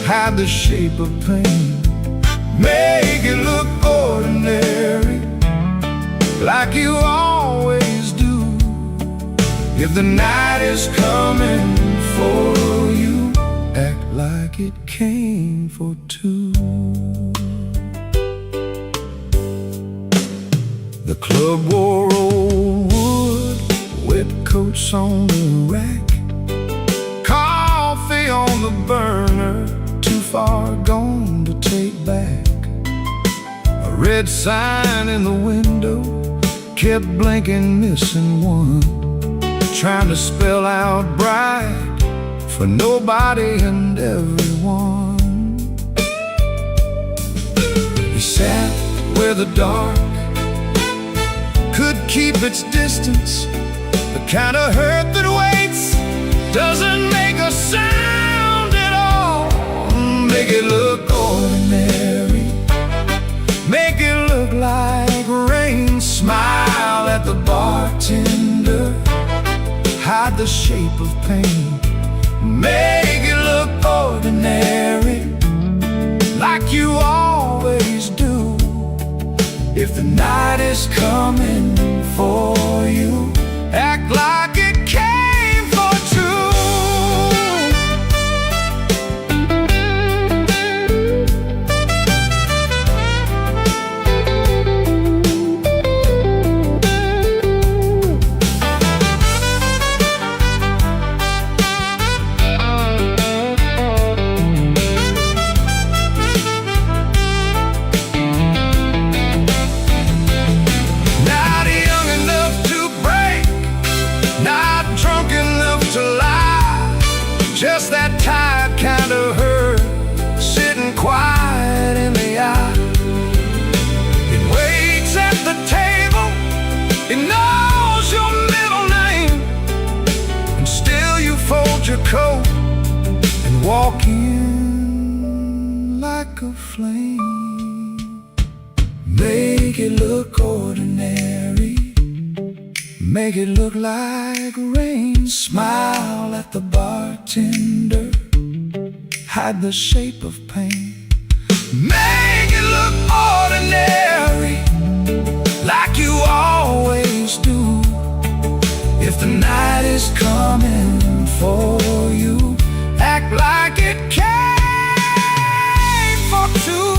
hide the shape of pain. Make it look ordinary, like you always do. If the night is coming for you, act like it came for two. The club wore old wood, wet coats on the rack, coffee on the burner, too far gone to take back. A red sign in the window kept blinking, missing one, trying to spell out bright for nobody and everyone. He sat where the dark could keep its distance, the kind of hurt that waits, doesn't make a sound at all. Make it look ordinary, make it look like rain. Smile at the bartender, hide the shape of pain. Make it look ordinary, like you always do. If the night is coming for you, act like it came for two. Just that tired kind of hurt, sitting quiet in the eye. It waits at the table, it knows your middle name, and still you fold your coat and walk in like a flame. Make it look ordinary, make it look like rain. Smile at the bartender, hide the shape of pain. Make it look ordinary, like you always do. If the night is coming for you, act like it came for two.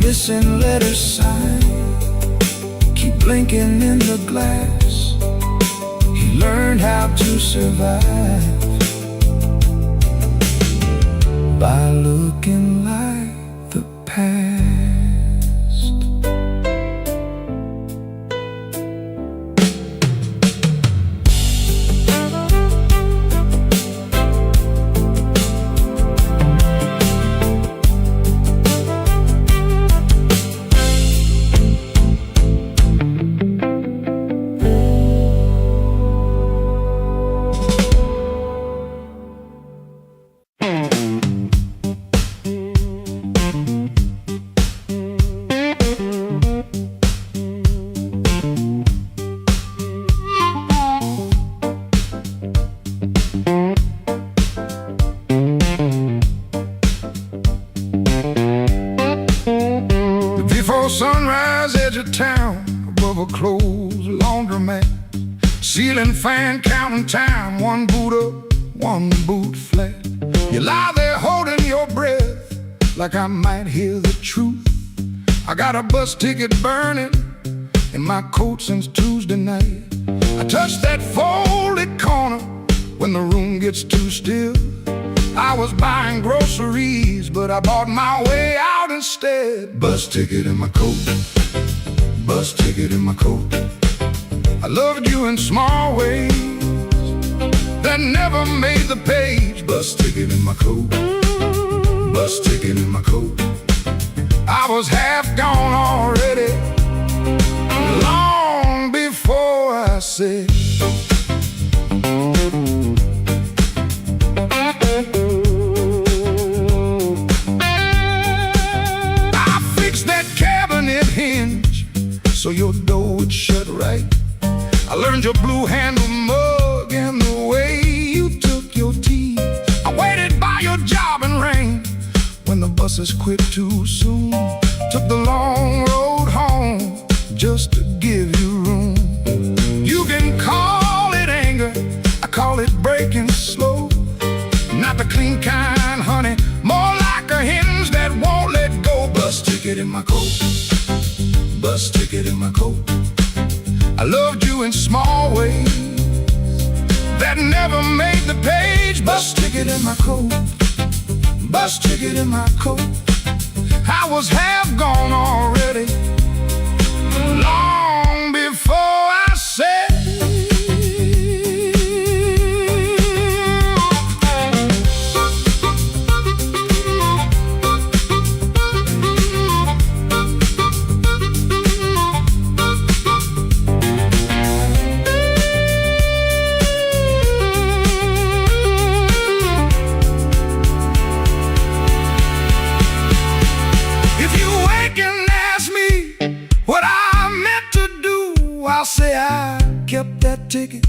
Missing letter sign, keep blinking in the glass. He learned how to survive by looking like the past. Sunrise, edge of town, above a closed laundromat, ceiling fan counting time, one boot up, one boot flat. You lie there holding your breath, like I might hear the truth. I got a bus ticket burning in my coat since Tuesday night. I touch that folded corner when the room gets too still. I was buying groceries, but I bought my way out instead. Bus ticket in my coat, bus ticket in my coat. I loved you in small ways that never made the page. Bus ticket in my coat, bus ticket in my coat. I was half gone already, long before I said so your door would shut right. I learned your blue handle mug and the way you took your tea. I waited by your job in rain when the buses quit too soon. Took the long road home just to give you room. You can call it anger, I call it breaking slow. Not the clean kind, honey, more like a hinge that won't let go. Bus ticket in my coat, bus ticket in my coat. I loved you in small ways that never made the page. Bus ticket in my coat, bus ticket in my coat. I was half gone already, long before I said. I'll say I kept that ticket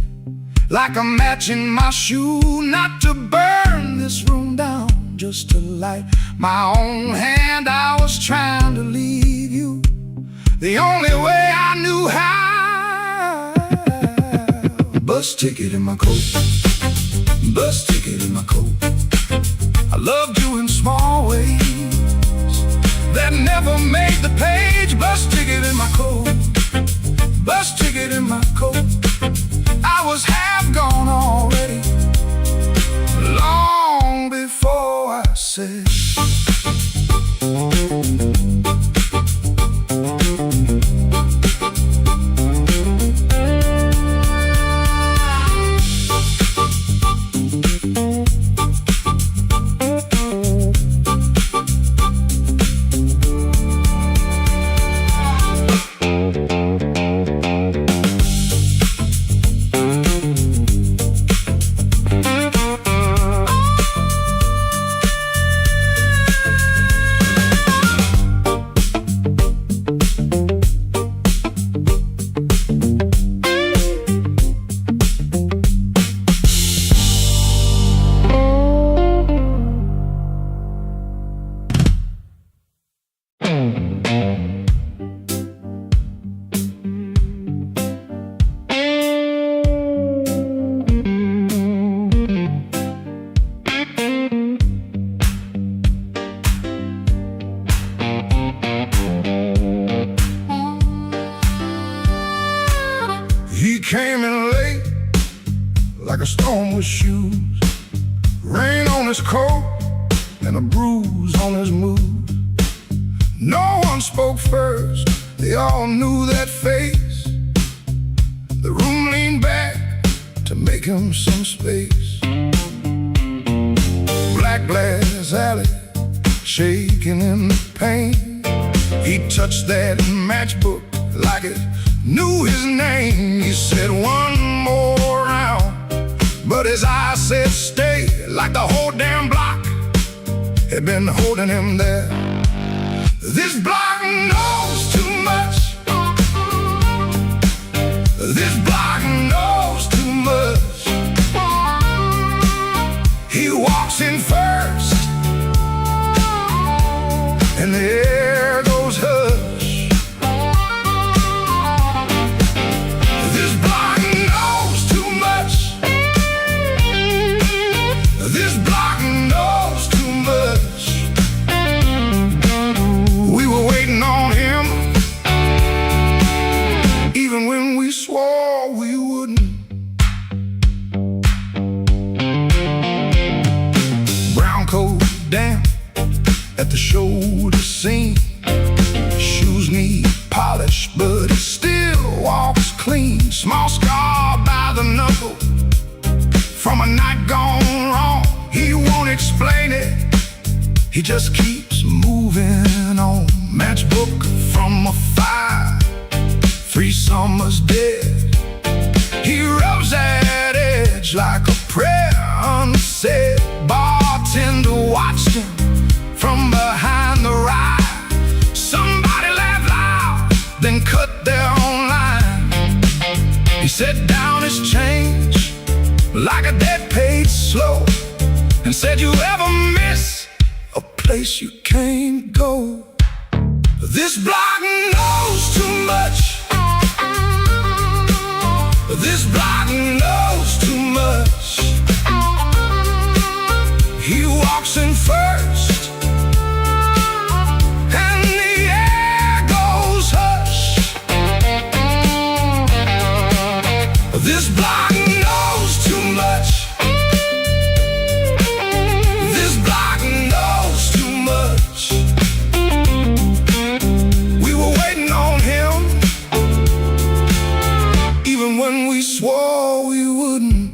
like a match in my shoe, not to burn this room down, just to light my own hand. I was trying to leave you the only way I knew how. Bus ticket in my coat, bus ticket in my coat. I loved you in small ways that never made the page. Bus ticket in my coat, bus ticket in my coat. I was half gone already, long before I said. He came in late like a storm with shoes, rain on his coat and a bruise on his mood. No one spoke first, they all knew that face. The room leaned back to make him some space. Black glass alley, shaking in the pain. He touched that matchbook like it knew his name. He said one more round, but his eyes said stay, like the whole damn block had been holding him there. This block knows too much. This block knows too much. He walks in first, and the air goes hush. This block knows too much. This block knows too much. We were waiting on him, even when we swore we wouldn't. Brown coat damp at the shoulder seam, shoes need polish, but he still walks clean. Small scar by the knuckle from a night gone wrong. He won't explain it, he just keeps moving on. Matchbook from a fire, 3 summers dead. He rubs that edge like a prayer unsaid. Bartender watched him from behind the ride. Somebody laughed loud, then cut their own set down his change like a debt paid slow, and said, you ever miss a place you can't go? This block knows too much. This block knows too much. He walks in first, and the air goes hush. This block knows too much. This block knows too much. We were waiting on him, even when we swore we wouldn't.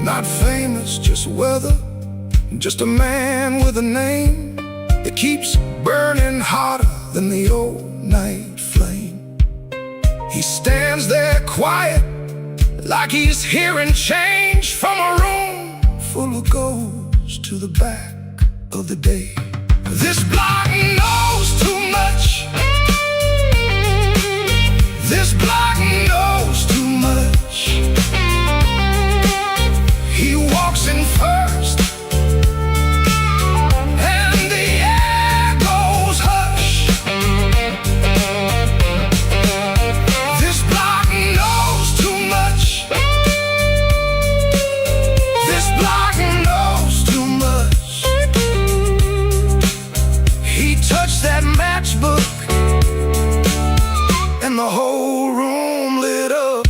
Not famous, just weather, just a man with a name that keeps burning hotter than the old night flame. He stands there quiet, like he's hearing change from a room full of ghosts to the back of the day. This block knows too much. This block knows too much. He walks in first, and the air goes hush. This block knows too much. This block knows too much. He touched that matchbook, and the whole room lit up.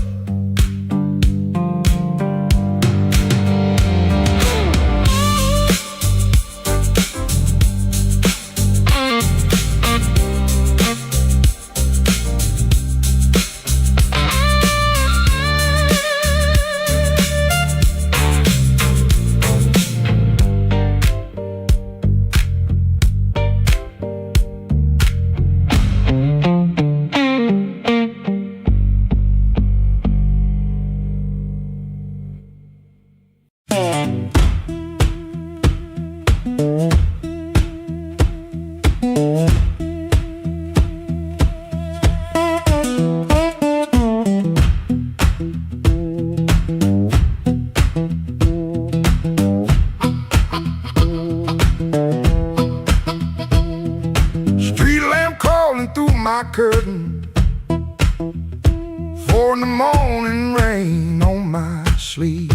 My curtain, 4 in the morning, rain on my sleeve.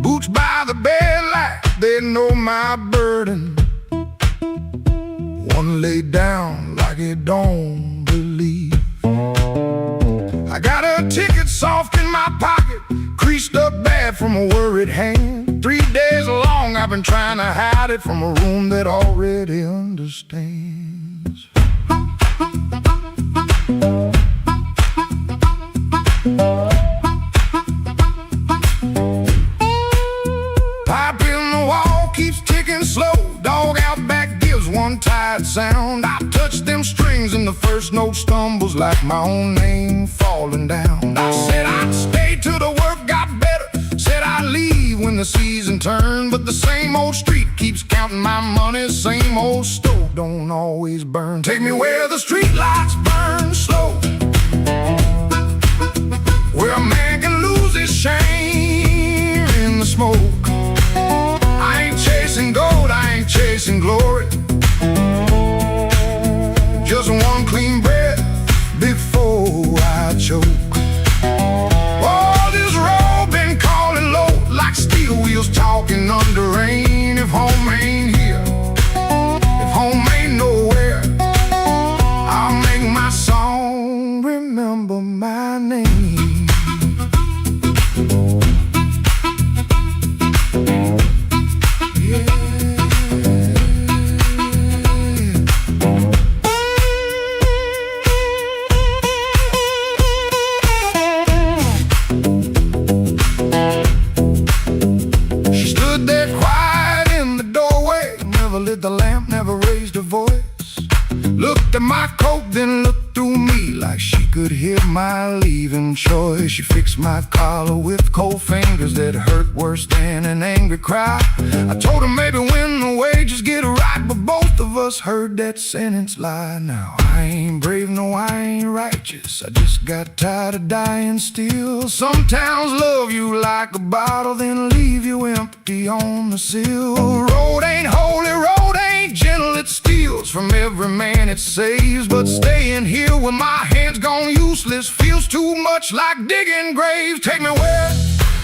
Boots by the bed like they know my burden. One laid down like it don't believe. I got a ticket soft in my pocket, creased up bad from a worried hand. 3 days long I've been trying to hide it from a room that already understands. Pipe in the wall keeps ticking slow. Dog out back gives one tired sound. I touch them strings and the first note stumbles like my own name falling down. I said I'd stay till the work got better. Said I'd leave when the season turned. But the same old street keeps counting my money. Same old stove don't always burn. Take me where the street lights burn slow, where a man can lose his shame in the smoke. I ain't chasing gold, I ain't chasing glory. Just one clean breath before I choke. Oh, this road been calling low like steel wheels talking under rain. If home ain't here, if home ain't nowhere, I'll make my song remember my name. The lamp, never raised her voice. Looked at my coat, then looked through me like she could hear my leaving choice. She fixed my collar with cold fingers that hurt worse than an angry cry. I told her maybe when the wages get right, but both of us heard that sentence lie. Now I ain't brave, no I ain't righteous, I just got tired of dying still. Some towns love you like a bottle, then leave you empty on the sill. Road ain't holy, road ain't gentle, it steals from every man it saves. But staying here with my hands gone useless feels too much like digging graves. Take me where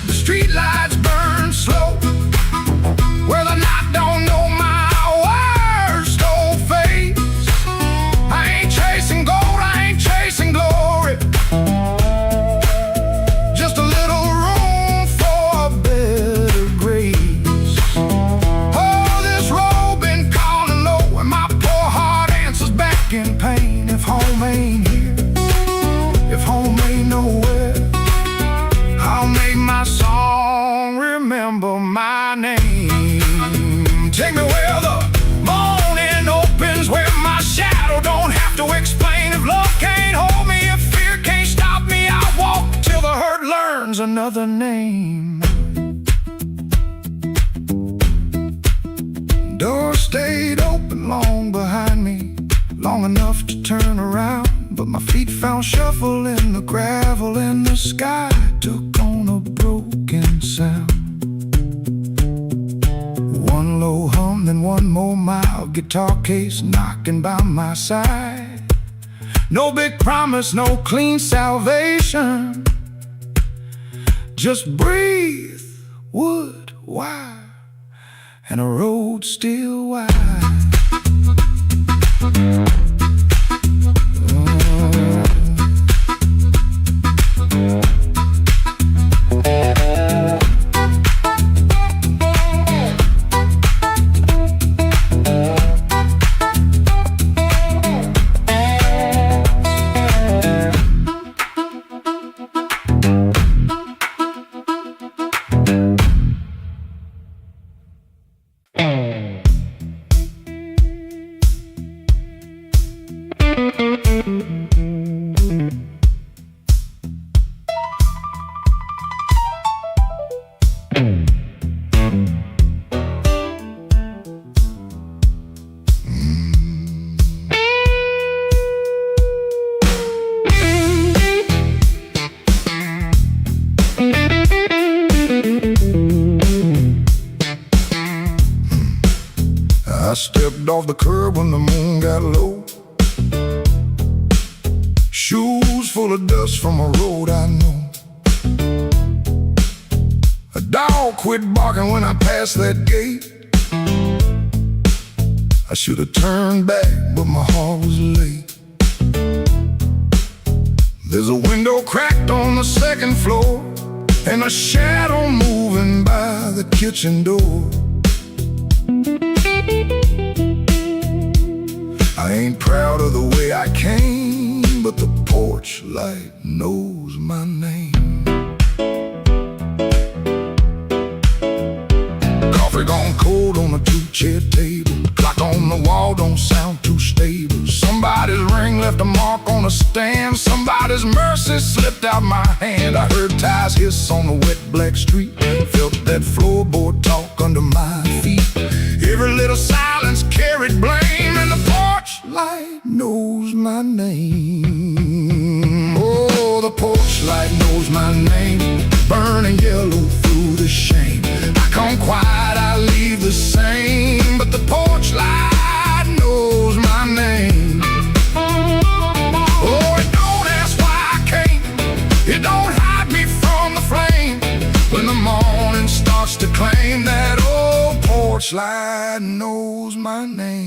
the street lights burn slow, where the night don't know my worst old face. I ain't chasing gold, I ain't chasing glory, just a little room for a better grace. Oh, this road been calling low, and my poor heart answers back in pain. If home ain't here, if home ain't nowhere, I'll make my song remember my name. Take me where the morning opens, where my shadow don't have to explain. If love can't hold me, if fear can't stop me, I'll walk till the hurt learns another name. Door stayed open long behind me, long enough to turn around, but my feet found shuffle in the gravel, and the sky took on a broken sound. One low hum, then one more mild guitar case knocking by my side. No big promise, no clean salvation, just breathe, wood, wire, and a road still wide. I stepped off the curb when the moon got low, shoes full of dust from a road I know. A dog quit barking when I passed that gate. I should have turned back, but my heart was late. There's a window cracked on the second floor, and a shadow moving by the kitchen door. I ain't proud of the way I came, but the porch light knows my name. Coffee gone cold on a two-chair table, clock on the wall don't sound too stable. Somebody's ring left a mark on a stand, somebody's mercy slipped out my hand. I heard tires hiss on the wet black street, felt that floorboard talk under my feet. Every little silence carried blame, and the porch light knows my name. Oh, the porch light knows my name, burning yellow through the shame. I come quiet, I leave the same, but the porch light knows my name. Oh, it don't ask why I came, it don't hide me from the flame. When the morning starts to claim, that old porch light knows my name.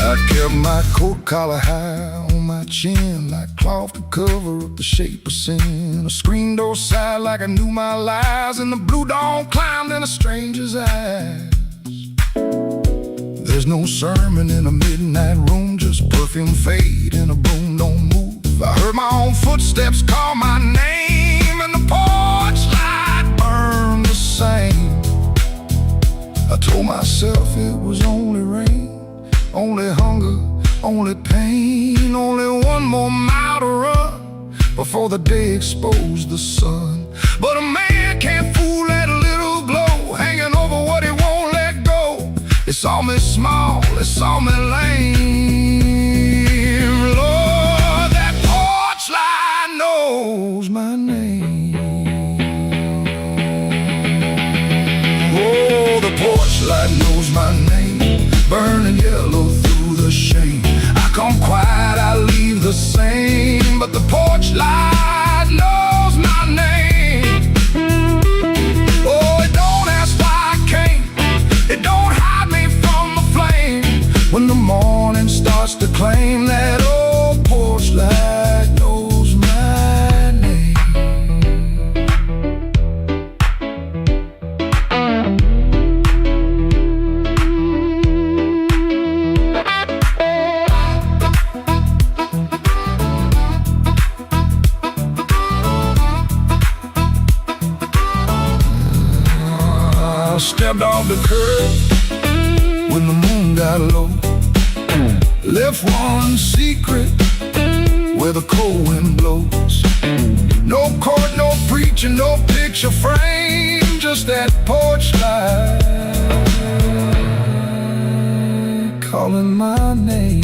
I kept my coat collar high on my chin like cloth to cover up the shape of sin. A screen door sigh like I knew my lies, and the blue dawn climbed in a stranger's eyes. There's no sermon in a midnight room, just perfume fade and a broom don't move. I heard my own footsteps call my name, and the porch light burned the same. I told myself it was only rain, only hunger, only pain, only one more mile to run before the day exposed the sun. But a man can't fool that little glow hanging over what he won't let go. It saw me small, it saw me lame. Lord, that porch light knows my name. Oh, the porch light knows my name, burning yellow through the shame. I come quiet, I leave the same, but the porch light knows my name. Oh, it don't ask why I came, it don't hide me from the flame. When the morning starts to claim, that old porch light knows my name. Stepped off the curb when the moon got low, left one secret where the cold wind blows. No court, no preacher, no picture frame, just that porch light calling my name.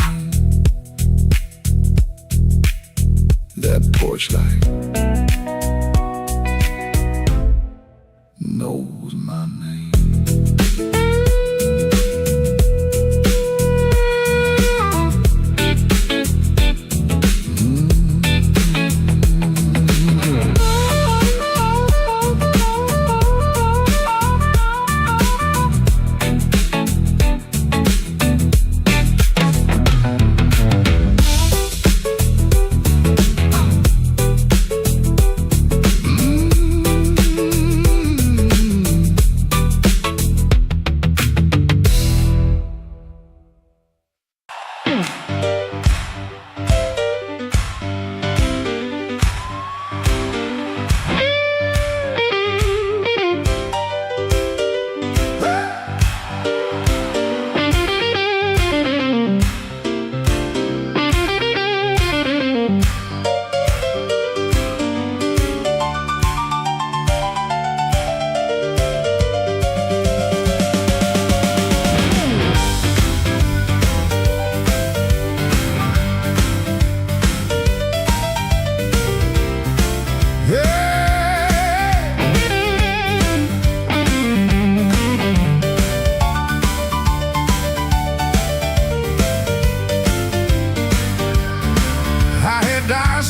That porch light knows my name.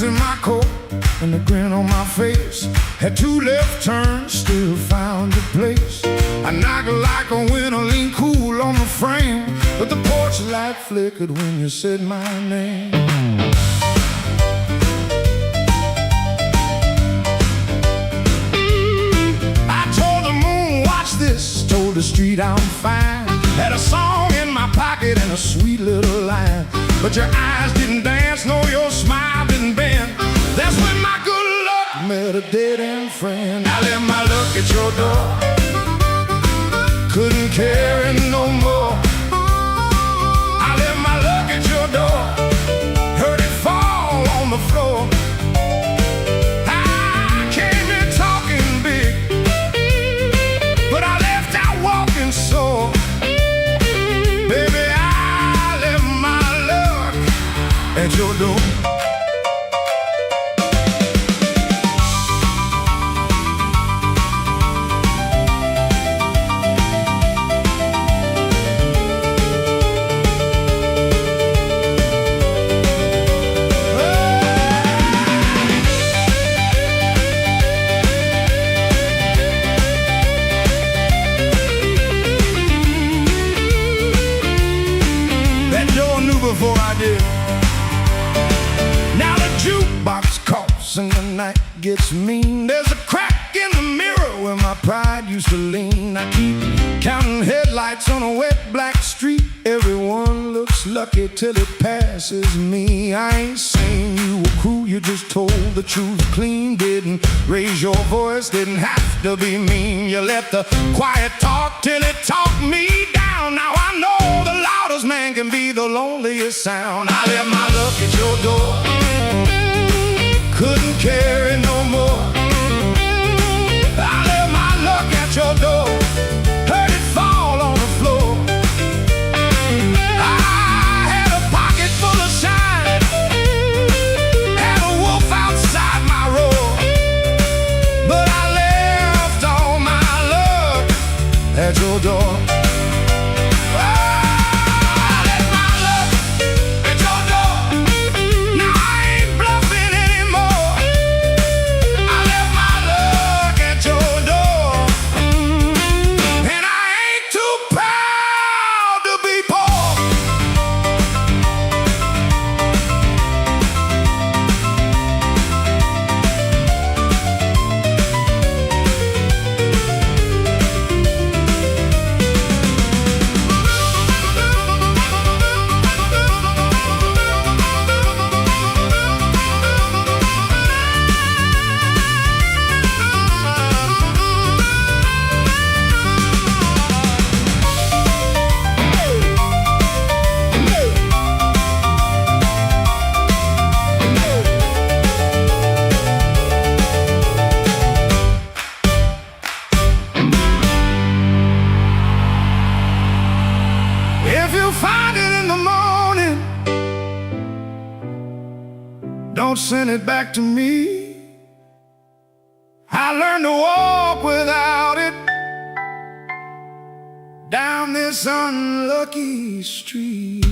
In my coat and a grin on my face, had two left turns, still found a place. I knocked like a winter, lean cool on the frame, but the porch light flickered when you said my name. I told the moon, watch this, told the street I'm fine, had a song in my pocket and a sweet little line. But your eyes didn't dance, no, your smile didn't bend. That's when my good luck met a dead-end friend. I left my luck at your door, couldn't carry no more. I left my luck at your door, heard it fall on the floor. I came in talking big, but I left out walking sore. Baby, I left my luck at your door. gets mean. There's a crack in the mirror where my pride used to lean. I keep counting headlights on a wet black street. Everyone looks lucky till it passes me. I ain't saying you were cruel, you just told the truth clean. Didn't raise your voice, didn't have to be mean. You let the quiet talk till it talked me down. Now I know the loudest man can be the loneliest sound. I left my luck at your door, couldn't carry no more. I left my luck at your door, heard it fall on the floor. I had a pocket full of shine, had a wolf outside my roar, but I left all my luck at your door. Don't send it back to me. I learned to walk without it down this unlucky street.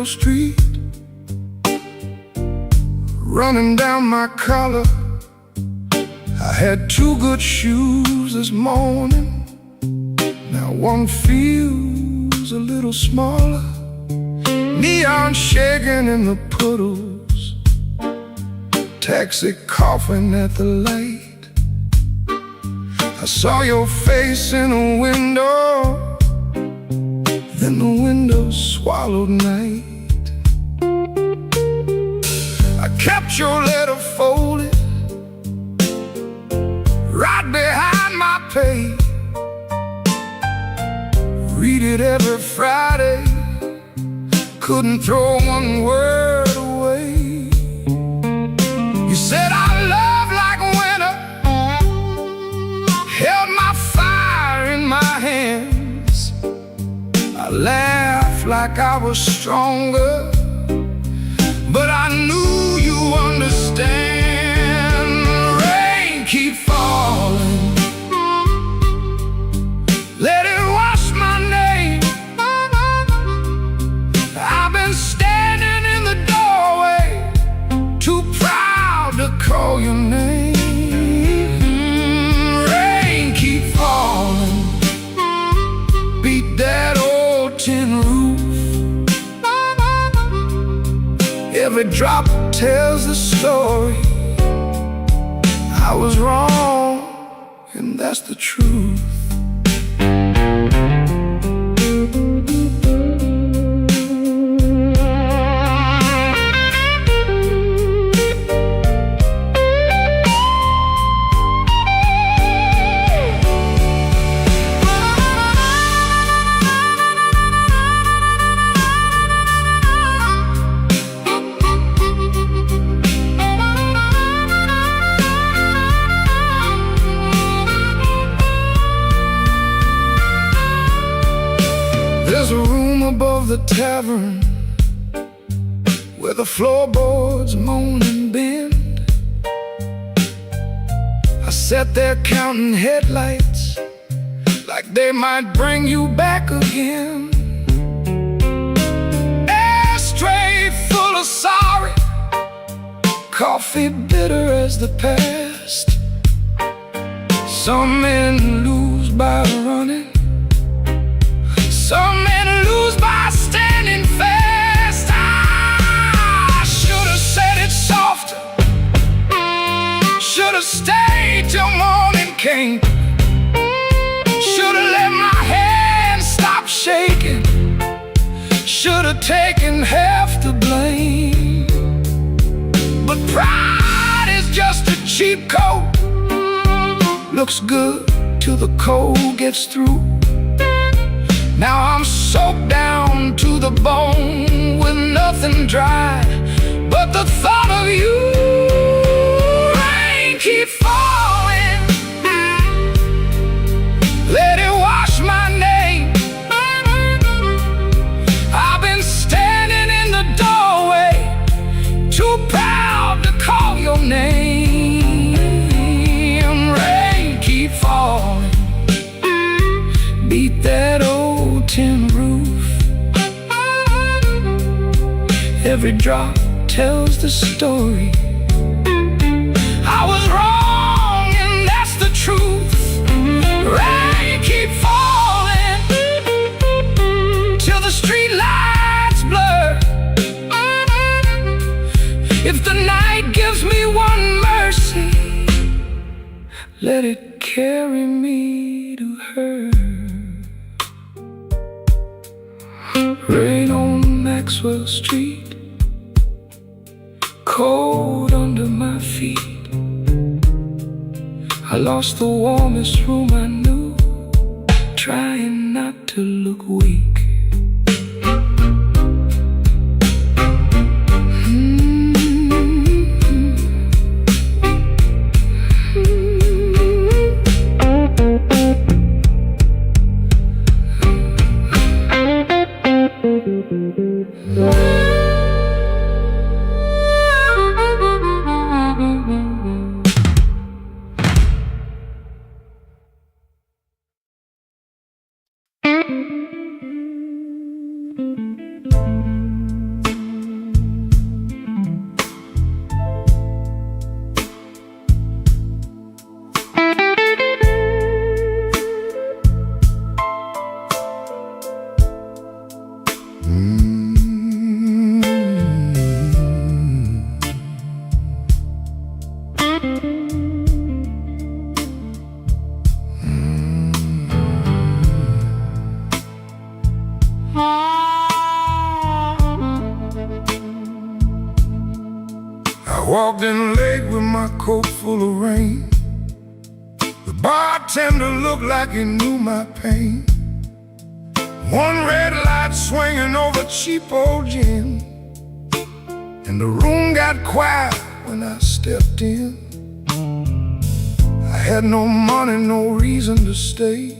Street, running down my collar. I had two good shoes this morning, now one feels a little smaller. Neon shaking in the puddles, taxi coughing at the light. I saw your face in a window, then the window swallowed night. I kept your letter folded right behind my page. Read it every Friday, couldn't throw one word away. You said our love like winter, held my fire in my hands. I laughed like I was stronger, but I knew you understand. Rain keep falling, let it wash my name. I've been standing in the doorway, too proud to call your name. Rain keep falling, beat that old tin roof. Every drop tells the story. I was wrong, and that's the truth. There's a room above the tavern where the floorboards moan and bend. I sat there counting headlights like they might bring you back again. Ashtray full of sorry, coffee bitter as the past. Some men lose by running, some men lose by standing fast. I should have said it softer, should have stayed till morning came, should have let my hand stop shaking, should have taken half the blame. But pride is just a cheap coat, looks good till the cold gets through. Now I'm soaked down to the bone with nothing dry but the thought of you. Rain keep falling, let it wash my name. I've been standing in the doorway, too proud to call your name. Rain keep falling, beat that old tin roof. Every drop tells the story. I was wrong, and that's the truth. Rain keep falling till the street lights blur. If the night gives me one mercy, let it carry me to her. Rain on Maxwell Street, cold under my feet. I lost the warmest room I knew, trying not to look weak. Walked in late with my coat full of rain. The bartender looked like he knew my pain. One red light swinging over cheap old gin, and the room got quiet when I stepped in. I had no money, no reason to stay,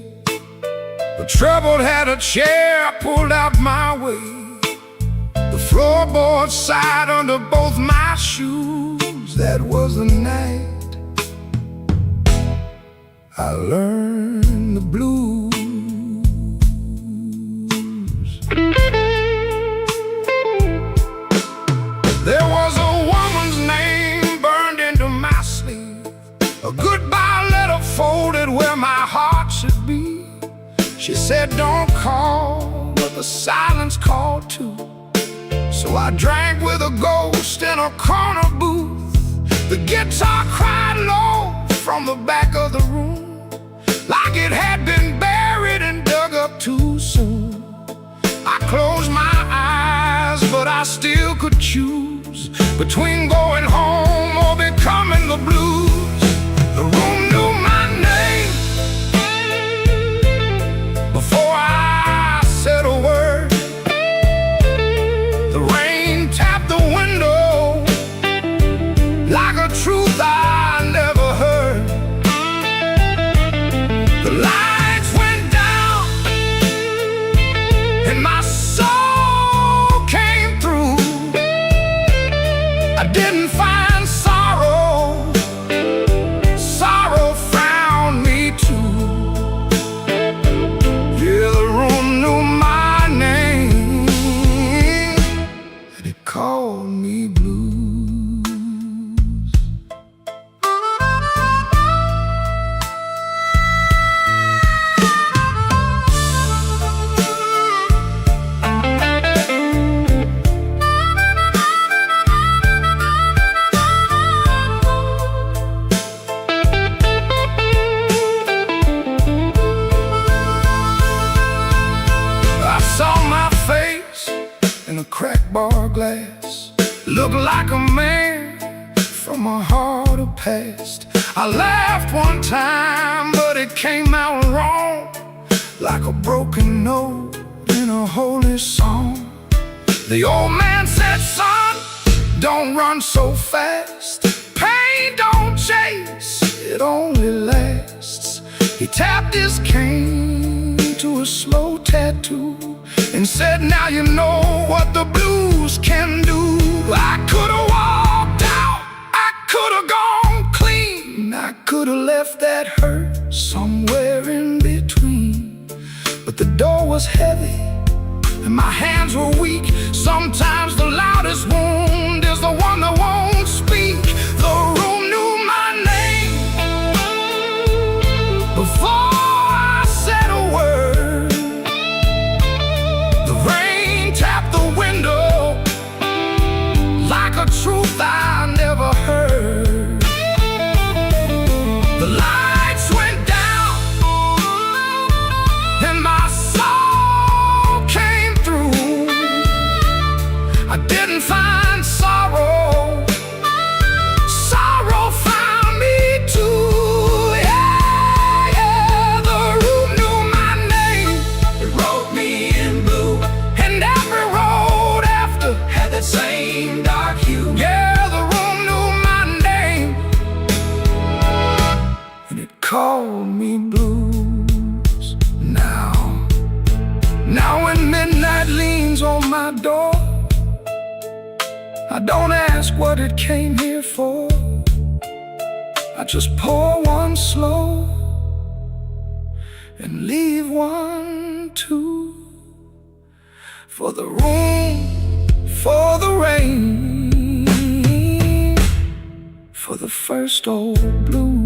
but trouble had a chair pulled out my way. The floorboard side under both my shoes. That was the night I learned the blues. There was a woman's name burned into my sleeve, a goodbye letter folded where my heart should be. She said, don't call, but the silence called too. So I drank with a ghost in a corner booth. The guitar cried low from the back of the room, like it had been buried and dug up too soon. I closed my eyes, but I still could choose between going home or becoming the blues. The room knew my name before I said a word. The rain tapped the window like a truth I never heard. The lights went down and my soul came through. I didn't find sorrow, sorrow found me too. Yeah, the room knew my name and it called me blues. I saw my face in a cracked bar glass, looked like a man from a harder past. I laughed one time, but it came out wrong, like a broken note in a holy song. The old man said, son, don't run so fast. Pain don't chase, it only lasts. He tapped his cane to a slow tattoo and said, now you know what the blues can do. I could've walked out, I could've gone clean, I could've left that hurt somewhere in between. But the door was heavy and my hands were weak. Sometimes the loudest wound is the one that won't speak. The room knew my name before I said a word. The rain tapped the window like a truth I never heard. The lights went down and my soul came through. I didn't find sorrow, sorrow found me too. Yeah, yeah, the room knew my name. It wrote me in blue, and every road after had that same dark hue. Yeah, the room knew my name, and it called me blues. Now when midnight leans on my door, I don't ask what it came here for. I just pour one slow and leave one too. For the room, for the rain, for the first old blues.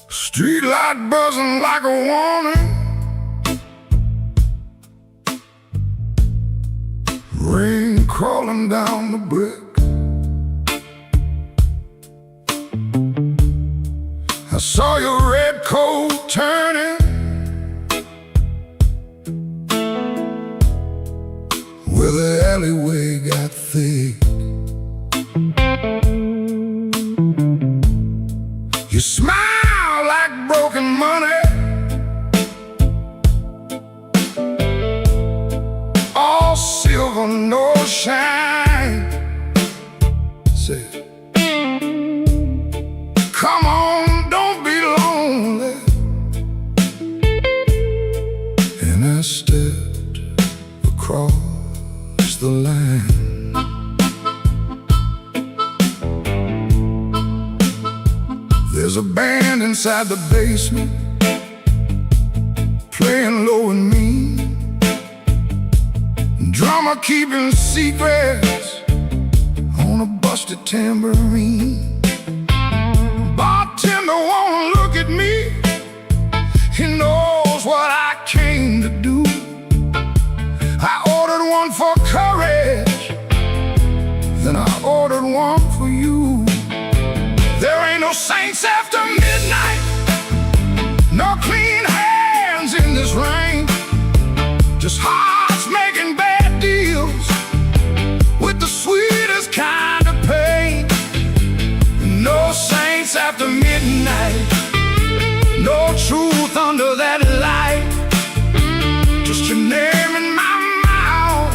Street light buzzing like a warning, rain crawling down the brick. I saw your red coat turning where the alleyway got thick. said, come on, don't be lonely. And I stepped across the line. There's a band inside the basement, playing low and mean. Drummer keeping secrets on a busted tambourine. Bartender won't look at me, he knows what I came to do. I ordered one for courage, then I ordered one for you. There ain't no saints after midnight, no clean hands in this rain. Just hearts making bad deals with the sweetest kind of pain. No saints after midnight, no truth under that light. Just your name in my mouth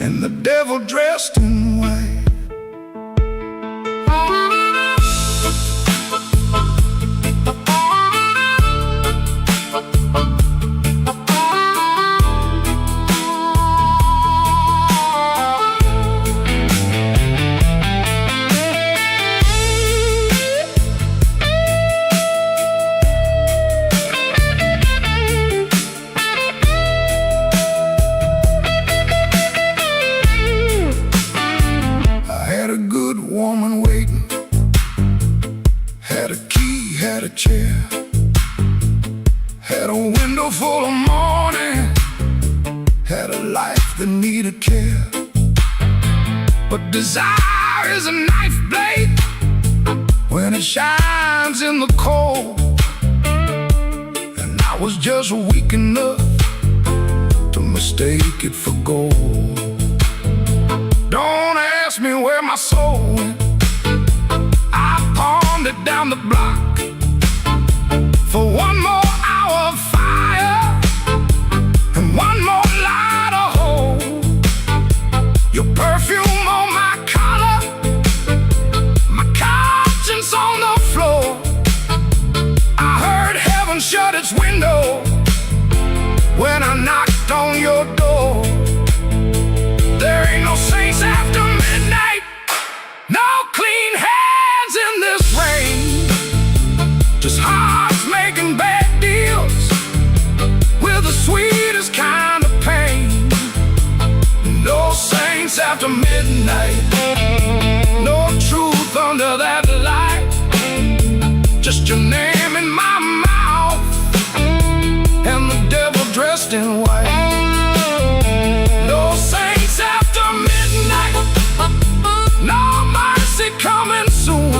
and the devil dressed in white. Woman waiting, had a key, had a chair, had a window full of morning, had a life that needed care. But desire is a knife blade when it shines in the cold. And I was just weak enough to mistake it for gold. Don't ask me where my soul went, I pawned it down the block for one more hour of fire and one more light of hope. Your perfume on my collar, my conscience on the floor. I heard heaven shut its window when I knocked on your door. There ain't no saints after midnight, no clean hands in this rain. Just hearts making bad deals with the sweetest kind of pain. No saints after midnight, no truth under that light. Just your name in my mouth and the devil dressed in white. No saints after midnight, no mercy coming soon.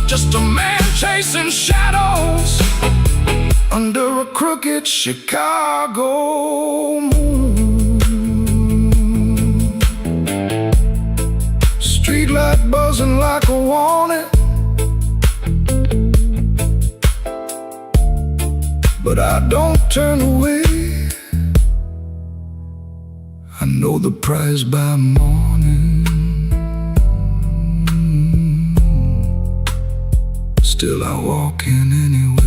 Just a man chasing shadows under a crooked Chicago moon. Streetlight buzzing like a warning, but I don't turn away. I know the prize by morning. Still I walk in anyway.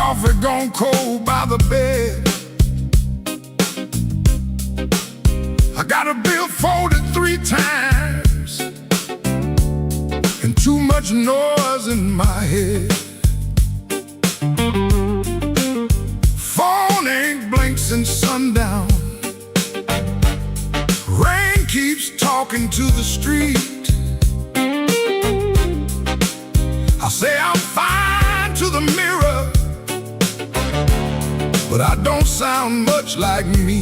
coffee gone cold by the bed. I got a bill folded 3 times and too much noise in my head. Phone ain't blinked since sundown. Rain keeps talking to the street. I say I'm fine to the mirror, but I don't sound much like me.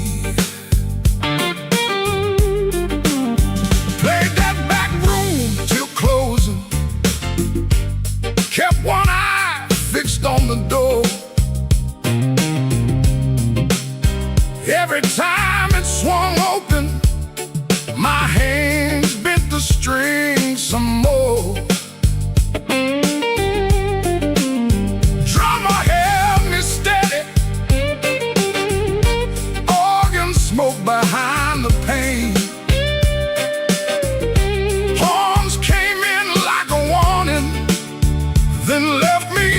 Played that back room till closing, kept one eye fixed on the door. Every time it swung open, my hands bent the string some more. Drummer held me steady, organ smoke behind the pane. Horns came in like a warning, then left me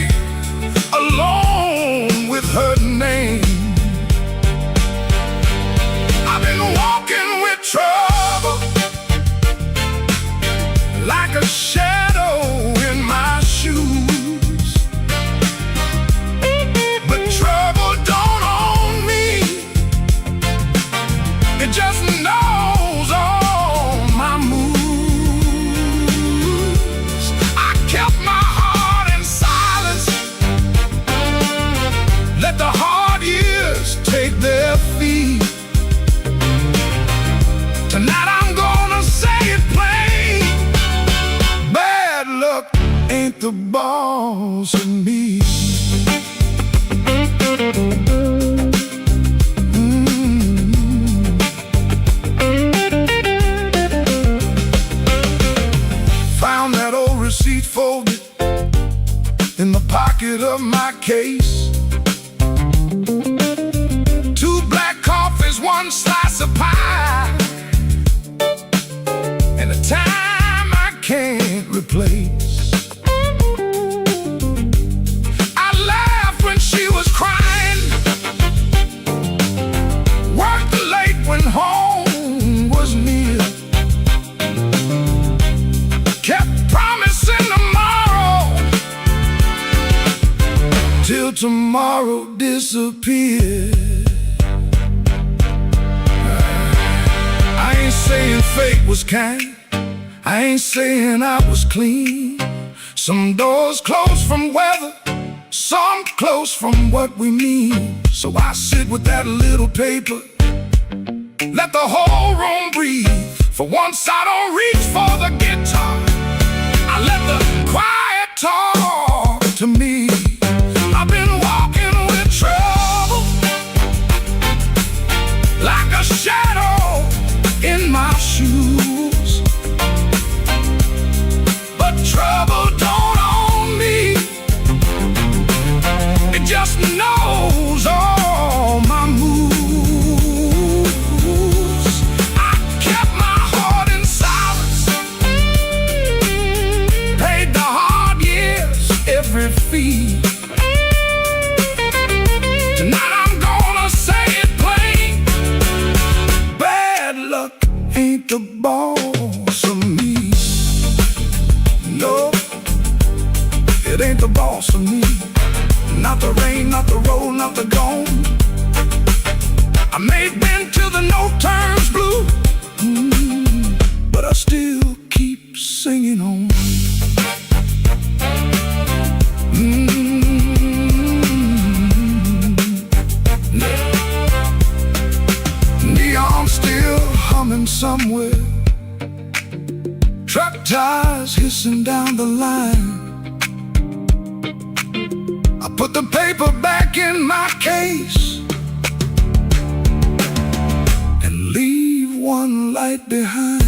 alone with her name. I've been walking with trouble, like a shadow in my shoes. But trouble don't own me, it just knows all my moves. I kept my heart in silence, let the hard years take their feet. Tonight I'm gonna say it plain, bad luck ain't the boss of me. Found that old receipt folded in the pocket of my case. 2 black coffees, 1 slice of pie, and a time I can't replace. I laughed when she was crying, worked late when home was near, kept promising tomorrow till tomorrow disappeared. I ain't saying fate was kind, I ain't saying I was clean. Some doors close from weather, some close from what we mean. So I sit with that little paper, let the whole room breathe. For once I don't reach for the guitar, I let the quiet talk to me. I've been walking with trouble, like a shadow in my shoes. But trouble don't own me, it just knows all my moves. I kept my heart in silence, paid the hard years every fee. Tonight I'm gonna say it plain, bad luck ain't the boss of me. No, it ain't the boss of me. Not the rain, not the road, not the gone. I may bend till the note turns blue, but I still keep singing on. Neon still humming somewhere, truck tires hissing down the line. I put the paper back in my case and leave one light behind.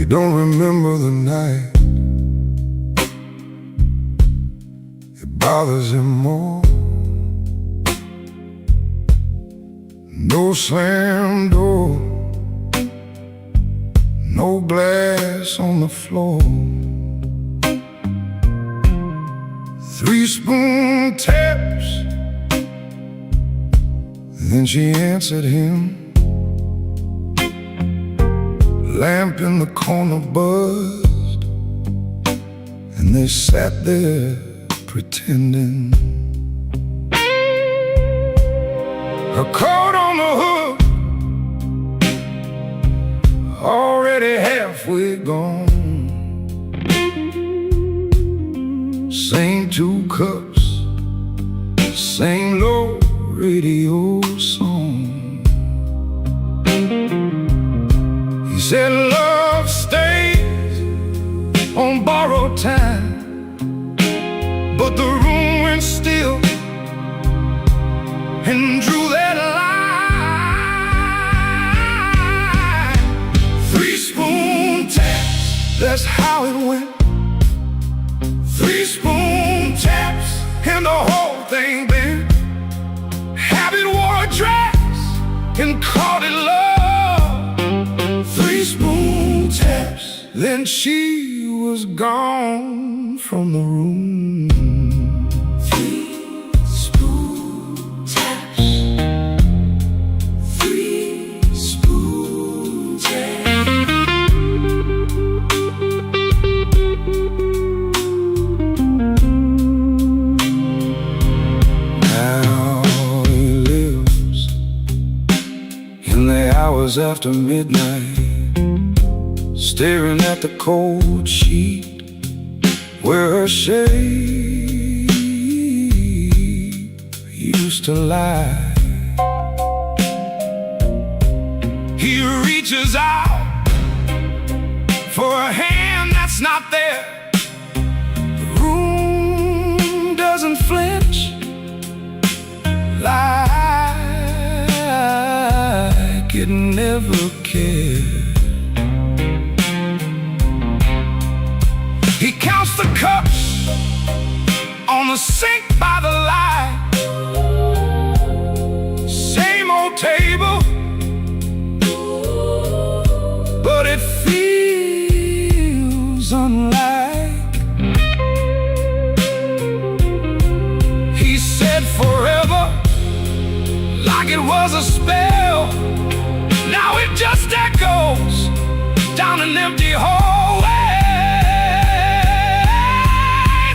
don't remember the night. It bothers him more. No slam door, no glass on the floor. 3-spoon taps. Then she answered him. Lamp in the corner buzzed, and they sat there pretending. Her coat on the hook, already halfway gone. Same 2 cups, same low radio song. He said love stays on borrowed time, but the room went still and drew that line. 3-spoon taps, that's how it went. 3-spoon taps, and the whole thing bent. Habit wore a dress and called it love. 3-spoon taps, then she was gone from the room. 3-spoon taps. 3-spoon taps. Hours after midnight, staring at the cold sheet where her shape used to lie. He reaches out for a hand that's not there. The room doesn't flinch like it never cared. He counts the cups on the sink by the light. Same old table, but it feels unlike. He said forever, like it was a spell. Now it just echoes down an empty hallway.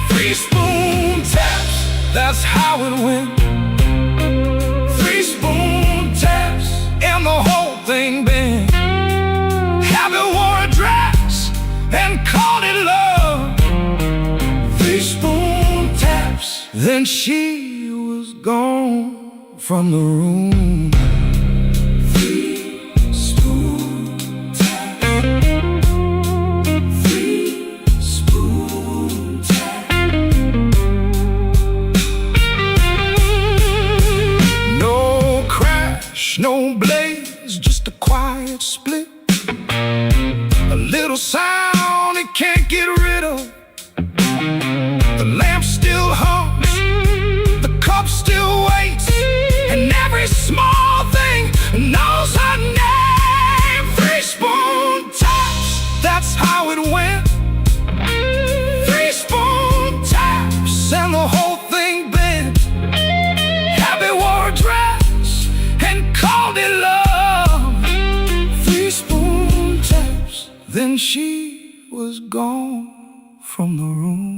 3-spoon taps, that's how it went. 3-spoon taps, and the whole thing bent. Habit wore a dress and called it love. 3-spoon taps, then she was gone from the room. 3-spoon taps. 3-spoon taps. No crash, no blaze, just a quiet split. A little sound it can't get rid of. The lamp still hums, the cup still waits, and every small thing knows her name. 3-spoon taps, that's how it went. 3-spoon taps, and the whole thing bent. Habit wore a dress and called it love. 3-spoon taps, then she was gone from the room.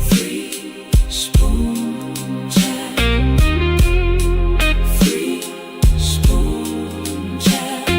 3-spoon taps. 3-spoon taps.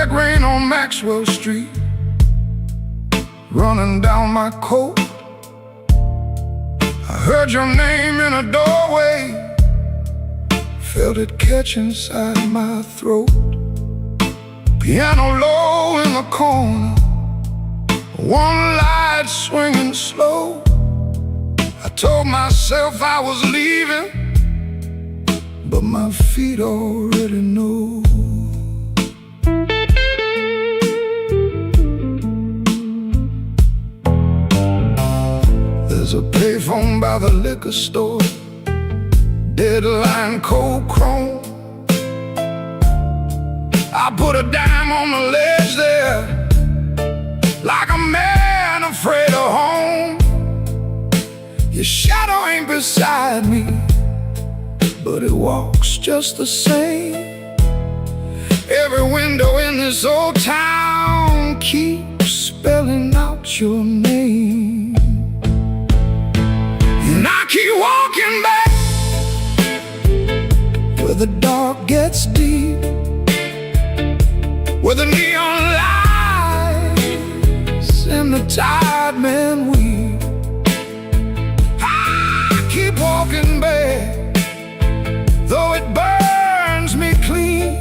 black rain on Maxwell Street, running down my coat. I heard your name in a doorway, felt it catch inside my throat. Piano low in the corner, one light swinging slow. I told myself I was leaving, but my feet already know. There's a payphone by the liquor store, deadline cold chrome. I put a dime on the ledge there, like a man afraid of home. Your shadow ain't beside me, but it walks just the same. Every window in this old town keeps spelling out your name. And I keep walking back where the dark gets deep, where the neon lights and the tired men weep. I keep walking back, though it burns me clean.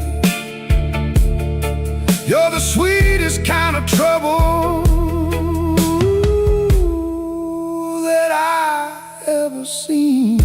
You're the sweetest kind of trouble that I ever seen.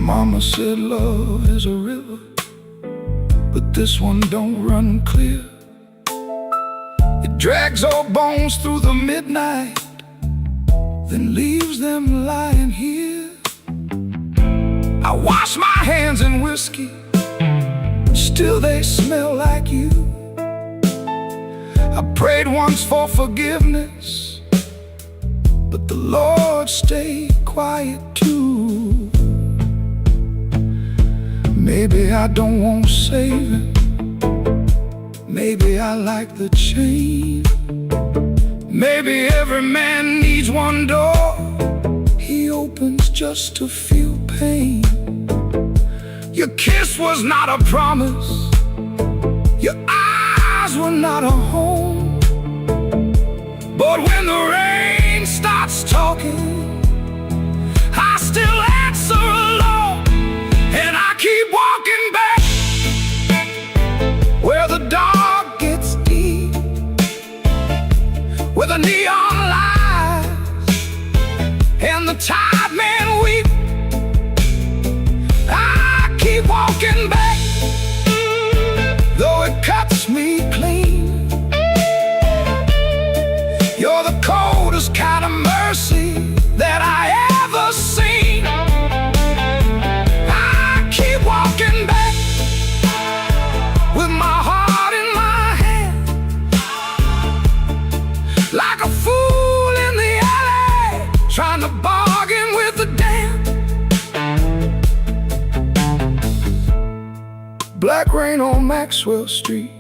Mama said love is a river, but this one don't run clear. It drags old bones through the midnight, then leaves them lying here. I wash my hands in whiskey, still they smell like you. I prayed once for forgiveness, but the Lord stayed quiet too. Maybe I don't want saving, maybe I like the chain. Maybe every man needs one door he opens just to feel pain. Your kiss was not a promise, your eyes were not a home. But when the rain starts talking, I still answer alone. And I keep walking back where the dark gets deep, where the neon lights and the tired men weep. I keep walking back, though it cuts me clean. You're the coldest kind of mercy that I ever seen. Walking back with my heart in my hand, like a fool in the alley, trying to bargain with the damned. Black rain on Maxwell Street,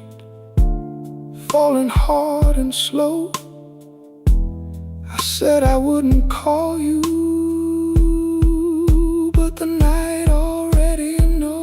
falling hard and slow. I said I wouldn't call you, but the night already knows.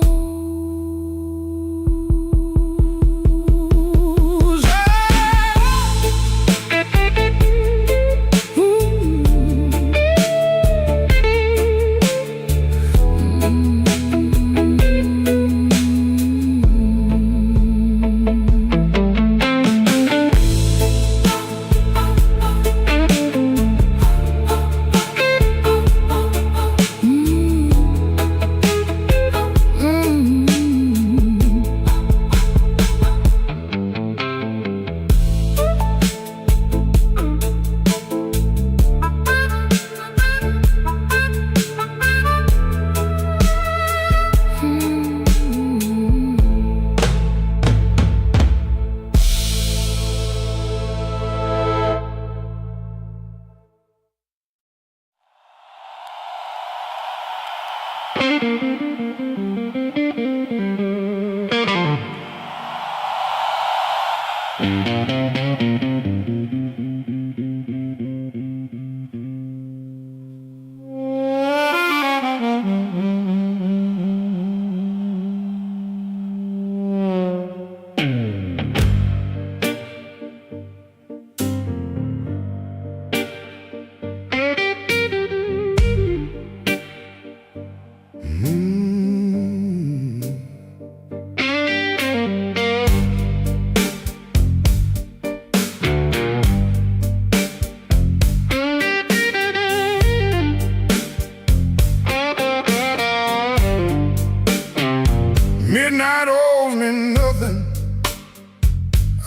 Midnight owes me nothing,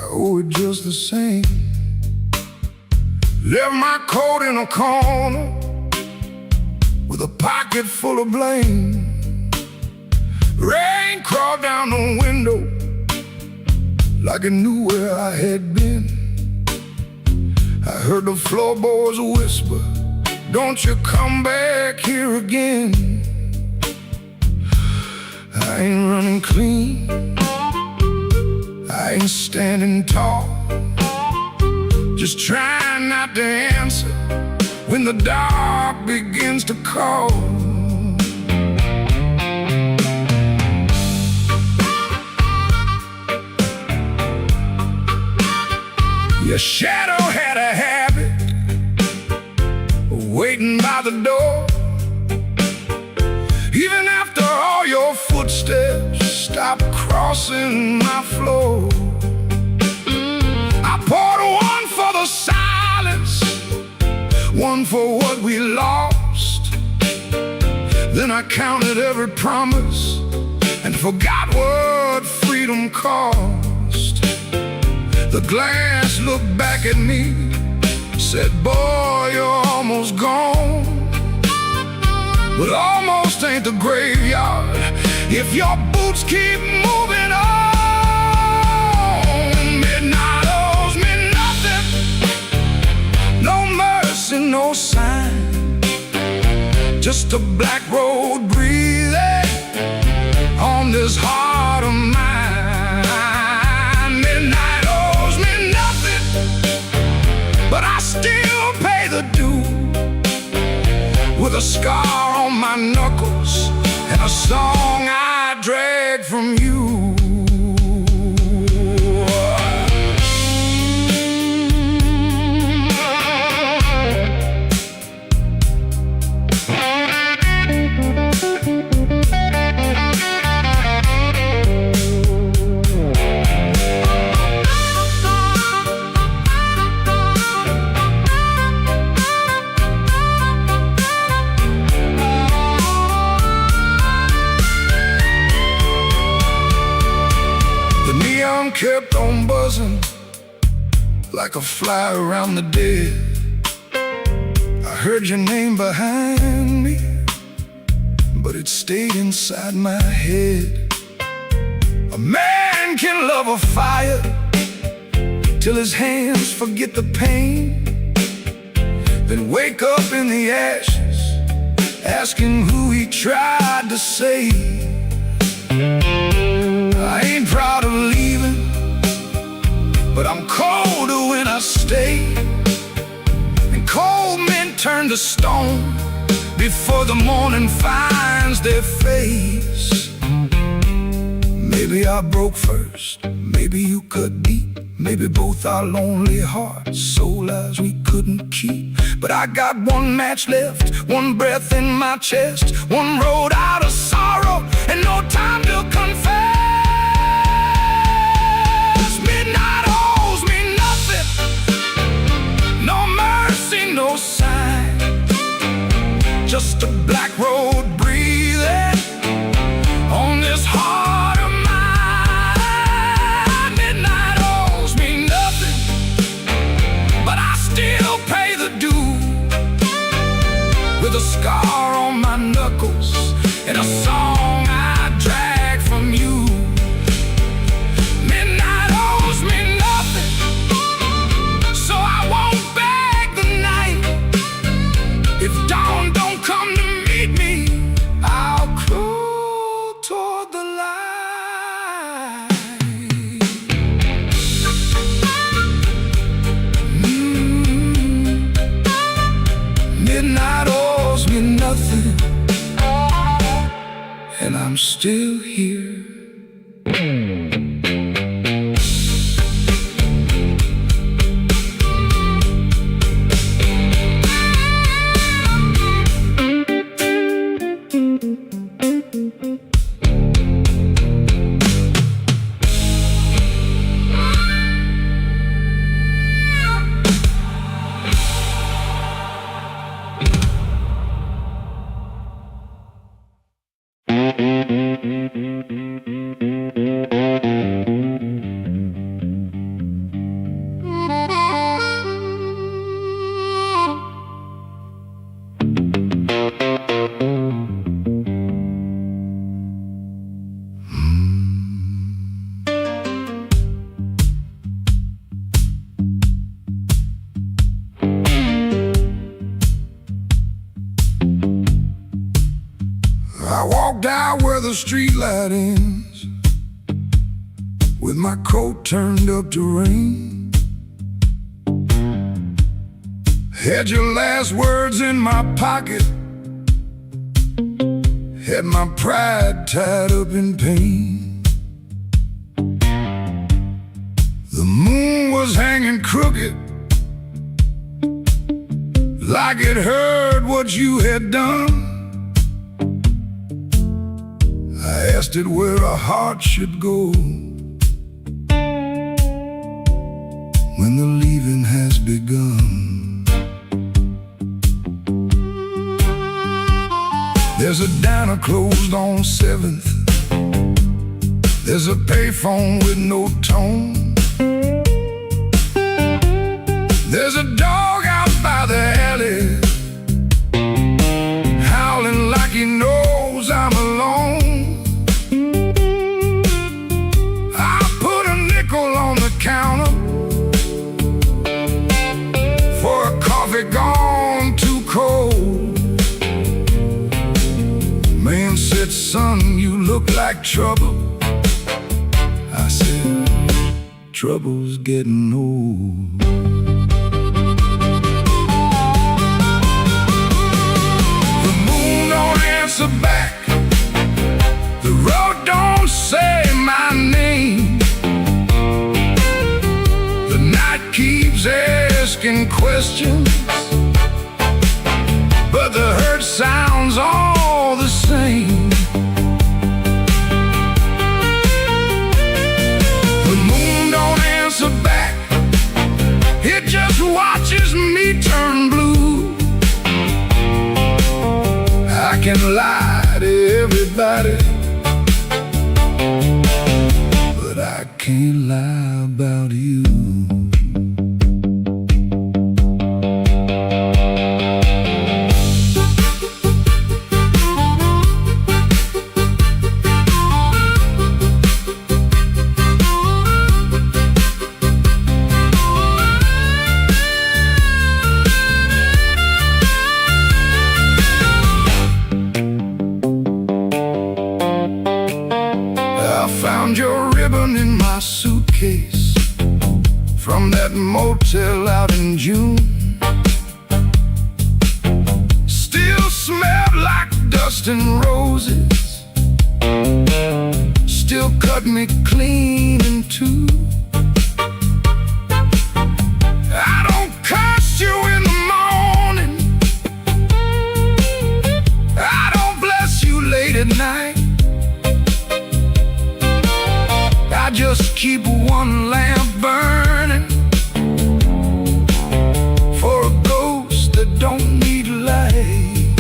I owe it just the same. Left my coat in a corner with a pocket full of blame. Rain crawled down the window like it knew where I had been. I heard the floorboards whisper, don't you come back here again. I ain't running clean, I ain't standing tall, just trying not to answer when the dark begins to call. Your shadow had a habit of waiting by the door. Even after all your footsteps stopped crossing my floor, I poured one for the silence, one for what we lost. Then I counted every promise and forgot what freedom cost. The glass looked back at me, said, boy, you're almost gone. But almost ain't the graveyard if your boots keep moving on. Midnight owes me nothing, no mercy, no sign, just a black road breathing on this heart of mine. Midnight owes me nothing, but I still pay the due, with a scar on my knuckles and a song I drag from you. Kept on buzzing like a fly around the dead. I heard your name behind me, but it stayed inside my head. A man can love a fire till his hands forget the pain, then wake up in the ashes asking who he tried to save. I ain't proud of leaving, but I'm colder when I stay. And cold men turn to stone before the morning finds their face. Maybe I broke first, maybe you cut deep, maybe both our lonely hearts, soul lives we couldn't keep. But I got one match left, one breath in my chest, one road out of sorrow, and no time to confess. Midnight owes me nothing, no mercy, no sign, just a black road breathing on this heart of mine. Midnight owes me nothing, but I still pay the due, with a scar on my knuckles and a song and I'm still here. I walked out where the street light ends, with my coat turned up to rain. Had your last words in my pocket, had my pride tied up in pain. The moon was hanging crooked, like it heard what you had done. I asked it where a heart should go when the leaving has begun. There's a diner closed on 7th. There's a payphone with no tone. There's a dog out by the alley, howling like he knows I'm alone. Counter for a coffee gone too cold. Man said, son, you look like trouble. I said, trouble's getting old. The moon don't answer back, the road don't say my name. Keeps asking questions, but the hurt sounds all the same. The moon don't answer back, it just watches me turn blue. I can lie to everybody, but I can't lie about you. Your ribbon in my suitcase from that motel out in June. Still smelled like dust and roses, still cut me clean in two. I don't curse you in the morning, I don't bless you late at night. I just keep one lamp burning for a ghost that don't need light.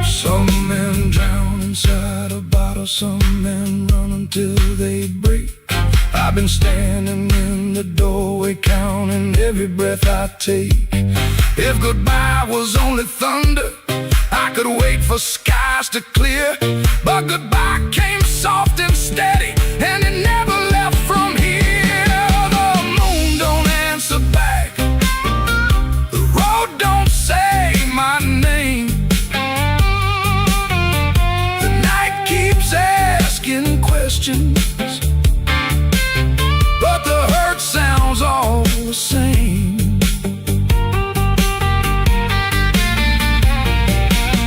Some men drown inside a bottle, some men run until they break. I've been standing in the doorway counting every breath I take. If goodbye was only thunder, I could wait for skies to clear, but goodbye came soft and steady, and it never left from here. The moon don't answer back, the road don't say my name. The night keeps asking questions, but the hurt sounds all the same.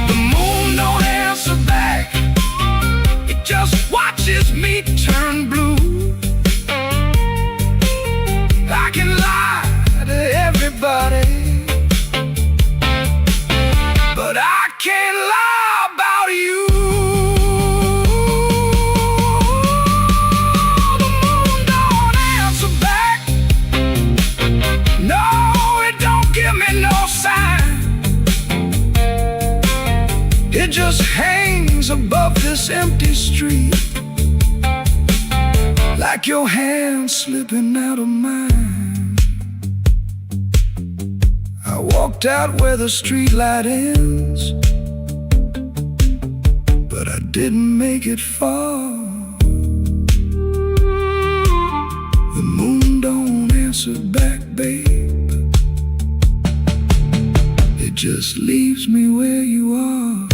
The just hangs above this empty street, like your hand slipping out of mine. I walked out where the street light ends, but I didn't make it far. The moon don't answer back, babe. It just leaves me where you are.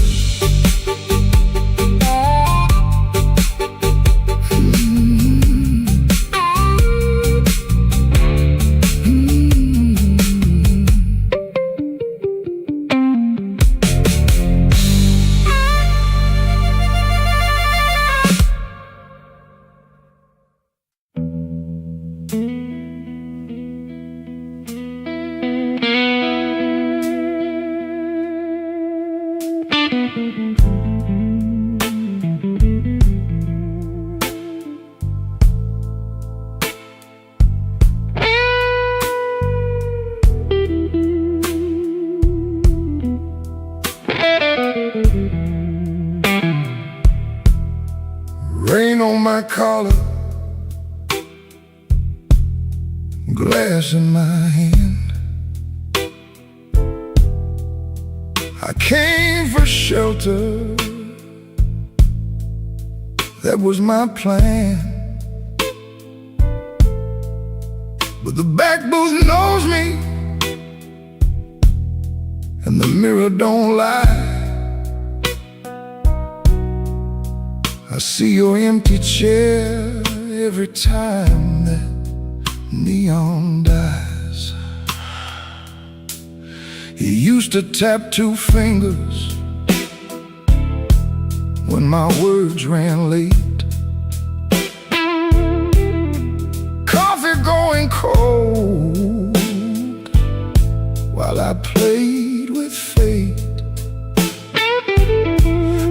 Rain on my collar, glass in my hand. I came for shelter, that was my plan. But the back booth knows me, and the mirror don't lie. I see your empty chair every time that neon dies. You used to tap two fingers when my words ran late. Coffee going cold while I played with fate.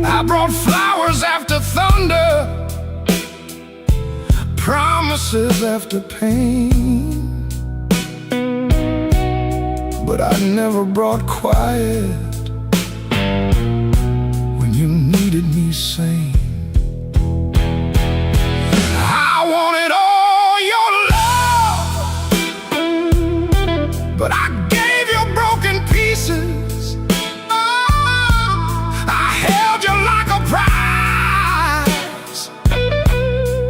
I brought flowers after thunder, promises after pain, but I never brought quiet when you needed me sane. I wanted all your love, but I gave you broken pieces.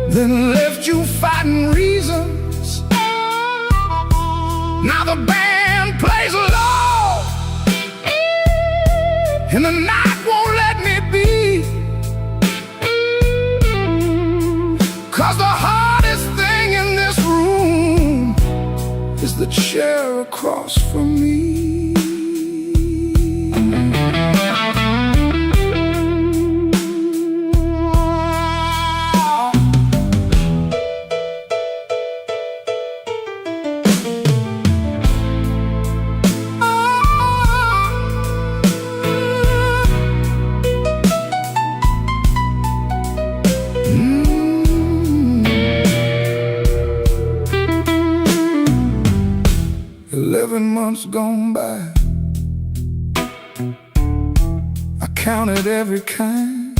Then left you fighting reasons. Now the band plays low, and the night won't let me be. 'Cause the hardest thing in this room is the chair across from me. 11 months gone by, I counted every kind.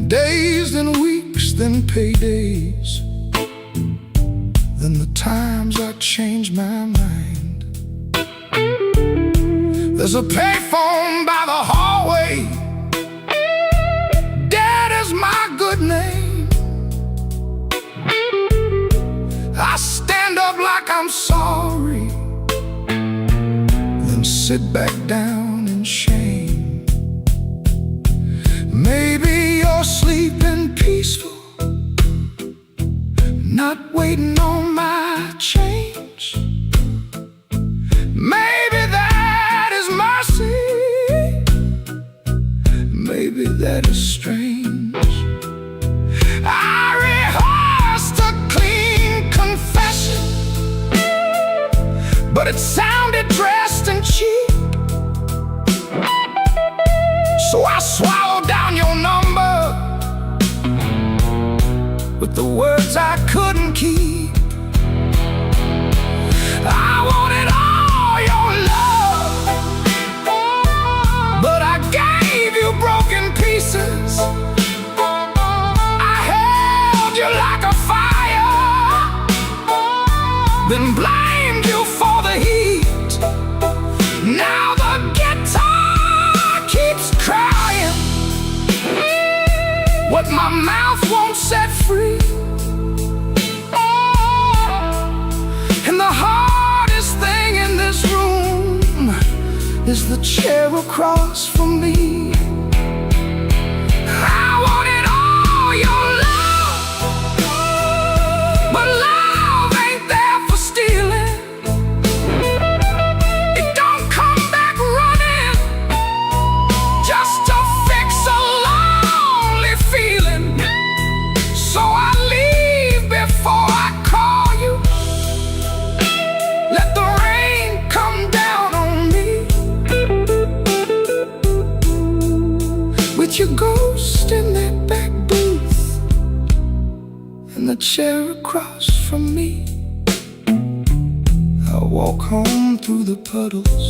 Days, then weeks, then paydays, then the times I changed my mind. There's a payphone by the hallway, Dad is my good name. I stand up like I'm sorry, then sit back down in shame. Maybe you're sleeping peaceful, not waiting on my change. Maybe that is mercy, maybe that is strange. I rehearsed a clean confession, but it sounded dressed and cheap. So I swallowed down your number with the words I couldn't keep. I wanted all your love, is the chair across from me. I wanted all your love, but love ain't there for stealing. It don't come back running just to fix a lonely feeling. So I leave before I call you. Let the rain come down on me with your ghost in that back booth and the chair across from me. I walk home through the puddles,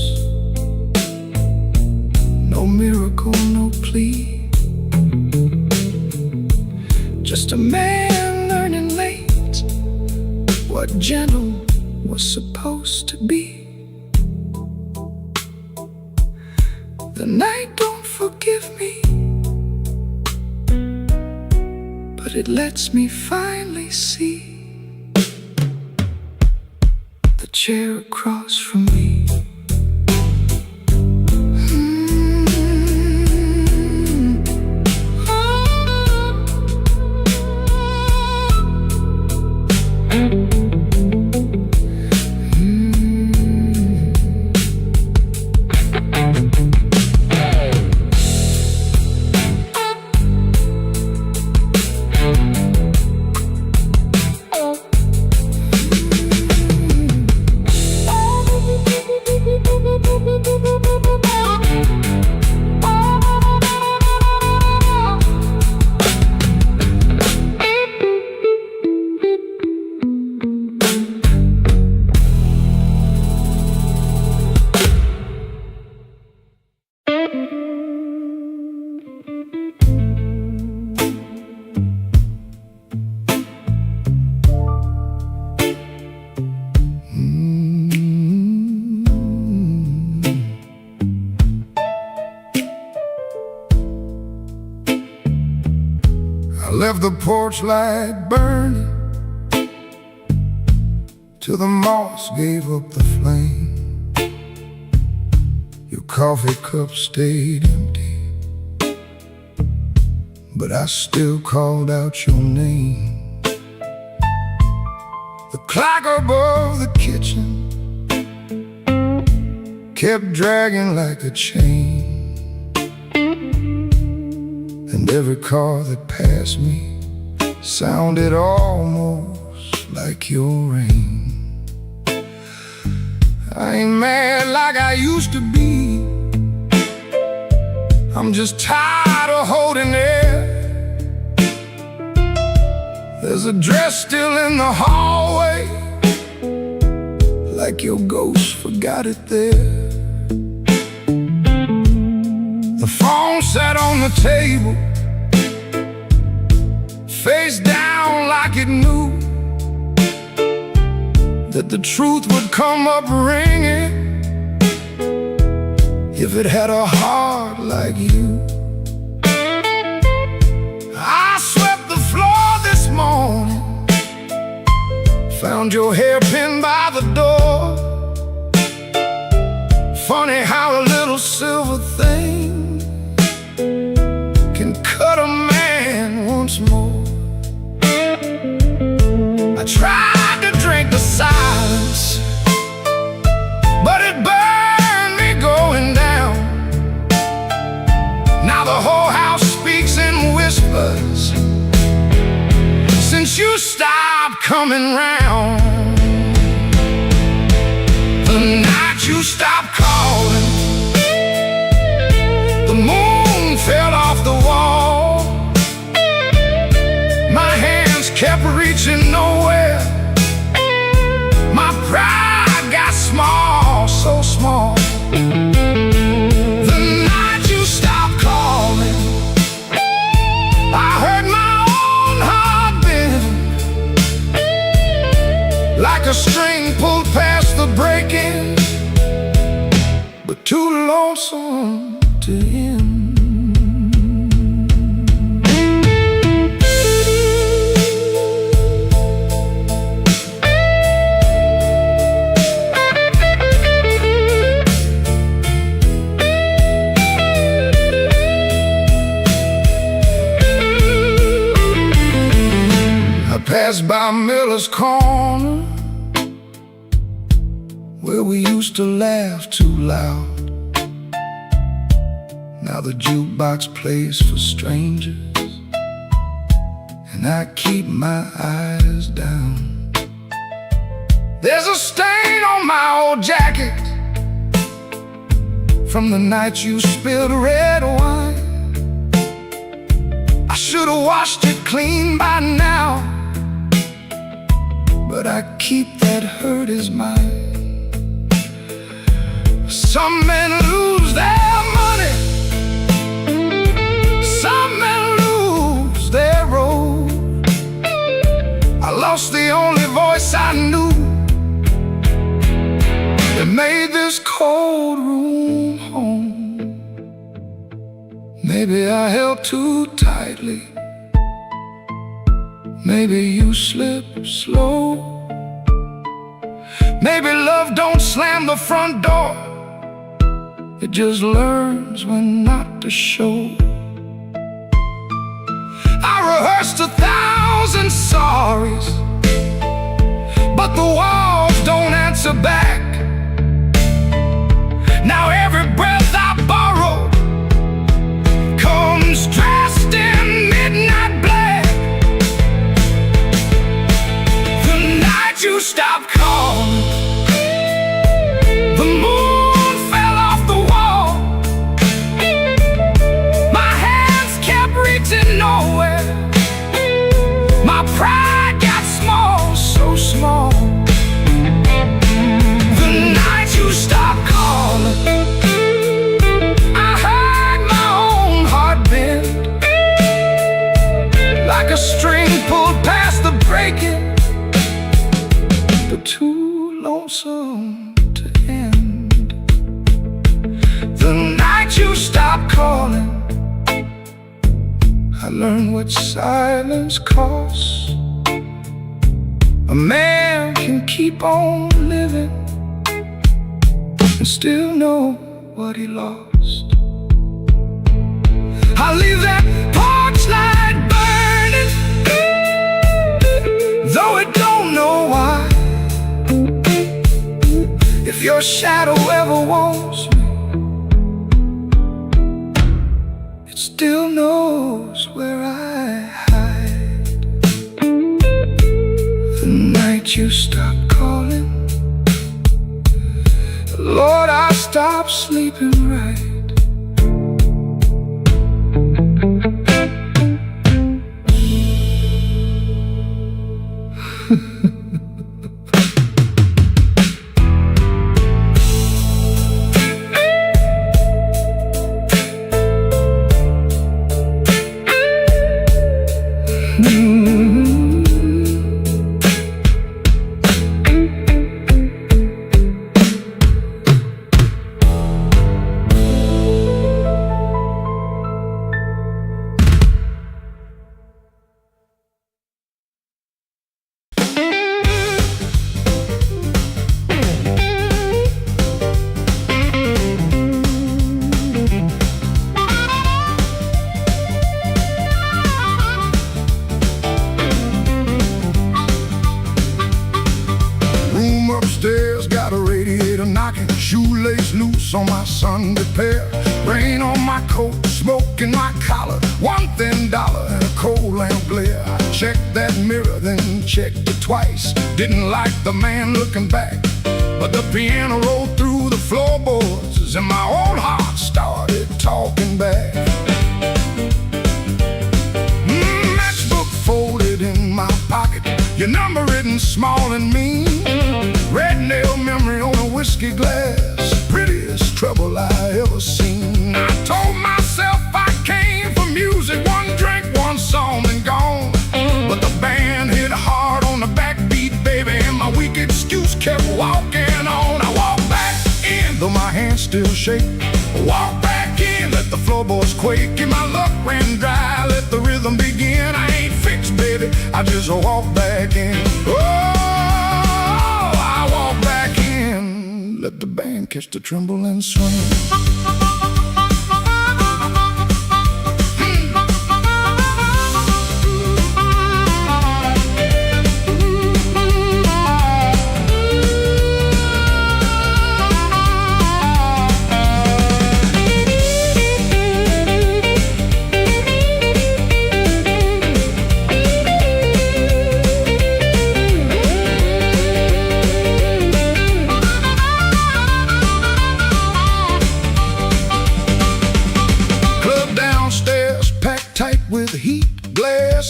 no miracle, no plea, just a man learning late what gentle was supposed to be. The night don't forgive me, but it lets me finally see the chair across from me. Left the porch light burning till the moss gave up the flame. Your coffee cup stayed empty, but I still called out your name. The clock above the kitchen kept dragging like a chain, and every car that passed me sounded almost like your rain. I ain't mad like I used to be, I'm just tired of holding air. There's a dress still in the hallway, like your ghost forgot it there. The phone sat on the table, face down like it knew that the truth would come up ringing if it had a heart like you. I swept the floor this morning, found your hairpin by the door. Funny how a little silver thing can cut a man once more. I tried to drink the silence, but it burned me going down. Now the whole house speaks in whispers since you stopped coming round. The night you stopped calling, the moon fell off the wall. My hands kept reaching nowhere, my pride got small, so small. The night you stopped calling, I heard my own heart bend, like a string pulled past the breaking, but too lonesome to end. Passed by Miller's Corner, where we used to laugh too loud. Now the jukebox plays for strangers, and I keep my eyes down. There's a stain on my old jacket from the night you spilled red wine. I should've washed it clean by now, but I keep that hurt as mine. Some men lose their money, some men lose their road. I lost the only voice I knew that made this cold room home. Maybe I held too tightly, maybe you slip slow. Maybe love don't slam the front door, it just learns when not to show. I rehearsed 1,000 sorries, but the walls don't answer back. Now every breath I borrow comes dressed in midnight black. The night you stopped calling, the moon fell off the wall. My hands kept reaching nowhere, my pride got small, so small. The night you stopped calling, I heard my own heart bend, like a string pulled past the breaking, but too lonesome to end. The night you stopped calling, I learned what silence costs. A man can keep on living and still know what he lost. I leave that porch light burning, though it don't know why. If your shadow ever wants me, it still knows where I hide. The night you stopped calling, Lord, I stopped sleeping right. Shoelace loose on my Sunday pair, rain on my coat, smoke in my collar, one thin dollar and a cold lamp glare. I checked that mirror, then checked it twice. Didn't like the man looking back, but the piano rolled through the floorboards and my old heart started talking back. Matchbook folded in my pocket, your number written small and mean. Red nail memory on a whiskey glass, prettiest trouble I ever seen. I told myself I came for music, one drink, one song and gone. But the band hit hard on the backbeat, baby, and my weak excuse kept walking on. I walked back in, though my hands still shake. Walk back in, let the floorboards quake. And my luck ran dry, let the rhythm begin. I ain't fixed, baby, I just walk back in. Let the band catch the tremble and swing.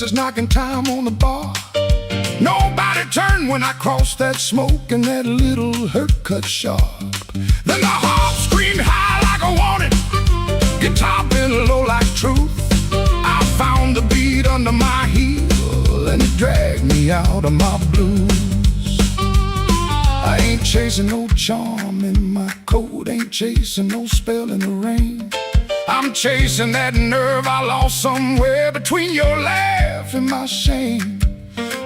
is knocking time on the bar. Nobody turned when I crossed that smoke and that little hurt cut sharp. Then the harp screamed high like a warning, guitar bent low like truth. I found the beat under my heel and it dragged me out of my blues. I ain't chasing no charm in my coat, ain't chasing no spell in the rain. I'm chasing that nerve I lost somewhere between your laugh and my shame.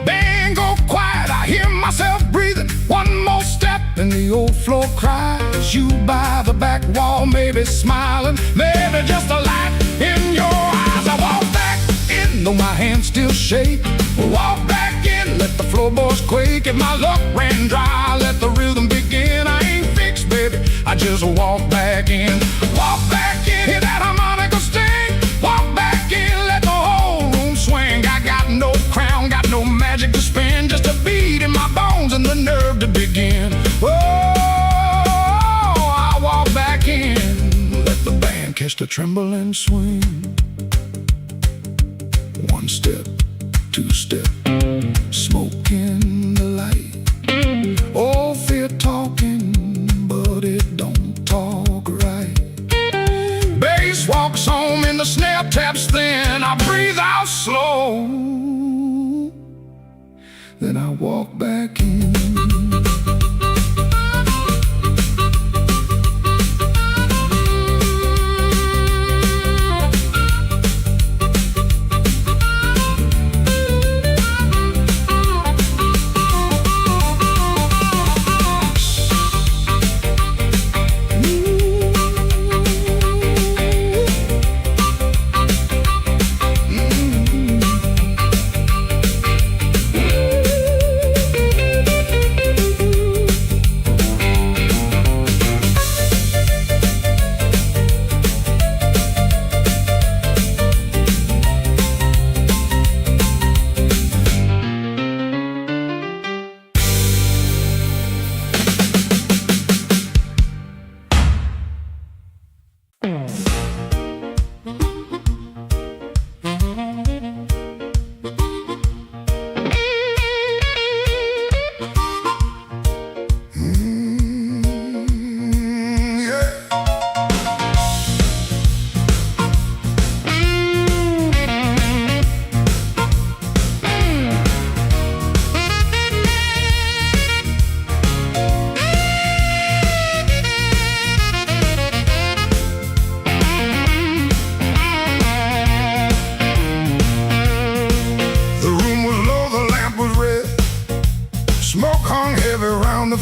Band go quiet, I hear myself breathing. One more step and the old floor cries. You by the back wall, maybe smiling, maybe just a light in your eyes. I walk back in, though my hands still shake. Walk back in, let the floorboards quake. If my luck ran dry, let the rhythm begin. I ain't fixed, baby, I just walk back in. Walk back in, hear that harmonica sting. Walk back in, let the whole room swing. I got no crown, got no magic to spin, just a beat in my bones and the nerve to begin. Oh, I walk back in, let the band catch the tremble and swing. One step, two step, smoke in the light. Oh, fear talking, but it don't talk right. Bass walks home and the snare taps thin. I breathe out slow, then I walk back in.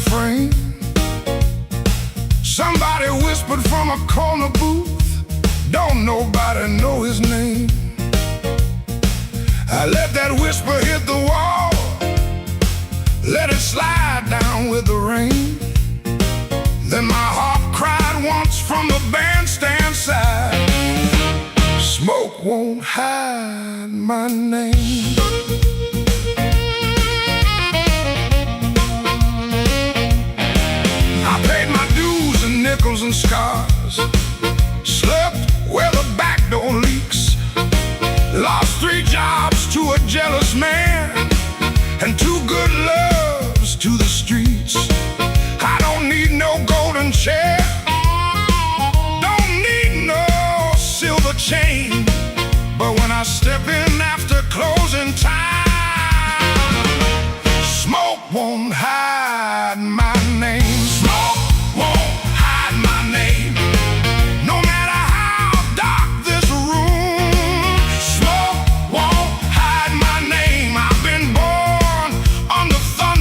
Frame. Somebody whispered from a corner booth, don't nobody know his name. I let that whisper hit the wall, let it slide down with the rain. Then my heart cried once from the bandstand side, smoke won't hide my name. Nickels and scars, slept where the back door leaks, lost 3 jobs to a jealous man, and 2 good loves to the streets. I don't need no golden chair, don't need no silver chain, but when I step in after closing time, smoke won't hide my name. Smoke won't hide my name, no matter how dark this room. Smoke won't hide my name. I've been born under thunder.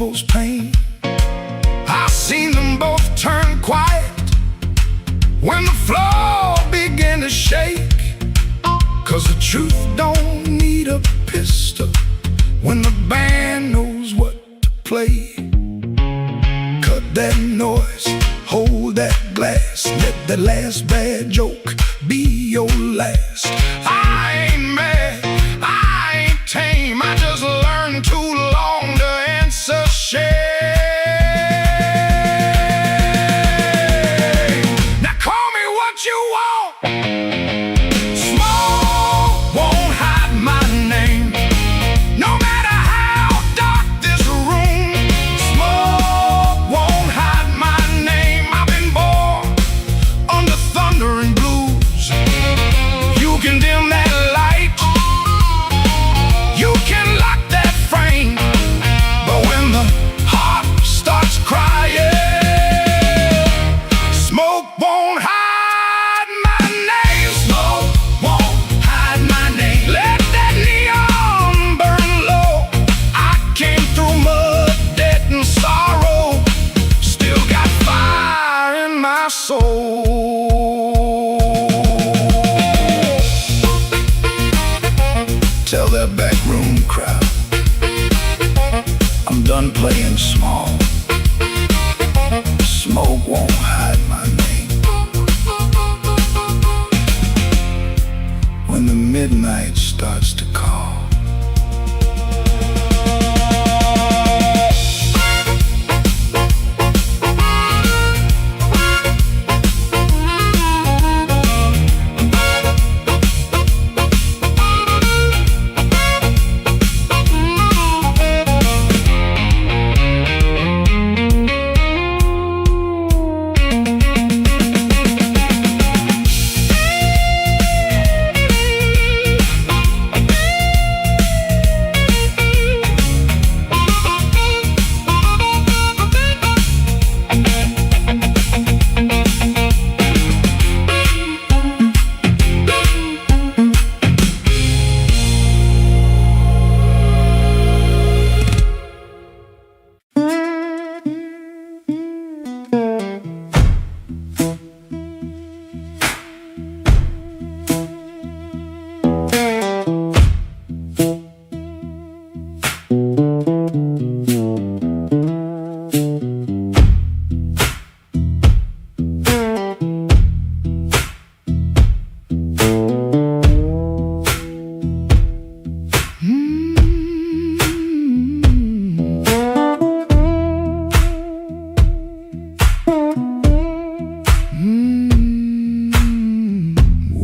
people's pain. I seen them both turn quiet when the floor began to shake. 'Cause the truth don't need a pistol when the band knows what to play. Cut that noise, hold that glass, let that last bad joke be your last. I ain't mad, I ain't tame, I just learned too long to answer shame. Now call me what you want, smoke won't hide my name. No matter how dark this room, smoke won't hide my name. I've been born under thunder and blues. You can dim that light, you can lock that frame, but when the heart starts crying, smoke won't hide my name. Smoke won't hide my name. Let that neon burn low. I came through mud, debt, and sorrow, still got fire in my soul. Tell that backroom crowd I'm done playing small. Smoke won't hide my name. When the midnight starts to call,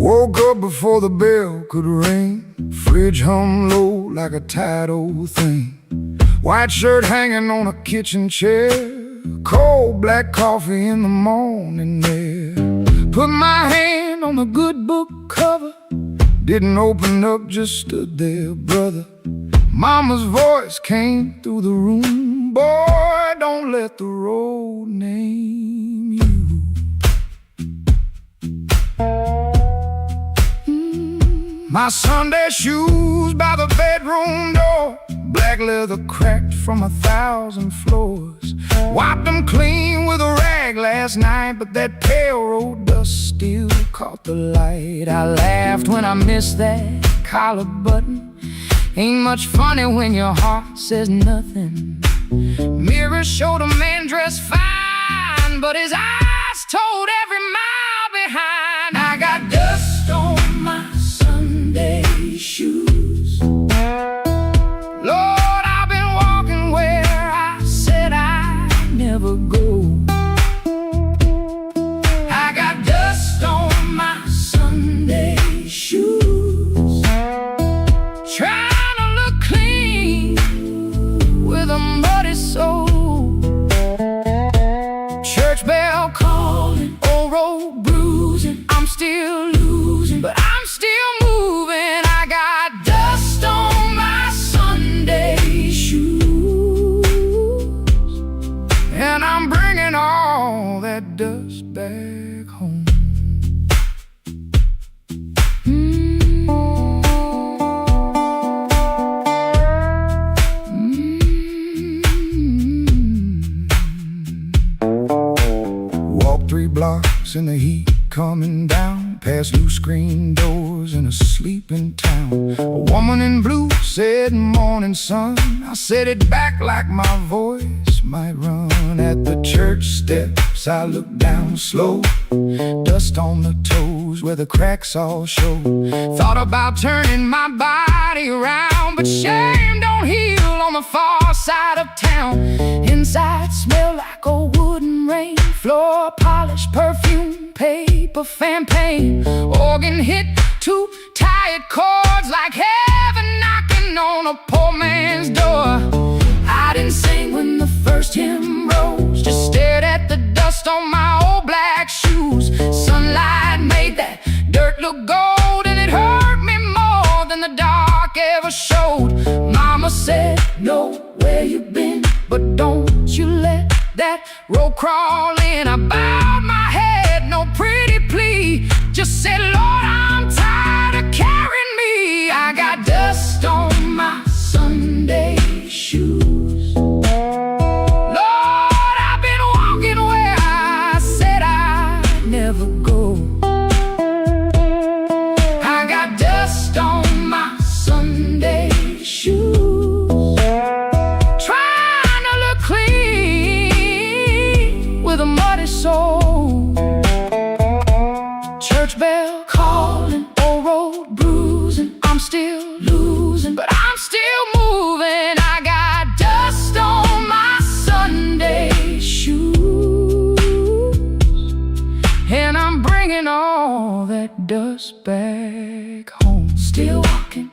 woke up before the bell could ring. Fridge hum low like a tired old thing. White shirt hanging on a kitchen chair. Cold black coffee in the morning air. Put my hand on the good book cover. Didn't open up, just stood there, brother. Mama's voice came through the room. Boy, don't let the road name you. My Sunday shoes by the bedroom door, black leather cracked from 1,000 floors. Wiped them clean with a rag last night, but that pale road dust still caught the light. I laughed when I missed that collar button. Ain't much funny when your heart says nothing. Mirror showed a man dressed fine, but his eyes told every mile behind. I got dust on my Sunday shoes. Lord, I've been walking where I said I'd never go. I got dust on my Sunday shoes. Trying to look clean with a muddy soul. Church bell calling, old road coming down, past loose screen doors in a sleeping town. A woman in blue said, "Morning, sun." I said it back like my voice might run. At the church steps I looked down slow, dust on the toes where the cracks all show. Thought about turning my body around, but shame don't heal on the far side of town. Inside smelled like old wood and rain, floor polish, perfume, paper, fan paint. Organ hit two tired chords like heaven knocking on a poor man's door. I didn't sing when the first hymn rose, just stared at the dust on my old black shoes. Sunlight made that dirt look gold, and it hurt me more than the dark ever showed. Mama said, "Know where you been, but don't you let that road crawl in." I bowed my head, no pretty plea, just said, "Lord, I'm tired of carrying me." I got dust on my Sunday shoes. Lord, I've been walking where I said I'd never go. I got dust on my Sunday shoes, trying to look clean with a muddy soul. Church bell calling, old road bruising. I'm still losing, but I'm still moving. I got dust on my Sunday shoes, and I'm bringing all that dust back home. Still walking,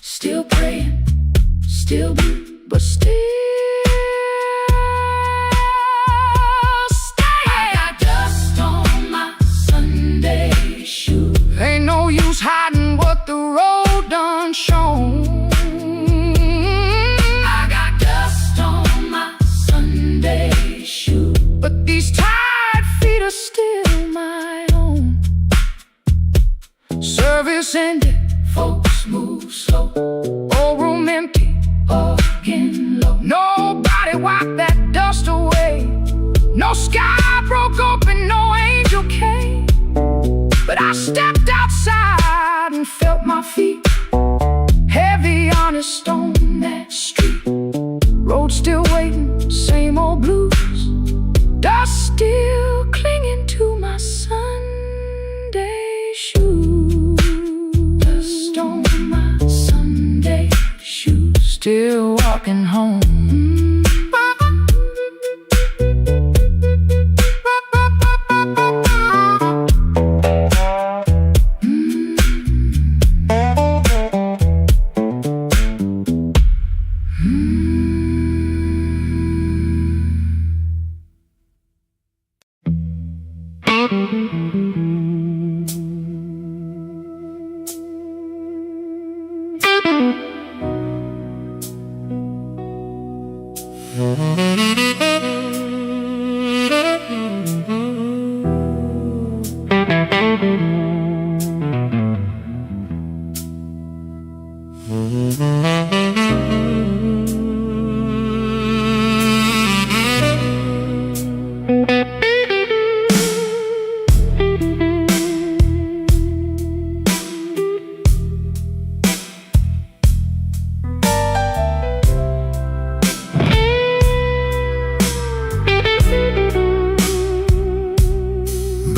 still praying, still blue, but still staying. I got dust on my Sunday shoes. Ain't no use hiding what the road done shown. I got dust on my Sunday shoes, but these tired feet are still my own. Service ended, folks move slow. Old room empty, organ low. Nobody wiped that dust away. No sky broke open, no angel came. But I stepped outside and felt my feet heavy on a stone that street. Road still waiting, same old blues. Dust still clinging to my Sunday shoes. Dust on my Sunday shoes, still walking home.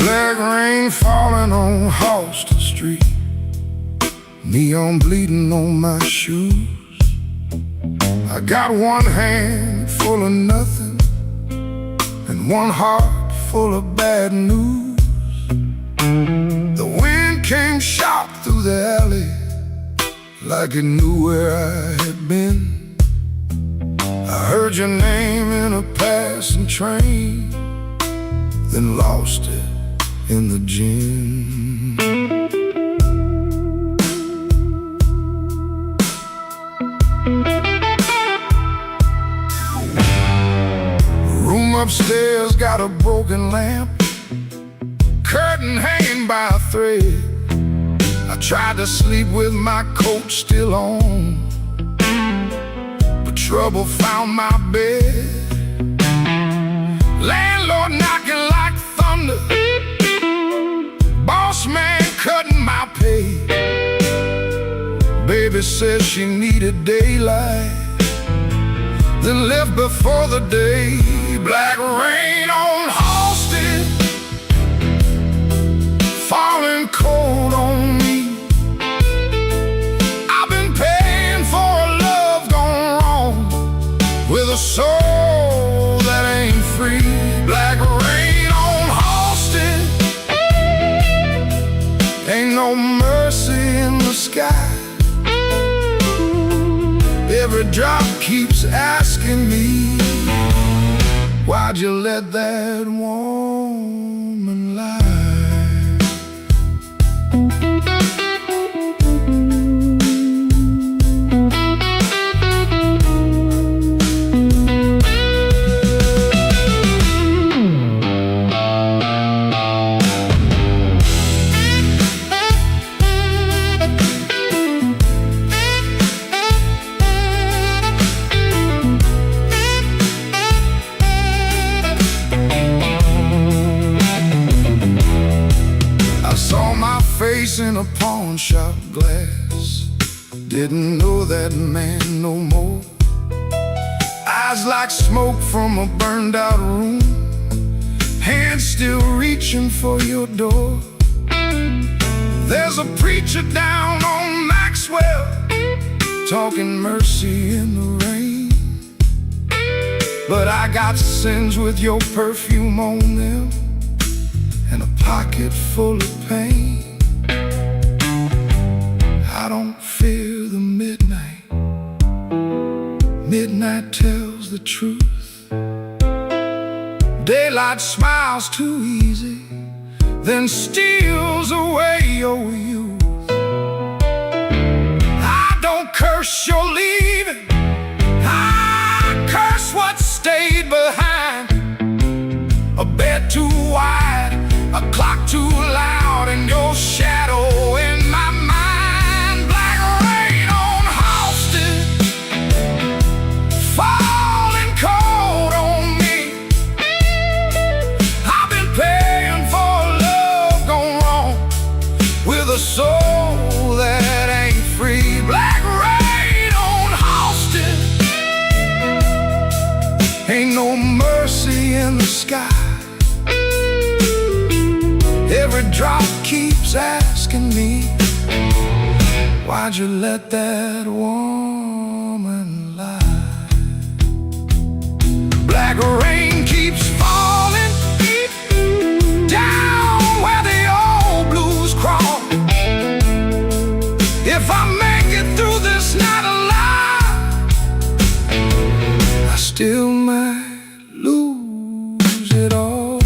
Black rain falling on Halston Street, neon bleeding on my shoes. I got one hand full of nothing and one heart full of bad news. The wind came sharp through the alley like it knew where I had been. I heard your name in a passing train, then lost it in the gym. Room upstairs got a broken lamp, curtain hanging by a thread. I tried to sleep with my coat still on, but trouble found my bed. Landlord knocking like thunder, boss man cutting my pay. Baby says she needed daylight, then left before the day. Black rain on Halsted, falling cold on me. I've been paying for a love gone wrong, with a soul that ain't free. Black rain on Halsted, ain't no mercy in the sky. Every drop keeps asking me, why'd you let that woman lie? In a pawn shop glass, didn't know that man no more. Eyes like smoke from a burned out room, hands still reaching for your door. There's a preacher down on Maxwell, talking mercy in the rain, but I got sins with your perfume on them, and a pocket full of pain. I don't fear the midnight. Midnight tells the truth. Daylight smiles too easy, then steals away your youth. I don't curse your leaving, I curse what stayed behind. A bed too wide, a clock too loud, and your shadow in my mind. A soul that ain't free. Black rain on Halsted, ain't no mercy in the sky. Every drop keeps asking me, why'd you let that woman lie? Black rain keeps falling down where the old blues crawl. If I make it through this night alive, I still might lose it all.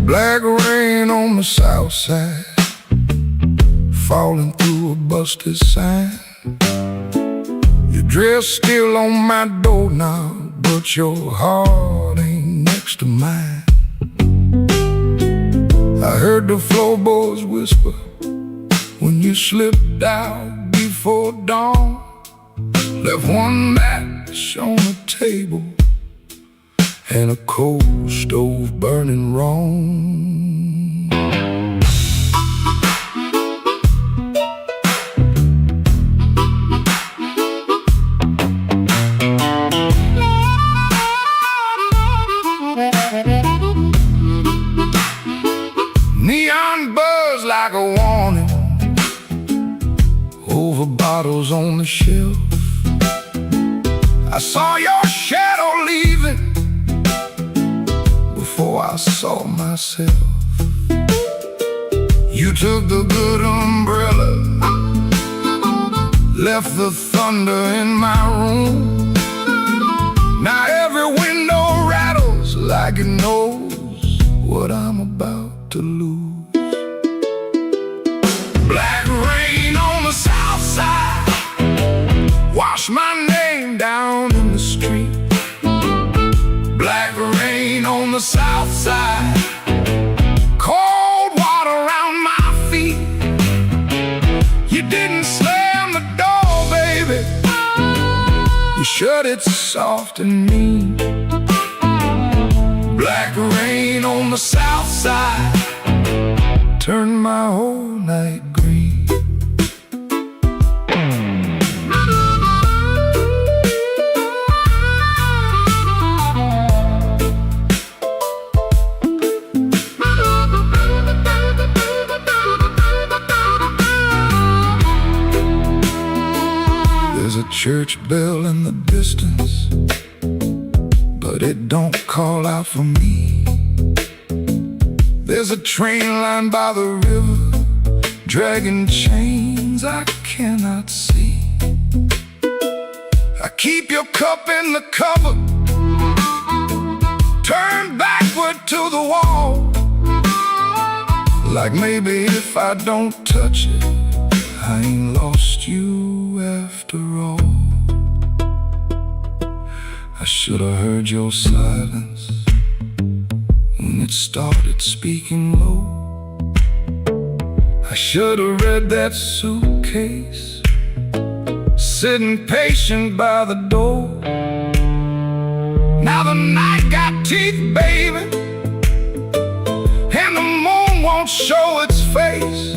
Black rain on the south side, falling through a busted sign. Your dress still on my doorknob, but your heart ain't next to mine. I heard the floorboards whisper when you slipped out before dawn. Left one match on the table and a coal stove burning wrong. Neon buzz like a warning over bottles on the shelf. I saw your shadow leaving before I saw myself. You took the good umbrella, left the thunder in my room. Now every window rattles like it knows what I'm about to lose. Black rain on the south side, wash my name down in the street. Black rain on the south side, cold water around my feet. You didn't slam the door, baby, you shut it soft and mean. Black rain on the south side turned my whole night green. There's a church bell in the distance, but it don't call out for me. There's a train line by the river, dragging chains I cannot see. I keep your cup in the cupboard, turned backward to the wall, like maybe if I don't touch it, I ain't lost you after all. I should have heard your silence when it started speaking low. I should have read that suitcase sitting patient by the door. Now the night got teeth, baby, and the moon won't show its face.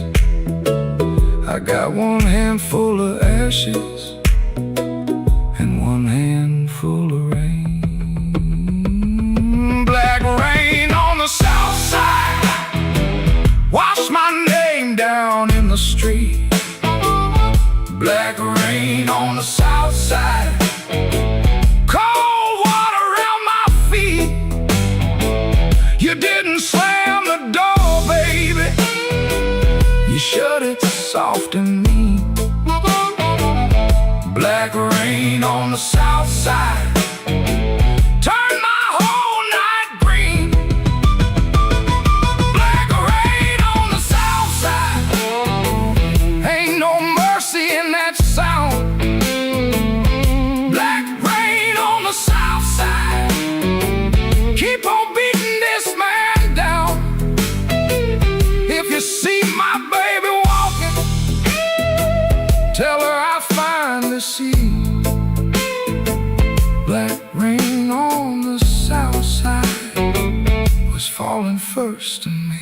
I got one handful of ashes and one handful of rain. Black rain on the south side, wash my name down in the street. Black rain on the south side, cold water around my feet. You didn't slam the door, baby, you shut it soft and mean. Black rain on the south side turned my whole night green. Black rain on the south side, ain't no mercy in that sound. Black rain on the south side, keep on beating this man down. If you see my baby walking, tell her I finally see. Black rain on the south side was falling first to me.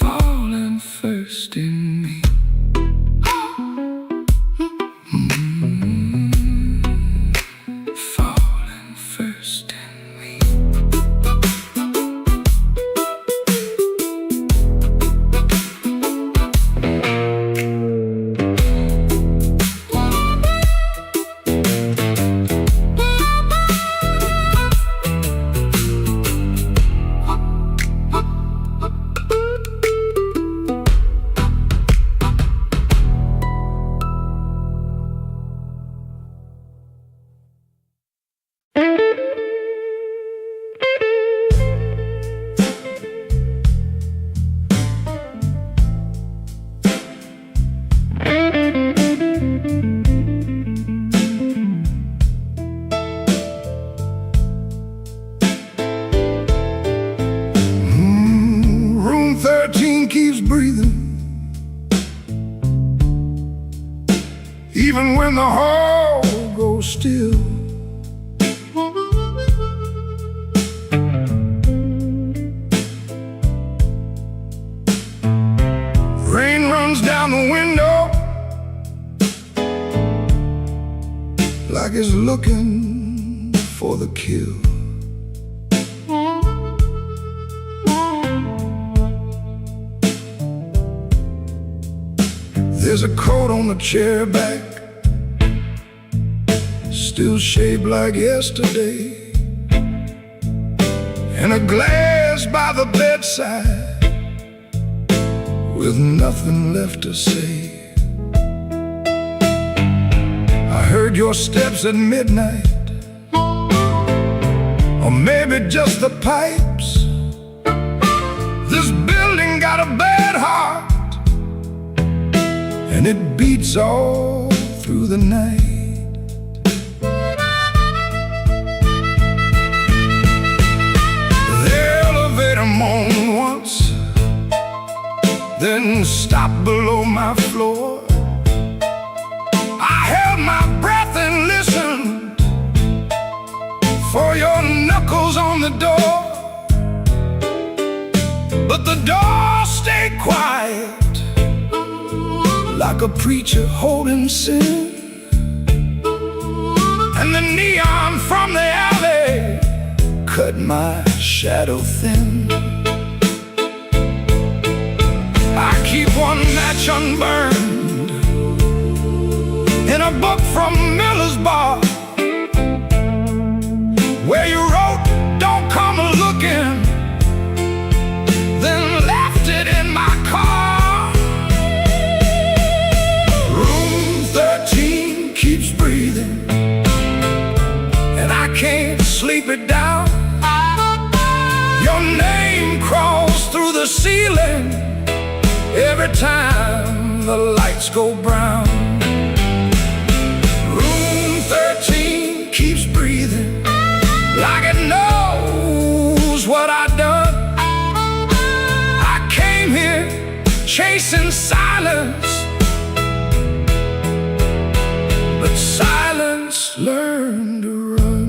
Falling first in me. Falling first in me. breathing, even when the hall goes still. Rain runs down the window like it's looking for the kill. There's a coat on the chair back, still shaped like yesterday, and a glass by the bedside with nothing left to say. I heard your steps at midnight, or maybe just the pipes. This building got a bad heart, and it beats all through the night. The elevator moaned once, then stopped below my floor. I held my breath and listened for your knuckles on the door, but the door stayed quiet, like a preacher holding sin. And the neon from the alley cut my shadow thin. I keep one match unburned in a book from Miller's Bar, where you wrote, "Don't come looking," then left it in my car. Room 13 keeps breathing, and I can't sleep it down. Your name crawls through the ceiling every time the lights go brown. Room 13 keeps breathing, like it knows what I've done. I came here chasing silence, but silence learned to run.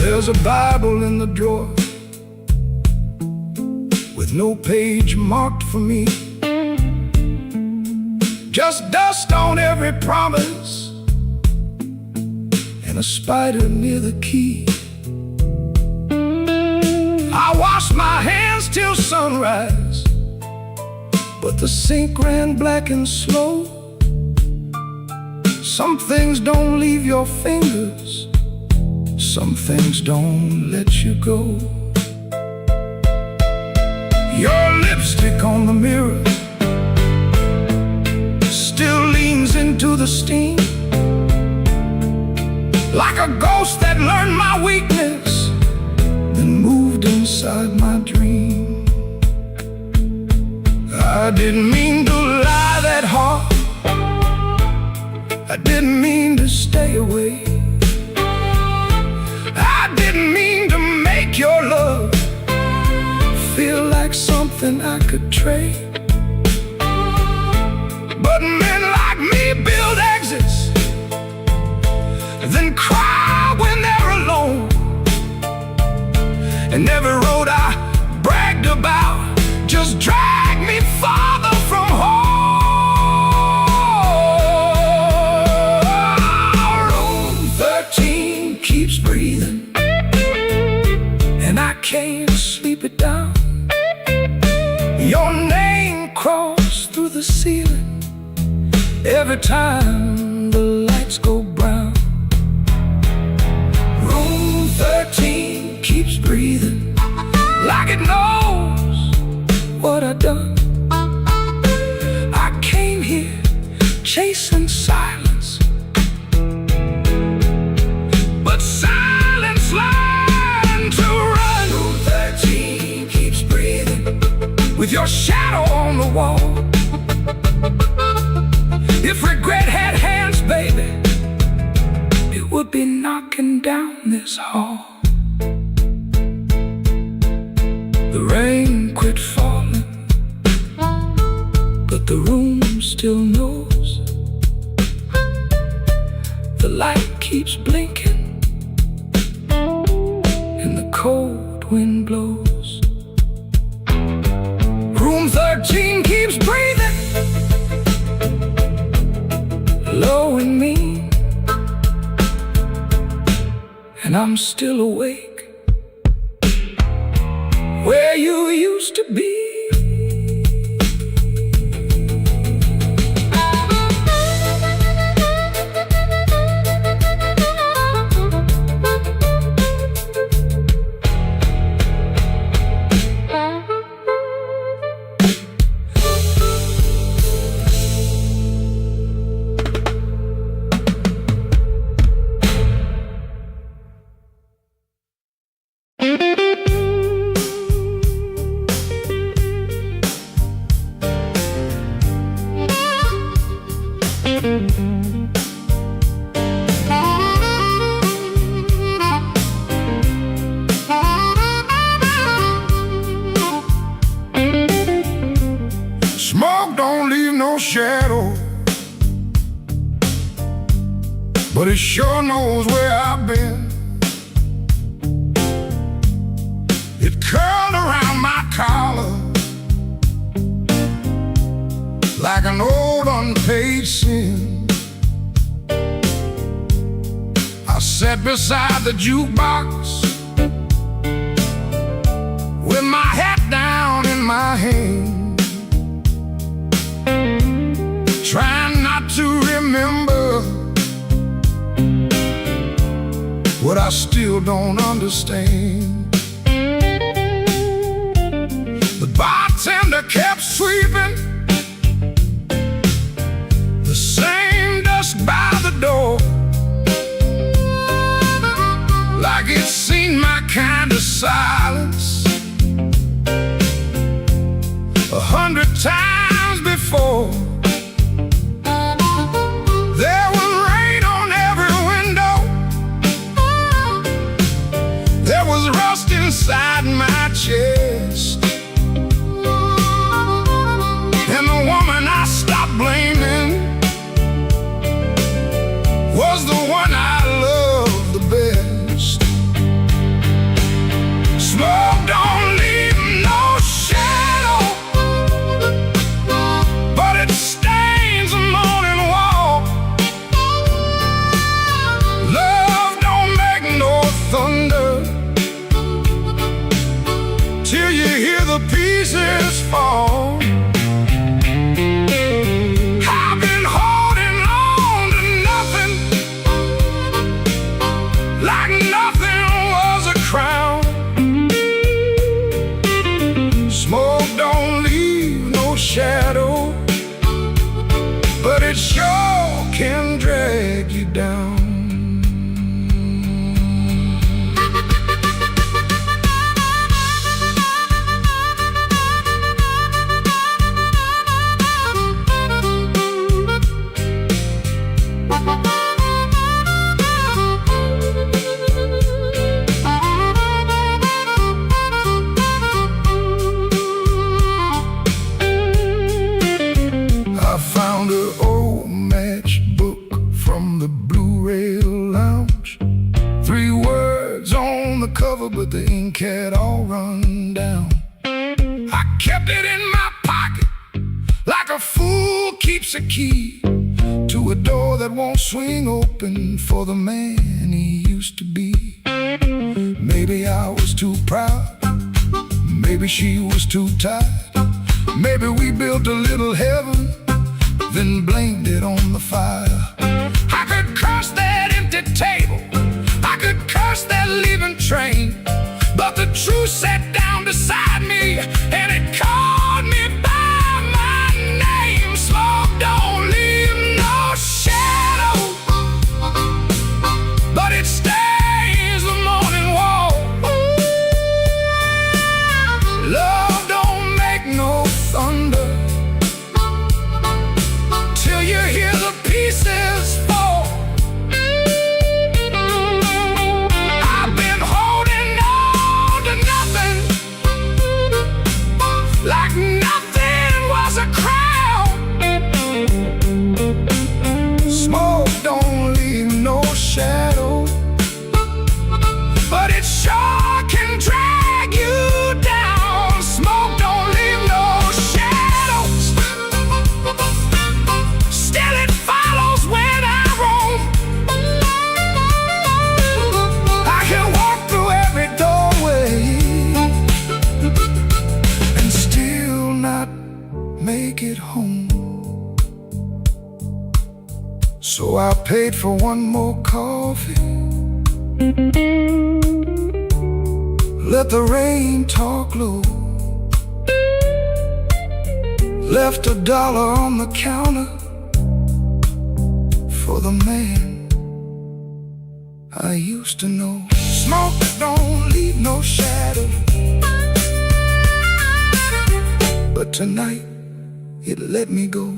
There's a Bible in the drawer with no page marked for me, just dust on every promise and a spider near the key. I washed my hands till sunrise, but the sink ran black and slow. Some things don't leave your fingers, some things don't let you go. Your lipstick on the mirror still leans into the steam, like a ghost that learned my weakness, then moved inside my dream. I didn't mean to lie that hard, I didn't mean to stay away, I didn't mean to make your love feel like something I could trade. But men like me build exits, then cry when they're alone. And every road I bragged about just dragged me farther from home. Room 13 keeps breathing, and I can't sleep it down. Your name crawls through the ceiling every time the lights go brown. Room 13 keeps breathing, like it knows I done? I came here chasing silence, but silence learned to run. Room 13 keeps breathing with your shadow on the wall. If regret had hands, baby, it would be knocking down this hall. The rain quit falling, but the room still knows. The light keeps blinking and the cold wind blows. Room 13 keeps breathing, low and mean, and I'm still awake where you used to be. Smoke don't leave no shadow, but it sure knows where I've been. It curled around my collar like an old unpaid sin. I sat beside the jukebox with my hat down in my hand, trying not to remember what I still don't understand. The bartender kept sweeping the same dust by the door, like it's seen my kind of silence 100 times before. There was rain on every window, there was rust inside my chest, and the woman I stopped blaming was the one I loved the best. Smoke don't leave no shadow, but it stains the morning wall. Love don't make no thunder till you hear the pieces fall. I've been holding on to nothing, like nothing was a crown. Smoke don't leave no shadow, but it sure can drag you down. I found an old matchbook from the Blue Rail Lounge. 3 words on the cover, but the ink had all run down. I kept it in my pocket like a fool keeps a key to a door that won't swing open for the man he used to be. Maybe I was too proud, maybe she was too tired, maybe we built a little heaven, then blamed it on the fire. I could curse that empty table, I could curse that leaving train, but the truth sat down beside me and it called me home. So I paid for one more coffee. Let the rain talk low. Left $1 on the counter for the man I used to know. Smoke don't leave no shadow, but tonight it let me go.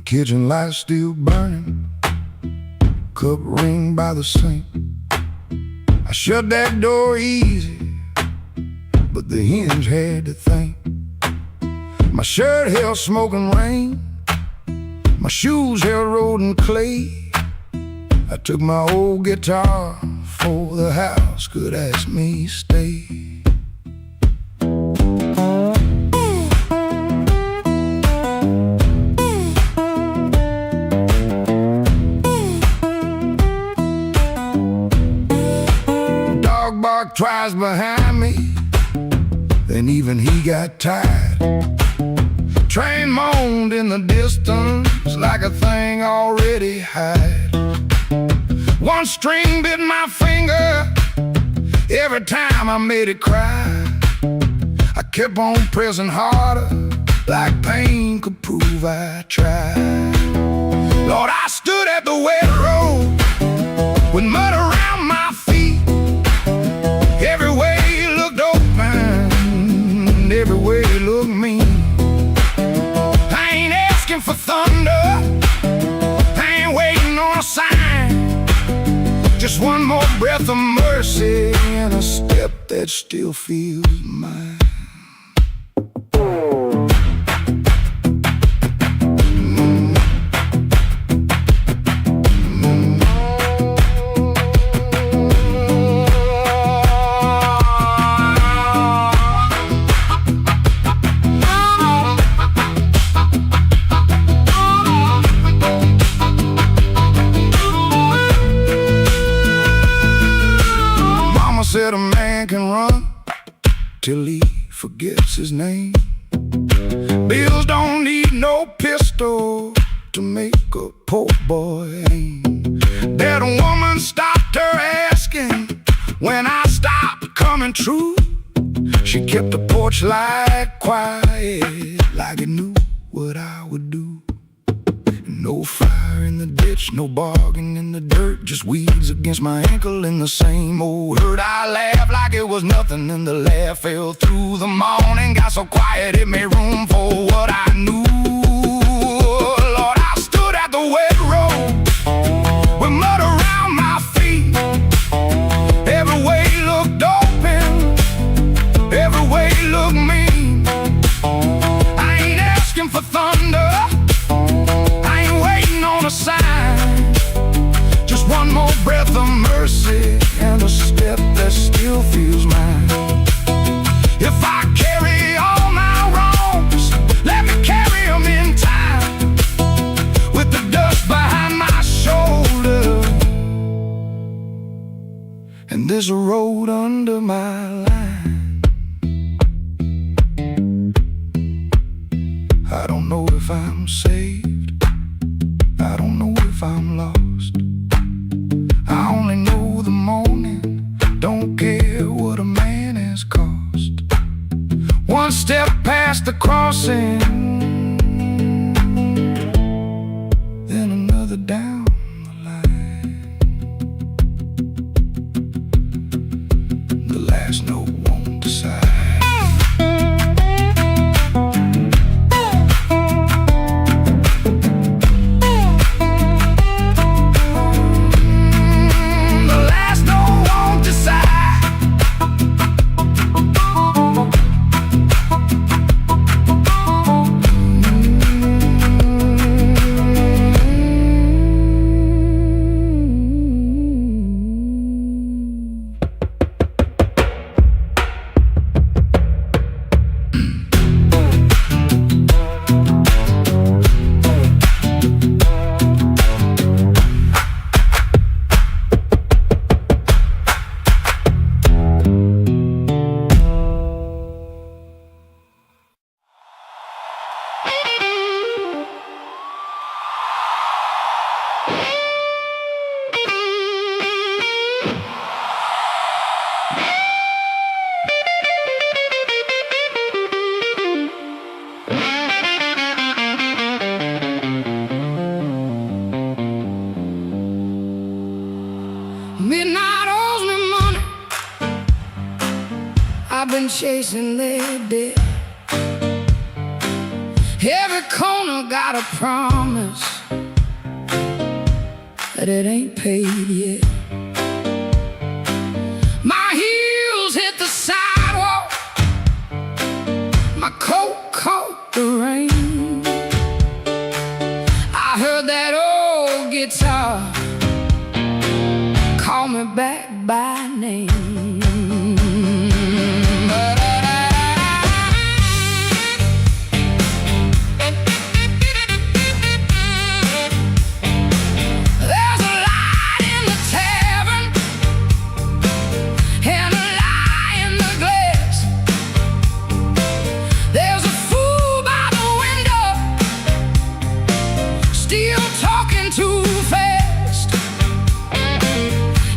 Kitchen light still burning, cup ring by the sink. I shut that door easy, but the hinge had to think. My shirt held smoking rain, my shoes held road and clay. I took my old guitar for the house could ask me stay. Twice behind me, then even he got tired. Train moaned in the distance like a thing already hired. One string bit my finger every time I made it cry. I kept on pressing harder, like pain could prove I tried. Lord, I stood at the wet road with mud around my feet. Every way looked open, every way looked mean. I ain't asking for thunder, I ain't waiting on a sign. Just one more breath of mercy and a step that still feels mine. Said a man can run till he forgets his name. Bills don't need no pistol to make a poor boy aim. That woman stopped her asking when I stopped coming true. She kept the porch light quiet, like it knew what I would do. No fire in the ditch, no bargain in the dirt, just weeds against my ankle in the same old hurt. I laughed like it was nothing, and the laugh fell through the morning. Got so quiet it made room for what I knew. Lord, I stood at the wet road with mud around my feet. Every way looked open, every way looked mean. I ain't asking for thunder, a sign. Just one more breath of mercy and a step that still feels mine. If I carry all my wrongs, let me carry them in time, with the dust behind my shoulder and there's a road under my line. I don't know if I'm saved, I don't know if I'm lost. I only know the morning, don't care what a man has cost. One step past the crossing, then another down the line. The last note won't decide. The last note won't decide. Midnight owes me money. I've been chasing their debt. Every corner got a promise that it ain't paid yet. My heels hit the sidewalk, my coat caught the rain. I heard that old guitar call me back by name.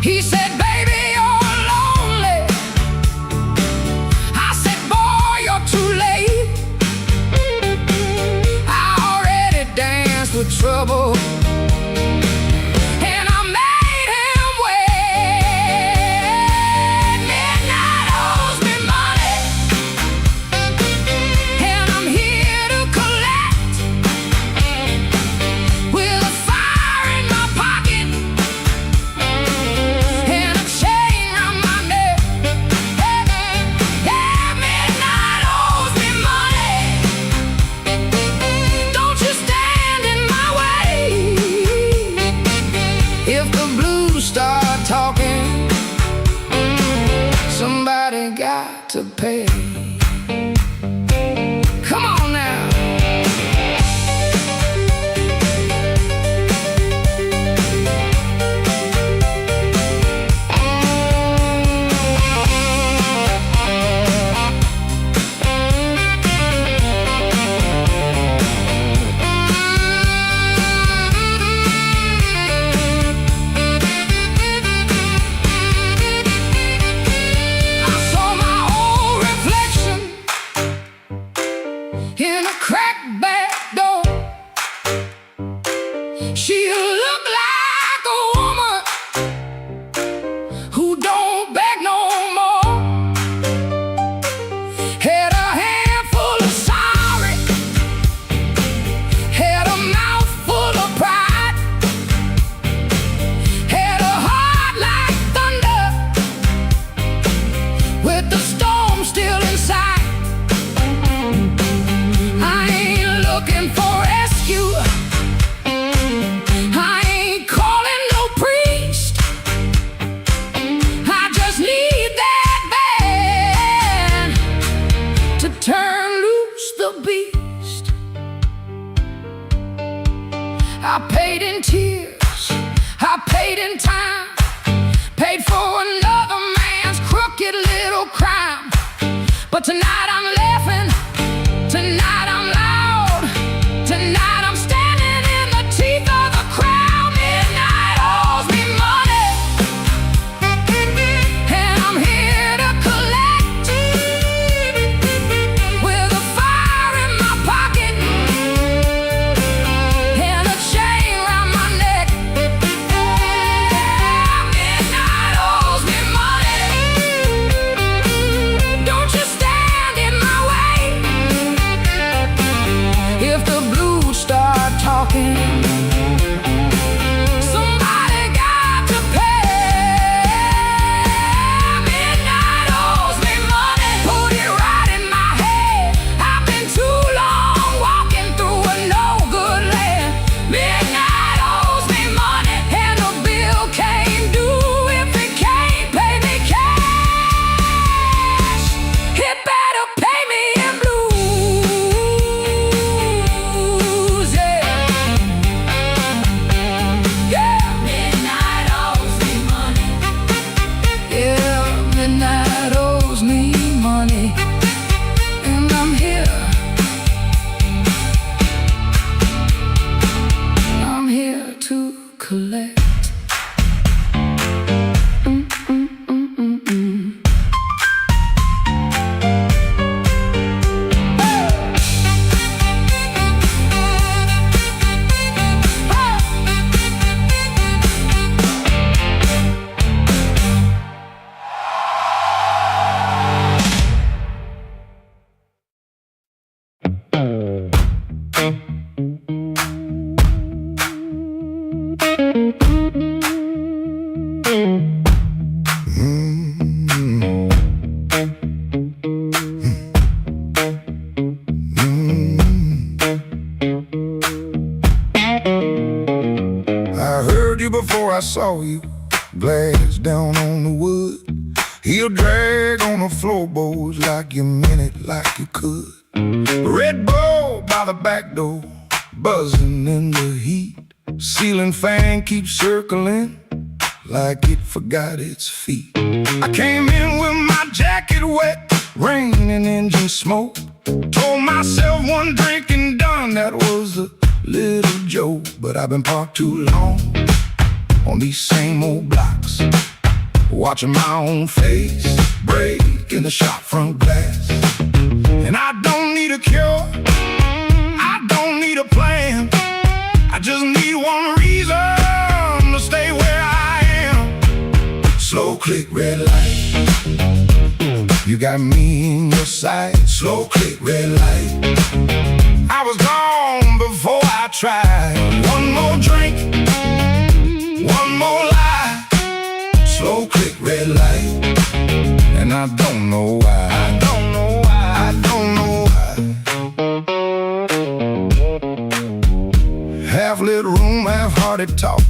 He said, baby, you're lonely. I said, boy, you're too late. I already danced with trouble, and I made him wait. Midnight owes me money, and I'm here to collect. With a fire in my pocket and a chain round my neck. Yeah, midnight owes me money. Don't you stand in my way. If the blues start talking, somebody got to pay. Come on now. I saw my old reflection in a cracked back door. She looked like a woman who don't beg no more. Had a handful of sorry, had a mouth full of pride, had a heart like thunder with the storm still inside. I ain't looking for rescue. I ain't calling no priest. I just need that band to turn loose the beast. I paid in tears, I paid in time, paid for another man's crooked little crime. But tonight I'm laughing, tonight I'm loud, tonight I'm standing in the teeth of the crowd. Midnight owes me money, and I'm here to collect. With a fire in my pocket and a chain round my neck. Midnight owes me money. Don't you stand in my saw you, glass down on the wood. Heel drag on the floorboards like you meant it, like you could. Red Bull by the back door, buzzing in the heat. Ceiling fan keeps circling like it forgot its feet. I came in with my jacket wet, rain and engine smoke. Told myself one drink and done, that was a little joke. But I've been parked too long on these same old blocks, watching my own face break in the shop front glass. And I don't need a cure, I don't need a plan, I just need one reason to stay where I am. Slow click, red light, you got me in your sight. Slow click, red light, I was gone before I tried. One more drink, one more lie. Slow click, red light, and I don't know why. I don't know why. I don't know why. Half lit room, half-hearted talk.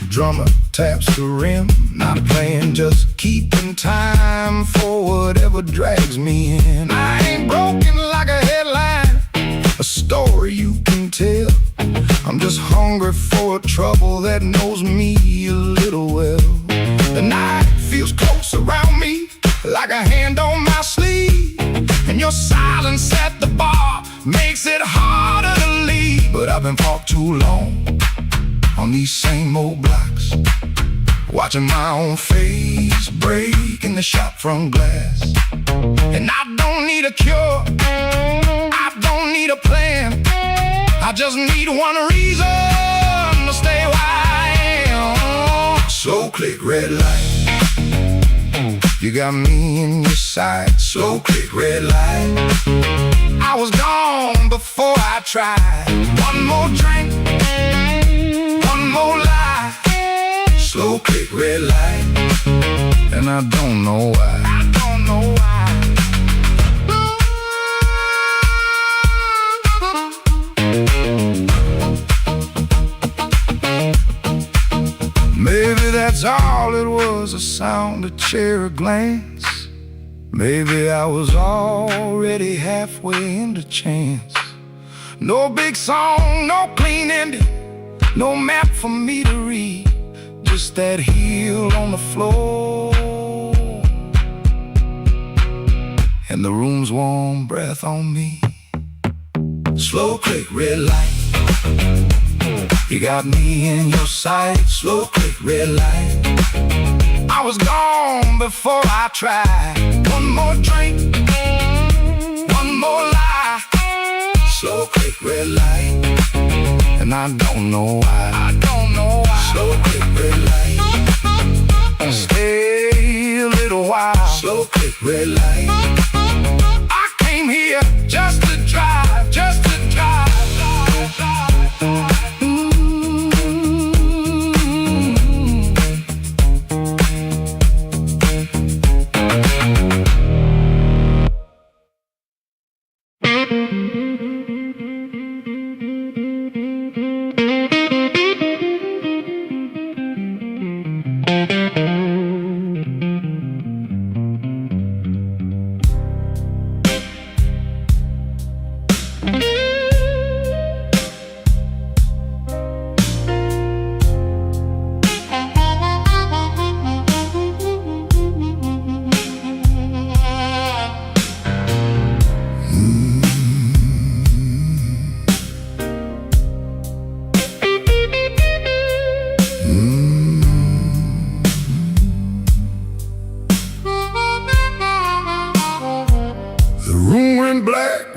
Drummer taps the rim, not playing, just keeping time for whatever drags me in. I ain't broken like a headline, a story you can tell. I'm just hungry for a trouble that knows me a little well. The night feels close around me, like a hand on my sleeve, and your silence at the bar makes it harder to leave. But I've been parked too long on these same old blocks, watching my own face break in the shop front glass. And I don't need a cure, I don't need a plan, I just need one reason to stay where I am. Slow click, red light, you got me in your sight. Slow click, red light, I was gone before I tried. One more drink, one more lie. Slow click, red light, and I don't know why. I don't know why. Maybe that's all it was, a sound, a chair, a glance. Maybe I was already halfway into chance. No big song, no clean ending, no map for me to read, just that heel on the floor and the room's warm breath on me. Slow click, red light, you got me in your sight. Slow click, red light, I was gone before I tried. One more drink, one more lie. Slow click, red light, and I don't know why. I don't know why. Slow click, red light, stay a little while. Slow click, red light, I came here just to drive, just to drive.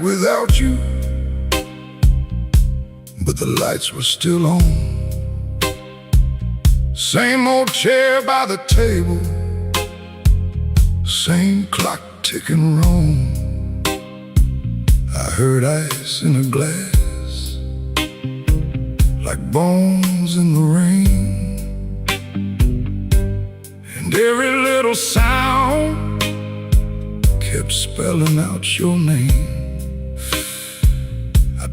Without you, but the lights were still on. Same old chair by the table, same clock ticking wrong. I heard ice in a glass, like bones in the rain, and every little sound kept spelling out your name.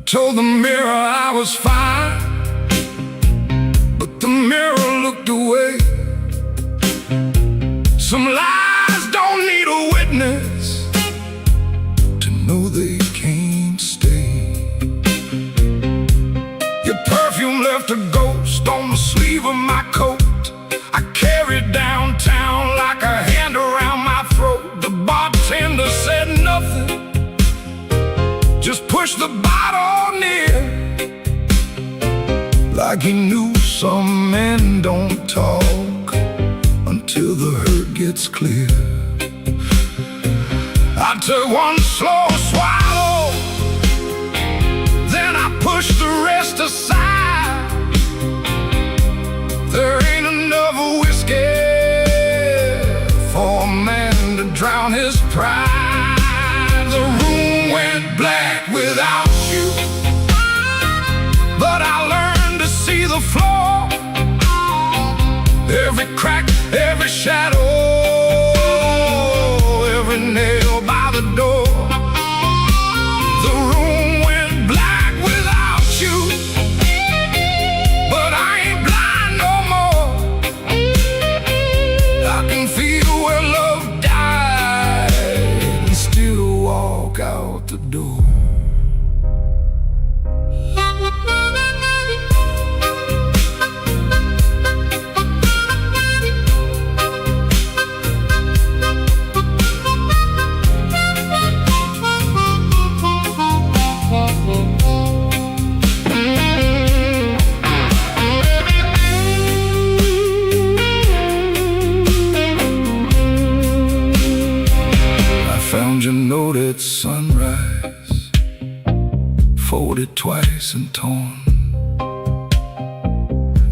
Told the mirror I was fine, but the mirror looked away. Some lies don't need a witness to know they can't stay. Your perfume left a ghost on the sleeve of my coat. I carried downtown like a hand around my throat. The bartender said nothing, just pushed the bottle near, like he knew some men don't talk until the hurt gets clear. I took one slow swallow, then I pushed the rest aside. There ain't enough whiskey for a man to drown his pride. The room went black without you, but I learned to see the floor, every crack, every shadow, every nail by the door. The room went black without you, but I ain't blind no more. I can feel where love died and still walk out the door. Found your note at sunrise, folded twice and torn.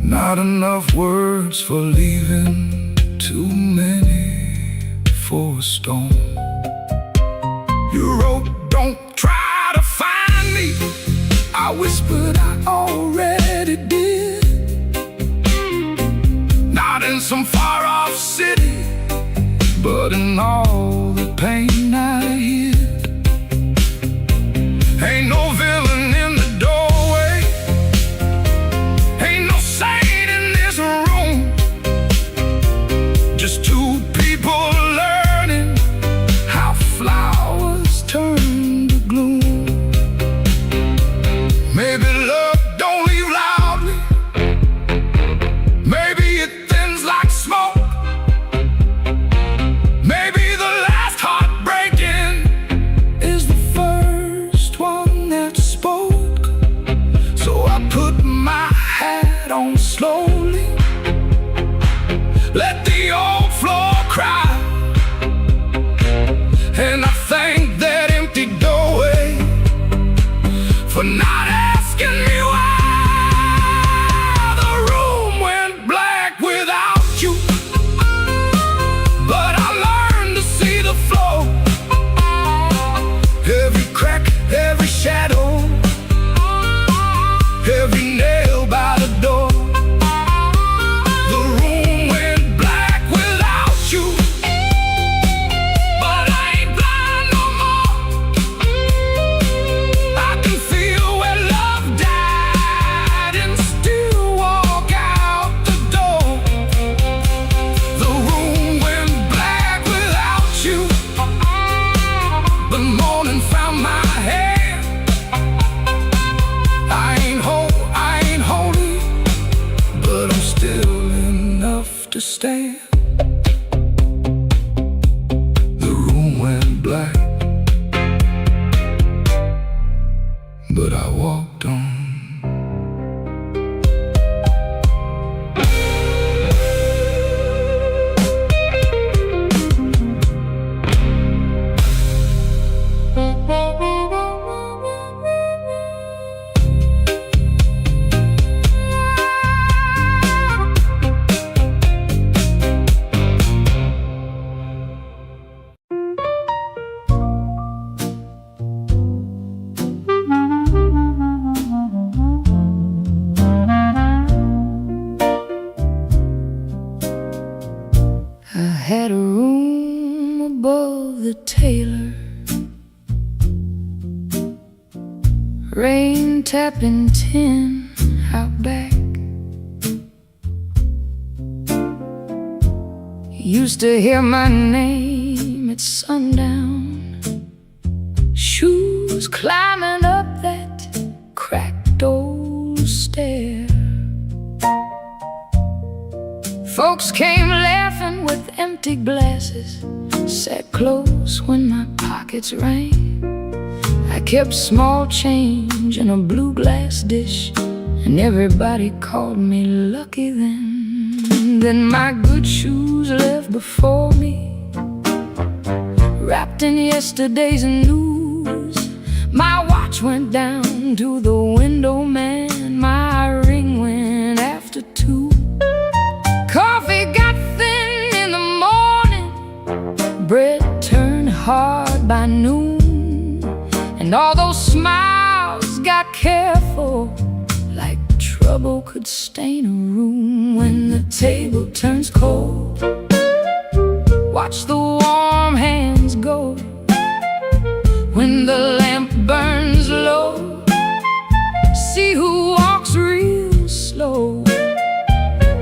Not enough words for leaving, too many for a storm. You wrote, don't try to find me. I whispered, I already did. Not in some far off city, but in all the pain I hid. Ain't no villain in the doorway, ain't no saint in this room, just two people learning how flowers turn to gloom. Maybe love don't leave loudly, maybe it thins like smoke. Maybe the last heartbreaking is the first one that spoke. So I put my hat on slowly, let the old floor cry, and I thank that empty doorway for not asking me why. The room went black without you, but I learned to see the flow, every crack, every shadow, every nail by the door. The room went black without you, but I ain't blind no more. I can feel where love died and still walk out the door. The room went black without you. The morning found my hand. I ain't holy, but I'm still enough to stand. The room went black, but I walked on. Had a room above the tailor, rain tapping tin out back. Used to hear my name at sundown, shoes climbing up that cracked old stair. Folks came laughing with empty glasses, sat close when my pockets rang. I kept small change in a blue glass dish, and everybody called me lucky then. Then my good shoes left before me, wrapped in yesterday's news. My watch went down to the window man, my ring went after 2. Coffee got thin in the morning, bread turned hard by noon, and all those smiles got careful, like trouble could stain a room. When the table turns cold, watch the warm hands go. When the lamp burns low, see who walks real slow.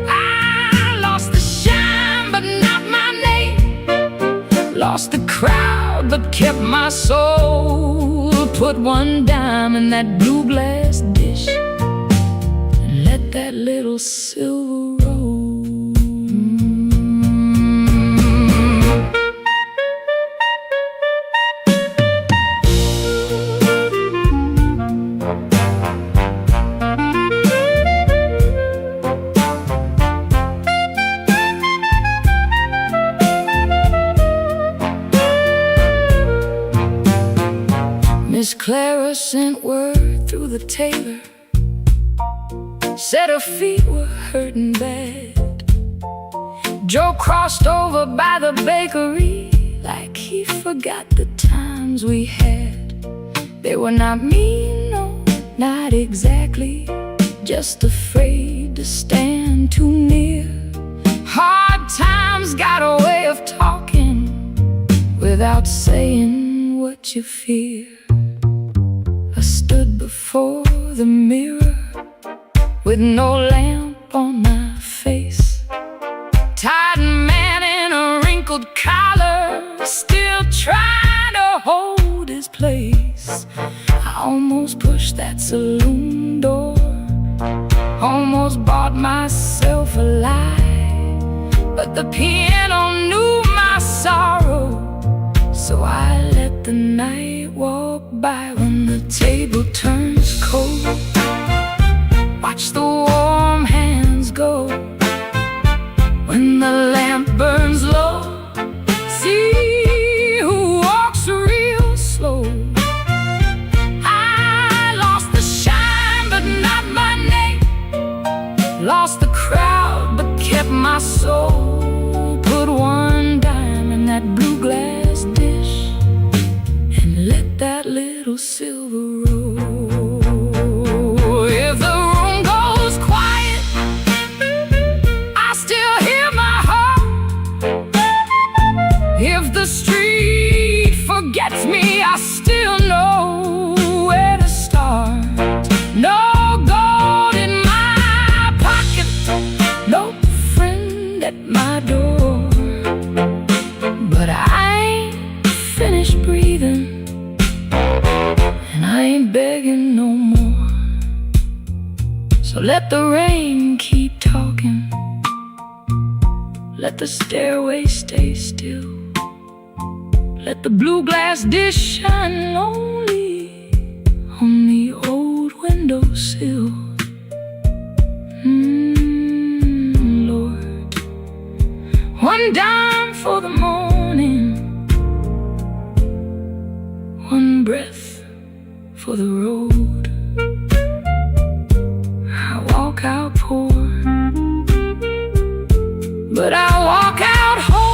I lost the shine but not my name, lost the crowd but kept my soul. Put one dime in that blue glass dish, let that little silver roll. Miss Clara sent word through the tailor, said her feet were hurting bad. Joe crossed over by the bakery like he forgot the times we had. They were not mean, no, not exactly, just afraid to stand too near. Hard times got a way of talking without saying what you fear. I stood before the mirror with no lamp on my face, tired man in a wrinkled collar, still trying to hold his place. I almost pushed that saloon door, almost bought myself a lie, but the piano knew my sorrow, so I let the night walk by. When the table turns cold, watch the warm hands go. When the lamp burns low, see who walks real slow. I lost the shine but not my name, lost the crowd but kept my soul. Put one dime in that blue glass dish, and let that little silver roll. If the room goes quiet, I still hear my heart. If the street forgets me, I still know where to start. No gold in my pocket, no friend at my door, but I ain't finished breathing, and I ain't begging no more. So let the rain keep talking, let the stairway stay still, let the blue glass dish shine lonely on the old windowsill. Lord, one dime for the morning, one breath for the road. I walk out poor, but I walk out whole.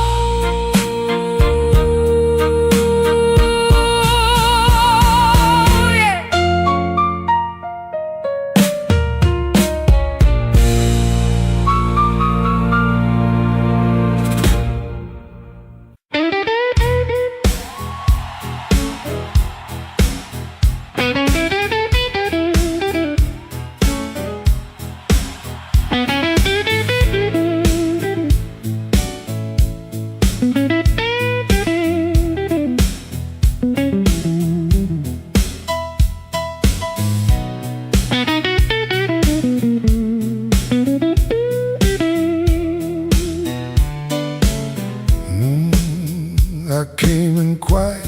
I came in quiet,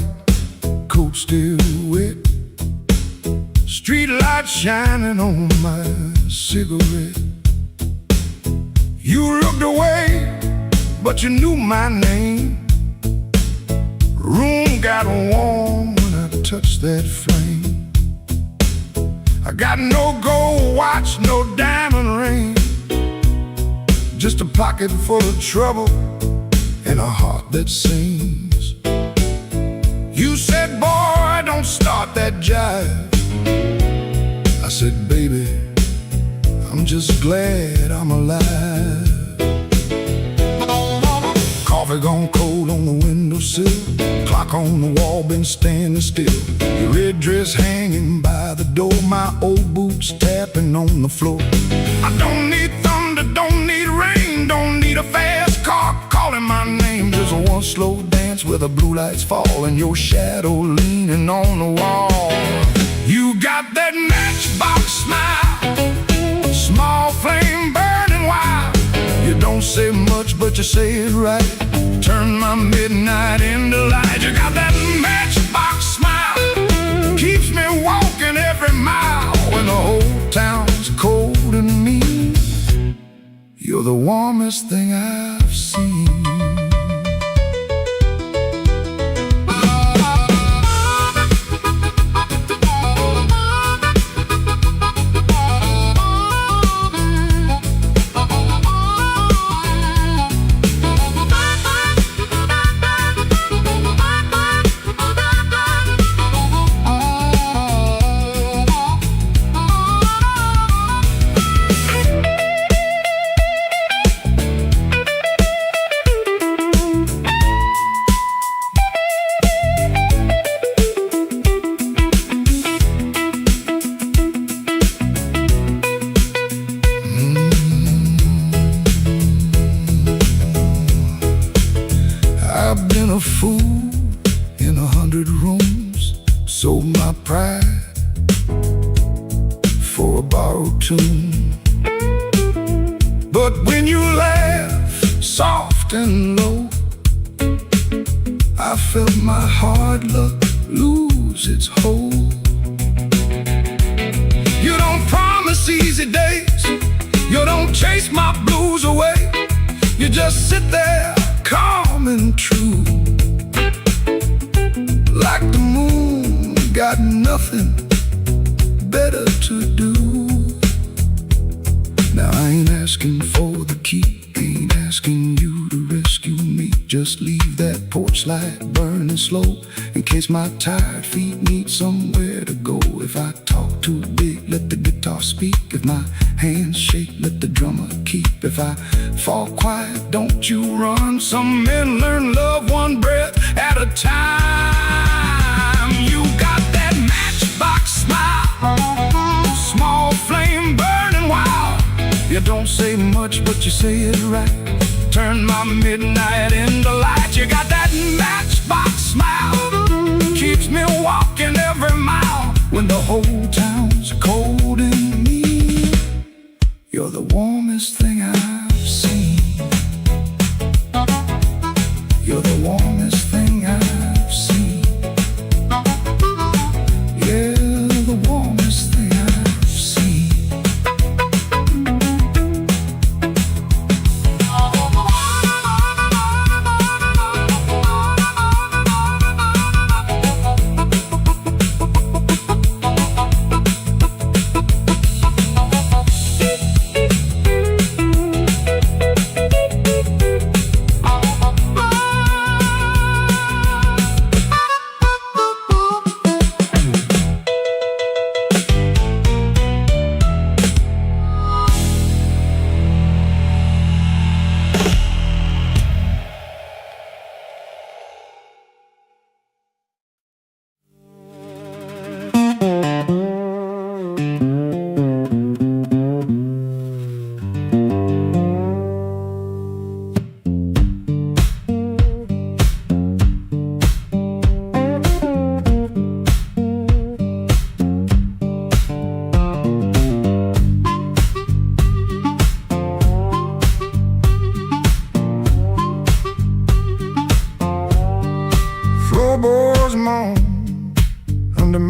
coat still wet, street light shining on my cigarette. You looked away, but you knew my name. Room got warm when I touched that flame. I got no gold watch, no diamond ring, just a pocket full of trouble and a heart that sings. You said, boy, don't start that jive. I said, baby, I'm just glad I'm alive. Coffee gone cold on the windowsill, clock on the wall been standing still. Your red dress hanging by the door, my old boots tapping on the floor. I don't need thunder, don't need rain, don't need a fast car calling my name. Just one slow dance where the blue lights fall and your shadow leaning on the wall. You got that matchbox smile, small flame burning wild. You don't say much, but you say it right. Turn my midnight into light. You got that matchbox smile, keeps me walking every mile. When the whole town's cold and mean, you're the warmest thing I've seen. I've been a fool in 100 rooms, sold my pride for a borrowed tune. But when you laugh soft and low, I felt my hard luck lose its hold. You don't promise easy days, you don't chase my blues away. You just sit there calm and true, like the moon got nothing better to do. Now I ain't asking for the key, ain't asking you to rescue me. Just leave that porch light burning slow, in case my tired feet need somewhere to go. If I talk too big, let the guitar speak. If my hands shake, let the drummer keep. If I fall quiet, don't you run. Some men learn love one breath at a time. You got that matchbox smile, small flame burning wild. You don't say much, but you say it right. Turn my midnight into light. You got that matchbox smile, keeps me walking every mile. When the whole town's cold and mean, you're the warmest thing I've seen. You're the warmest thing I've seen. Yeah, the warmest thing I've seen.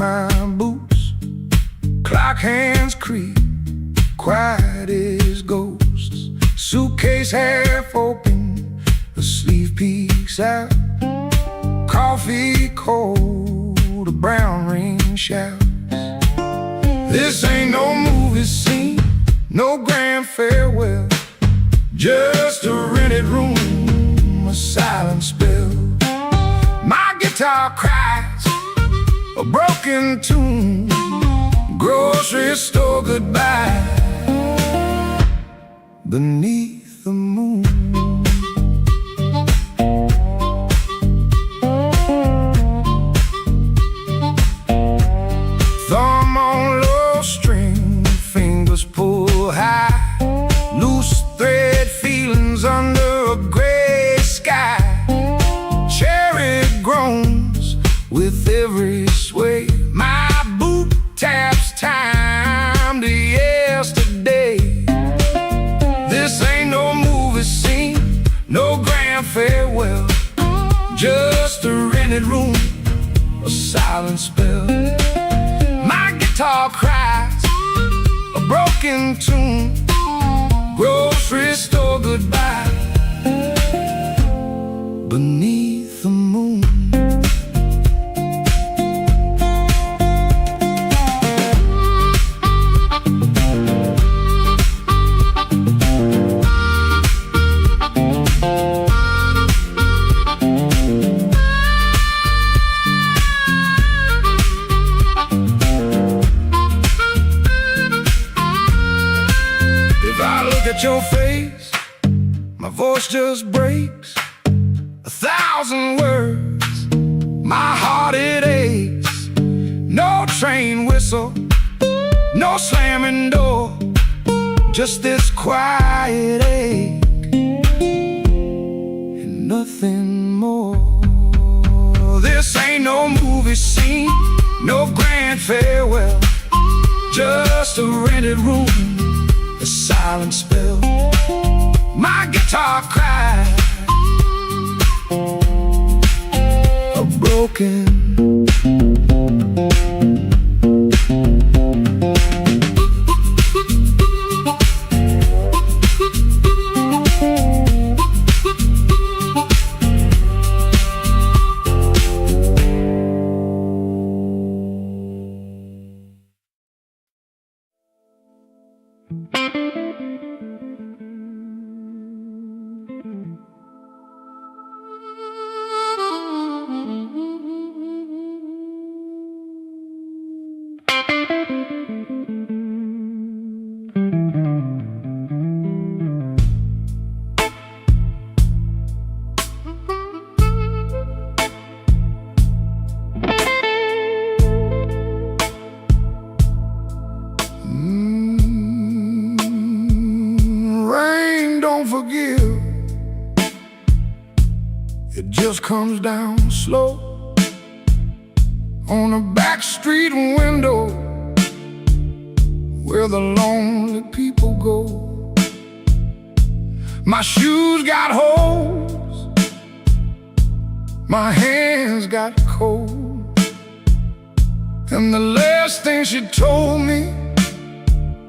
my boots, clock hands creak, quiet as ghosts. Suitcase half open, the sleeve peeks out. Coffee cold, a brown ring shouts. This ain't no movie scene, no grand farewell, just a rented room, a silent spell. My guitar cries a broken tune, grocery store goodbye beneath the moon. Thumb on low string, fingers pull high, loose thread feelings under a gray sky. Cherry groans with every sway, my boot taps time to yesterday. This ain't no movie scene, no grand farewell, just a rented room, a silent spell. My guitar cries a broken tune, grocery store goodbye beneath the moon. At your face, my voice just breaks 1,000 words, my heart it aches. No train whistle, no slamming door, just this quiet ache and nothing more. This ain't no movie scene, no grand farewell, just a rented room, a silent spell. My guitar cries a broken forgive. It just comes down slow on a back street window where the lonely people go. My shoes got holes, my hands got cold, and the last thing she told me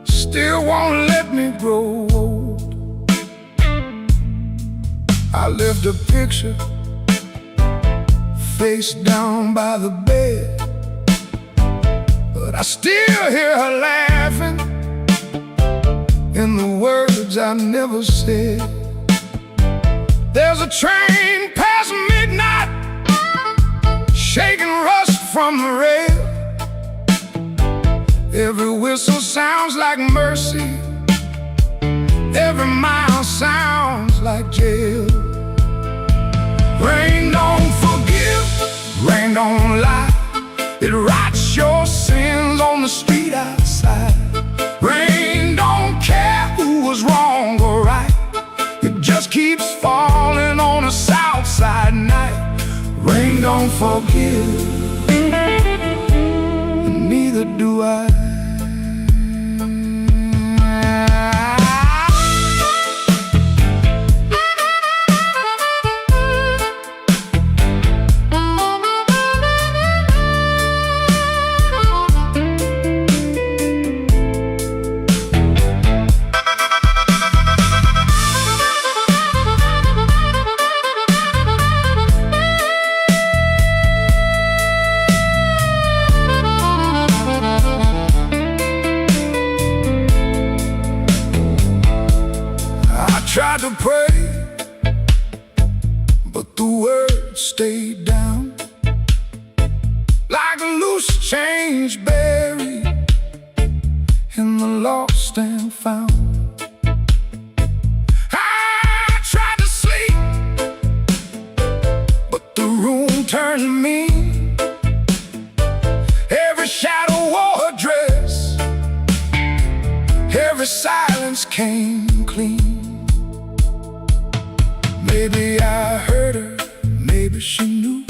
still won't let me grow old. I left a picture face down by the bed, but I still hear her laughing in the words I never said. There's a train past midnight, shaking rust from the rail. Every whistle sounds like mercy, every mile sounds like jail. Rain don't forgive, rain don't lie, it writes your sins on the street outside. Rain don't care who was wrong or right, it just keeps falling on a south side night. Rain don't forgive, and neither do I. but the words stayed down like a loose change buried in the lost and found. I tried to sleep, but the room turned mean. Every shadow wore a dress, every silence came clean. Maybe I heard her, maybe she knew.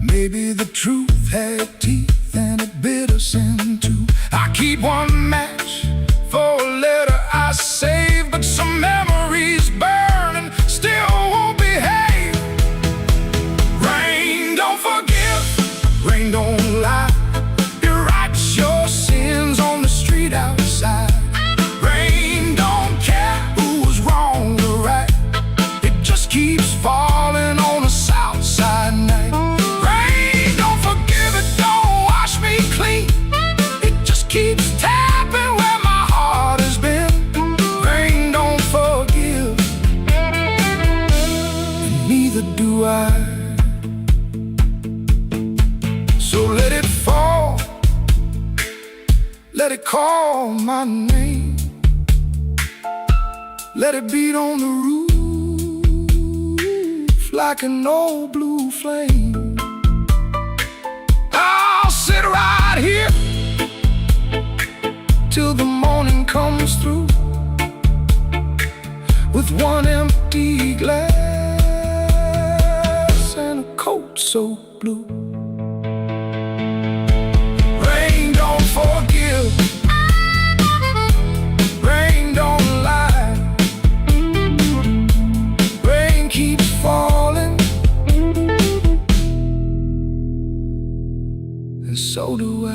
Maybe the truth had teeth and it bit us in two. I keep one match for a letter I saved, but some memories burn and still won't behave. Rain don't forgive, rain don't lie. It writes your sins on the street outside. Rain don't care who's wrong or right. It just keeps falling on the south side night. Rain don't forgive, it don't wash me clean. It just keeps tapping where my heart has been. Rain don't forgive, and neither do I. So let it fall, let it call my name. Let it beat on the roof like an old blue flame. I'll sit right here till the morning comes through with one empty glass and a coat so blue. Rain don't forgive, rain don't lie. Rain keeps falling, and so do I.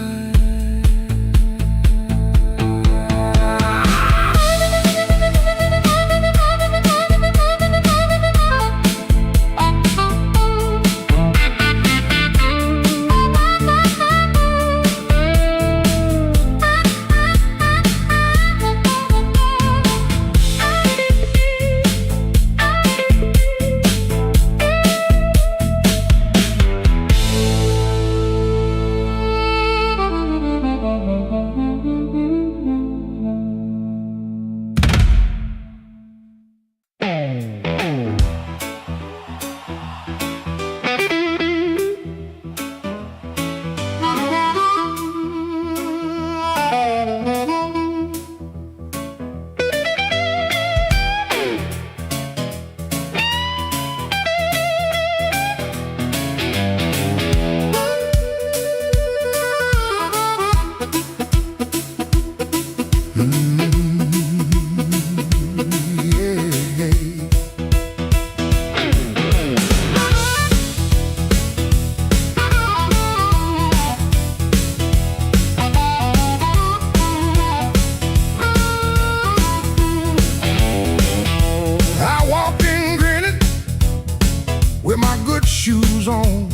With my good shoes on,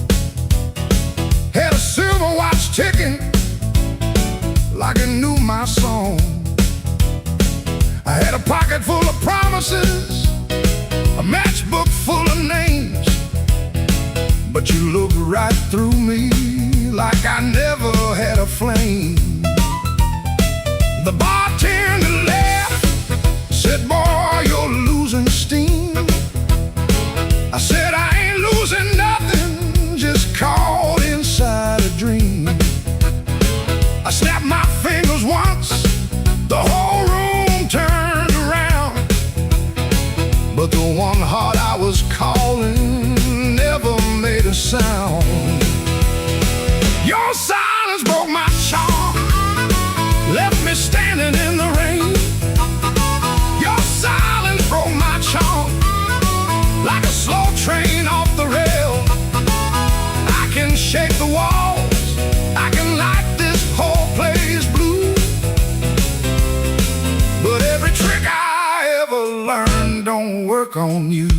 had a silver watch ticking like it knew my song. I had a pocket full of promises, a matchbook full of names, but you looked right through me like I never had a flame. The bartender laughed, said, "Boy, you're losing steam." I said, "I ain't losing nothing, just caught inside a dream." I snapped my fingers once, the whole room turned around, but the one heart I was calling never made a sound. Your silence broke my charm, left me standing in the rain. Your silence broke my charm like a slow train off the rail. I can shake the walls, I can light this whole place blue, but every trick I ever learned don't work on you.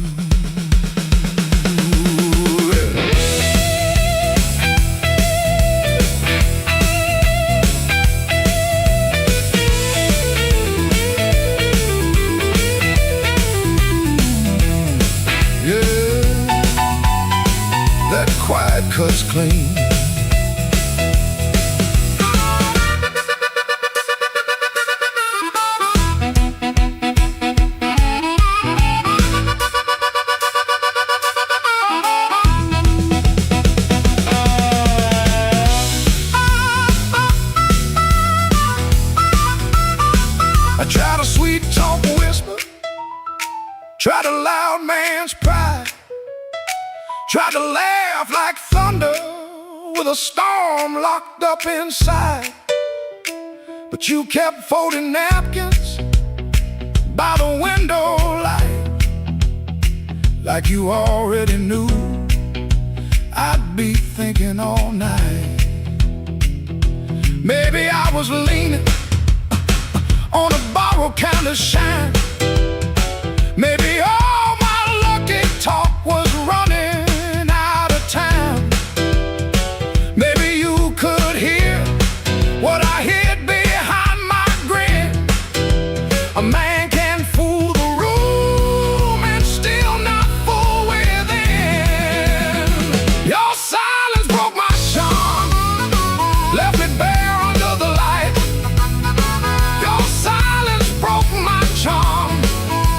Yeah. quiet cuts clean. I tried a sweet talk whisper, tried a loud man's pride, tried to laugh like thunder with a storm locked up inside. But you kept folding napkins by the window light, like you already knew I'd be thinking all night. Maybe I was leaning on a borrowed kind of shine. Maybe all my lucky talk was running out of time. Maybe you could hear what I hid behind my grin. A man can fool the room and still not fool within. Your silence broke my charm, left me bare under the light. Your silence broke my charm,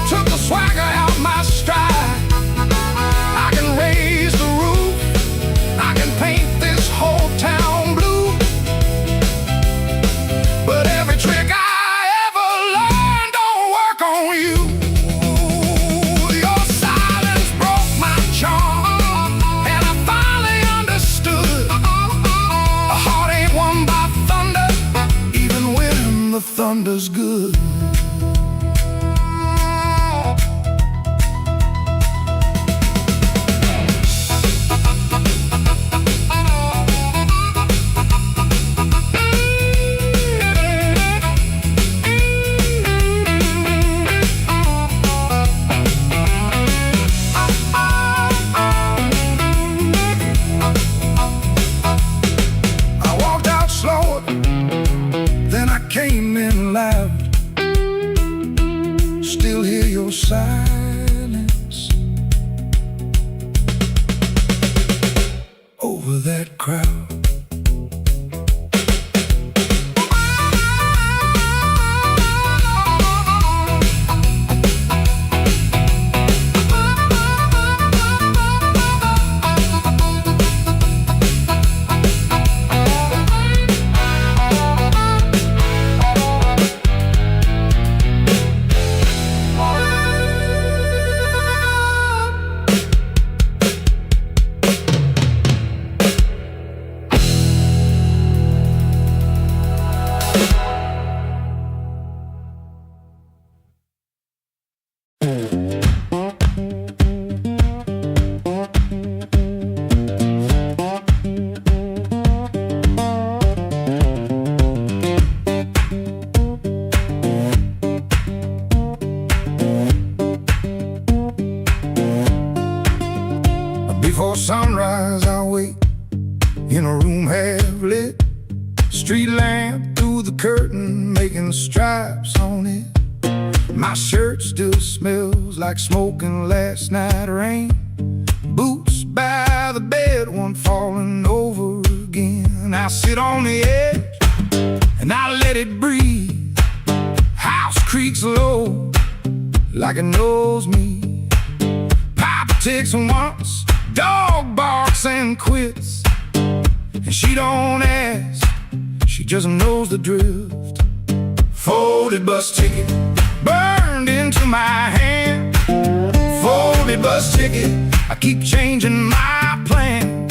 took the swagger out my stride. I can raise the roof, I can paint this whole town blue, but every trick I ever learned don't work on you. Your silence broke my charm, and I finally understood a heart ain't won by thunder, even when the thunder's good. I walked out slower, then I came in loud. Still hear your silence over that crowd. Before sunrise I'll wait in a room half lit, street lamp through the curtain making stripes on it. My shirt still smells like smoking last night rain. Boots by the bed, one falling over again. I sit on the edge and I let it breathe. House creaks low like it knows me. Papa takes once, dog barks and quits, and she don't ask, she just knows the drift. Folded bus ticket burned into my hand. Folded bus ticket, I keep changing my plan.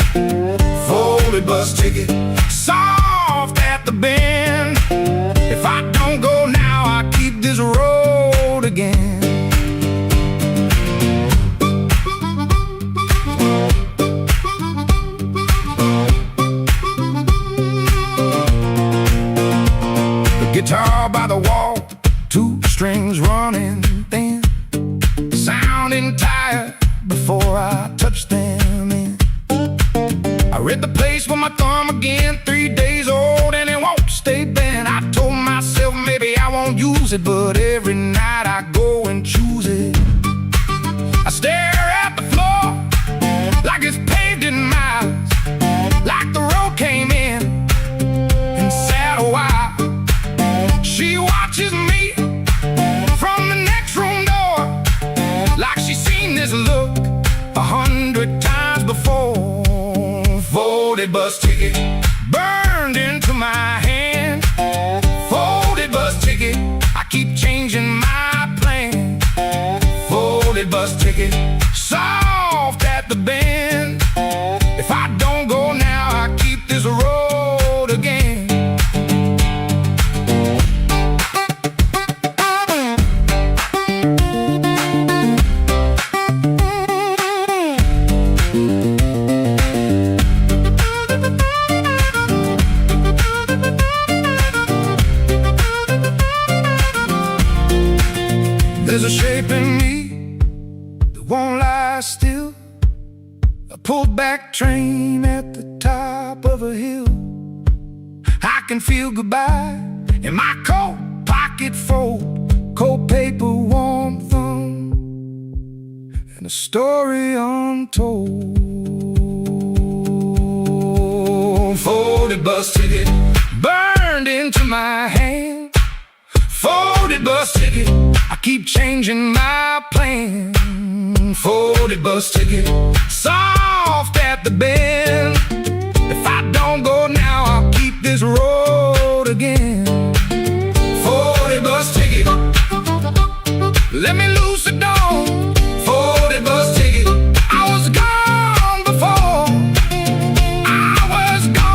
Folded bus ticket, soft at the bend. If I don't go now, I keep this road again. Guitar by the wall, two strings running thin, sounding tired before I touch them in. I read the place with my thumb again, 3 days old and it won't stay bent. I told myself maybe I won't use it, but every night I go and choose it. I stare at the floor like it's paved in miles. Folded bus ticket burned into my hand. Folded bus ticket, I keep changing my plan. Folded bus ticket, soft at the bend. If I don't go now, I keep this road again. There's a shape in me that won't lie still. A pulled back train at the top of a hill. I can feel goodbye in my coat pocket fold. Cold paper, warm thumb, and a story untold. Folded bus ticket burned into my hand. Folded bus ticket, I keep changing my plan. Folded bus ticket, soft at the bend. If I don't go now, I'll keep this road again. Folded bus ticket, let me loose the door. Folded bus ticket, I was gone before. I was gone.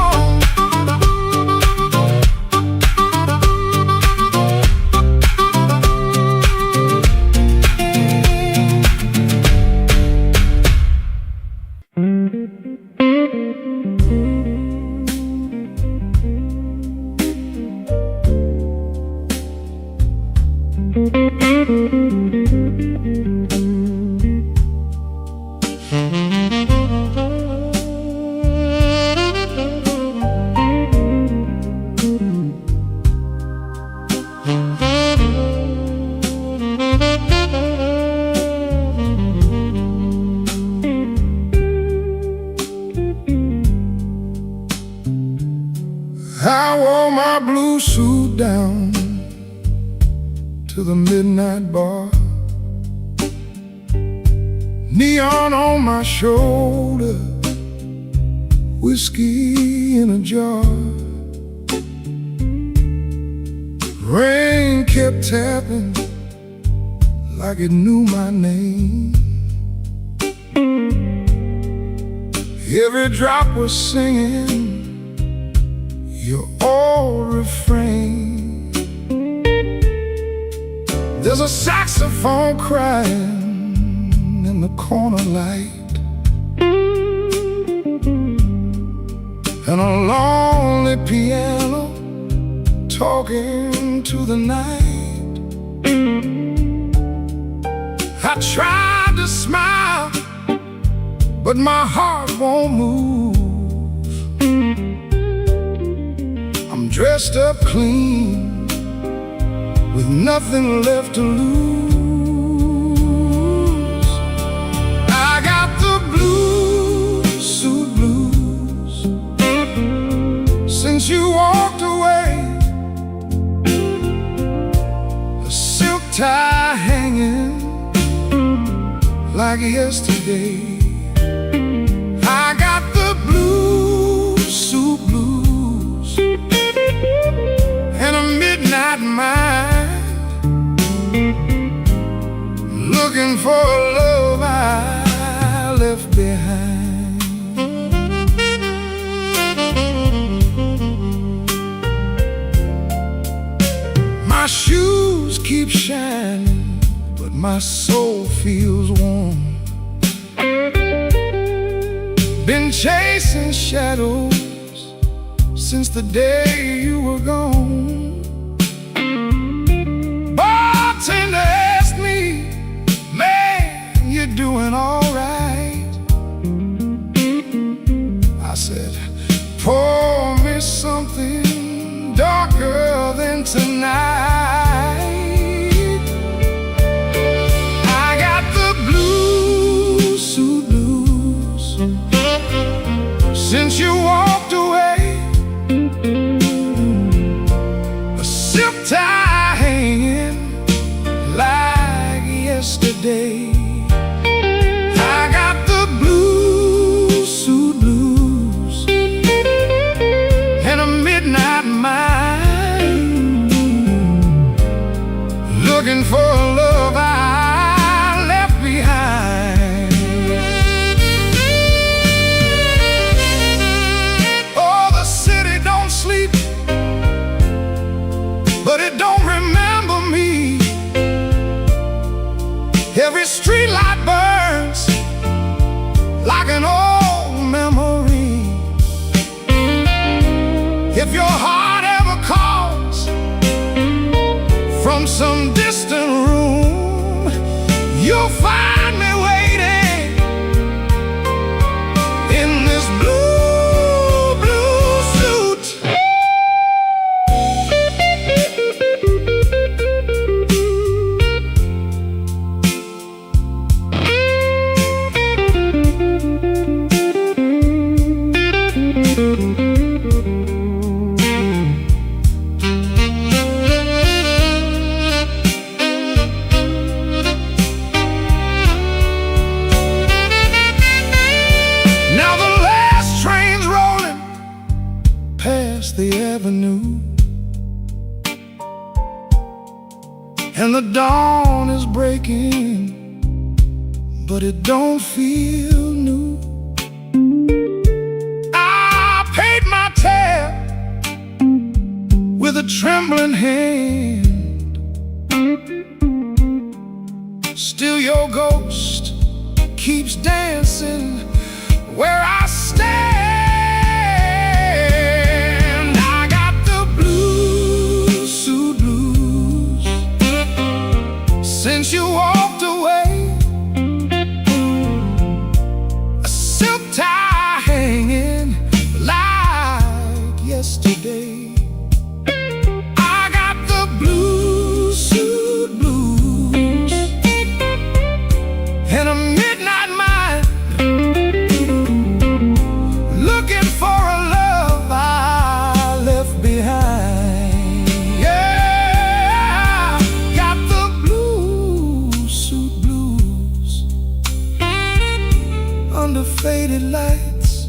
I wore my blue suit down to the midnight bar. Neon on my shoulder, whiskey in a jar. Rain kept tapping like it knew my name. Every drop was singing your old refrain. There's a saxophone crying in the corner light, and a lonely piano talking to the night. I tried to smile, but my heart won't move. I'm dressed up clean, with nothing left to lose. I got the blues, suit blues, since you walked away. A silk tie hanging like yesterday. I got the blues, suit blues, and a midnight mind, looking for a love I left behind. My shoes keep shining, but my soul feels warm. Been chasing shadows since the day you were gone. Bartender asked me, man, you're doing all right. I said, pour me something darker than tonight. I got the blues, suit blues, since you walked away. A silk tie hanging like yesterday. some distant room, you'll find me waiting in this blue, blue suit. The avenue, and the dawn is breaking, but it don't feel new. I paid my tab with a trembling hand. Still your ghost keeps dancing where I stand. Since you walked away, a silk tie hanging like yesterday. I got the blue suit blues and a midnight mind, looking for a love I left behind. Under faded lights,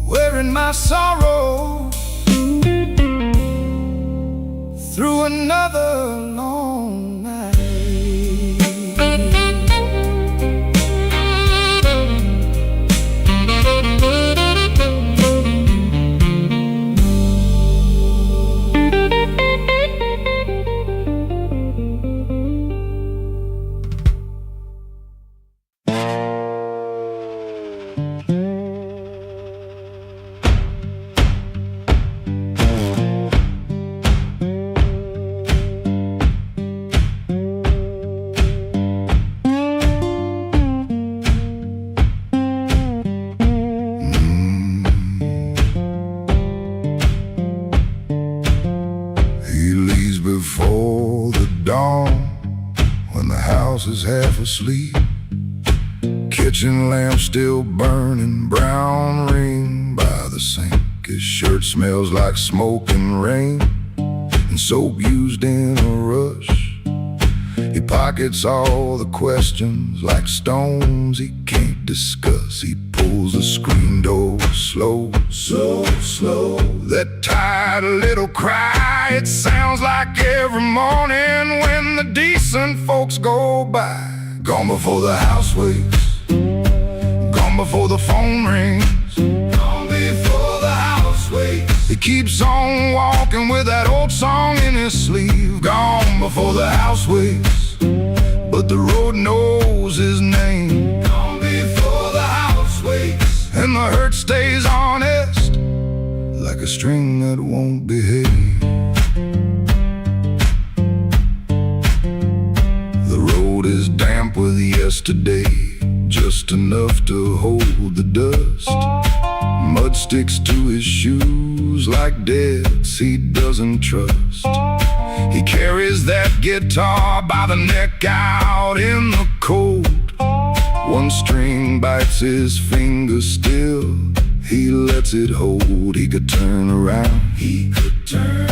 wearing my sorrow through another long night. Before the dawn, when the house is half asleep, kitchen lamp still burning, brown ring by the sink. His shirt smells like smoke and rain, and soap used in a rush. He pockets all the questions like stones he can't discuss. He pulls the screen door slow, slow, slow. That tired little cry, it sounds like every morning when the decent folks go by. Gone before the house wakes, gone before the phone rings, gone before the house wakes. He keeps on walking with that old song in his sleeve. Gone before the house wakes, but the road knows his name. Gone before the house wakes, and the hurt stays honest, like a string that won't behave. The road is damp with yesterday, just enough to hold the dust. Mud sticks to his shoes like debts he doesn't trust. He carries that guitar by the neck out in the cold. One string bites his finger still, he lets it hold. He could turn around, he could turn,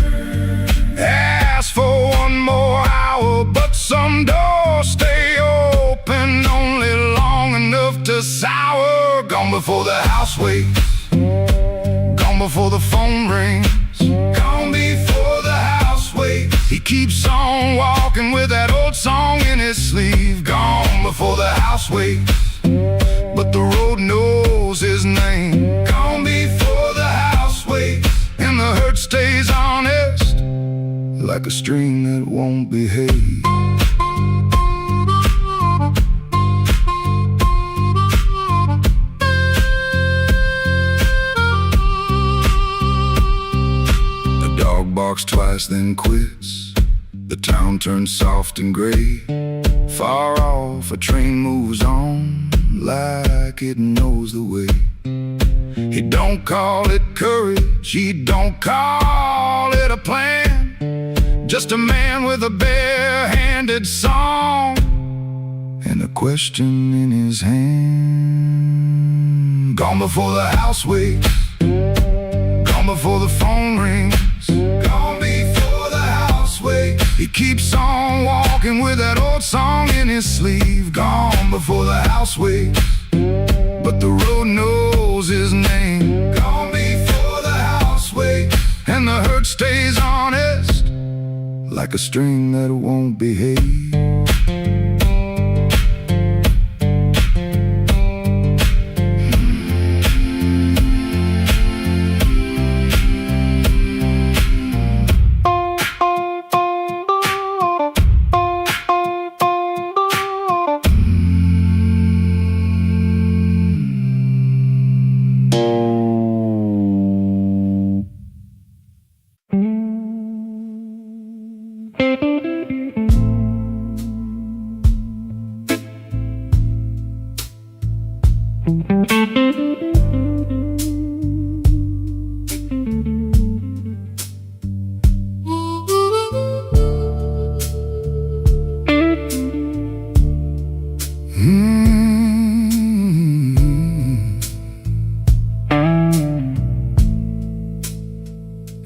ask for one more hour, but some doors stay open only long enough to sour. Gone before the house wakes, gone before the phone rings, gone before the house wakes. He keeps on walking with that old song in his sleeve. Gone before the house wakes, but the road knows his name. Gone before the house wakes, and the hurt stays honest, like a string that won't behave. talks twice, then quits. The town turns soft and gray. Far off, a train moves on like it knows the way. He don't call it courage, he don't call it a plan. Just a man with a bare-handed song and a question in his hand. Gone before the house wakes, gone before the phone rings, gone before the house wakes. He keeps on walking with that old song in his sleeve. Gone before the house wakes, but the road knows his name. Gone before the house wakes, and the hurt stays honest, like a string that won't behave.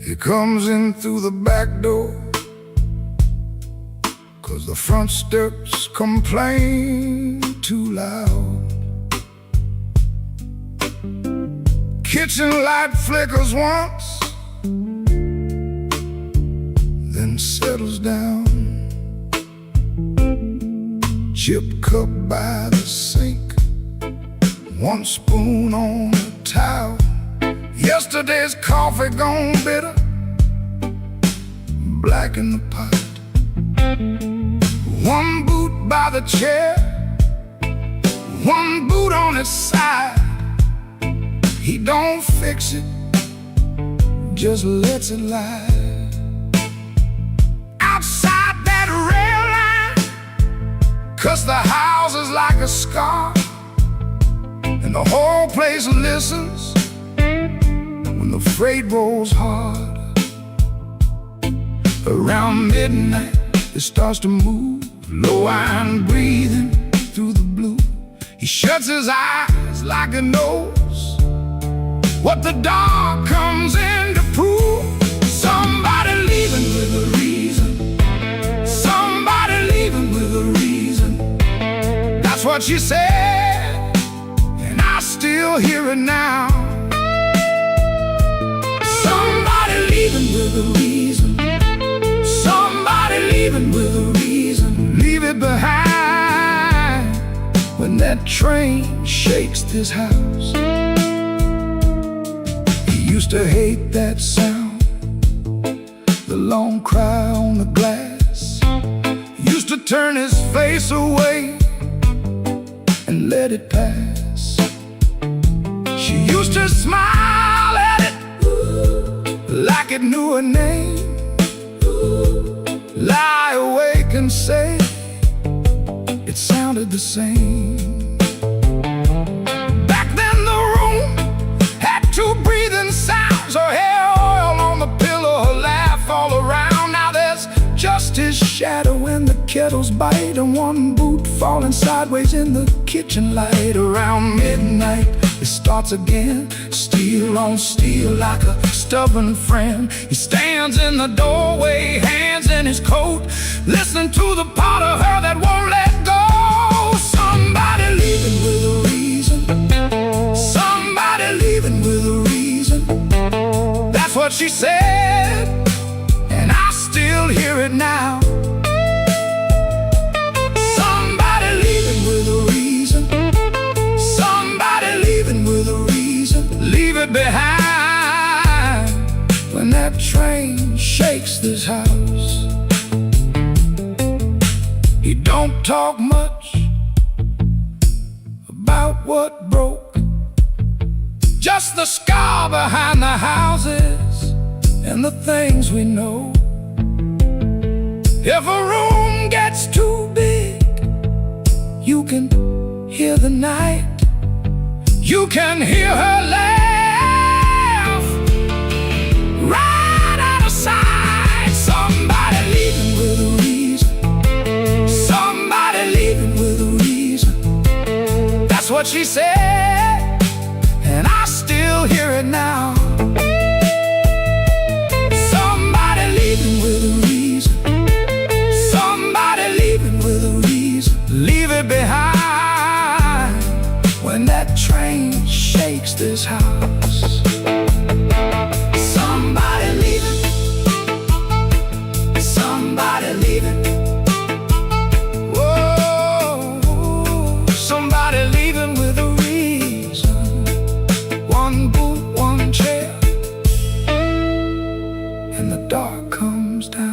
He comes in through the back door, 'cause the front steps complain too loud. Kitchen light flickers once, then settles down. Chip cup by the sink, one spoon on the towel. Yesterday's coffee gone bitter, black in the pot. One boot by the chair, one boot on its side. He don't fix it, just lets it lie. Outside that rail line, 'cause the house is like a scar, and the whole place listens when the freight rolls hard. Around midnight, it starts to move, low iron breathing through the blue. He shuts his eyes like he knows what the dark comes in to prove. Somebody leaving with a reason, somebody leaving with a reason. That's what she said, and I still hear it now. Somebody leaving with a reason, somebody leaving with a reason. Leave it behind when that train shakes this house. He used to hate that sound, the long cry on the glass. Used to turn his face away and let it pass. She used to smile at it like it knew her name. Lie awake and say it sounded the same. Back then the room had two breathing sounds, her hair oil on the pillow, her laugh all around. Now there's just his shadow when the kettles bite, and one boot falling sideways in the kitchen light. Around midnight it starts again, steel on steel like a stubborn friend. He stands in the doorway, hands in his coat, listening to the part of her that won't let go. Somebody leaving with a reason, somebody leaving with a reason. That's what she said, and I still hear it now. Somebody leaving with a reason, somebody leaving with a reason. Leave it behind when that train shakes this house. He don't talk much about what broke, just the scar behind the houses and the things we know. If a room gets too big, you can hear the night. You can hear her laugh right out of sight. Somebody leaving with a reason. Somebody leaving with a reason. That's what she said, and I still hear it now. Somebody leaving with a reason. Somebody leaving with a reason. Leave it behind when that train shakes this house. Somebody leaving. Somebody leaving. Whoa, somebody leaving with a reason. One boot, one chair, and the dark comes down.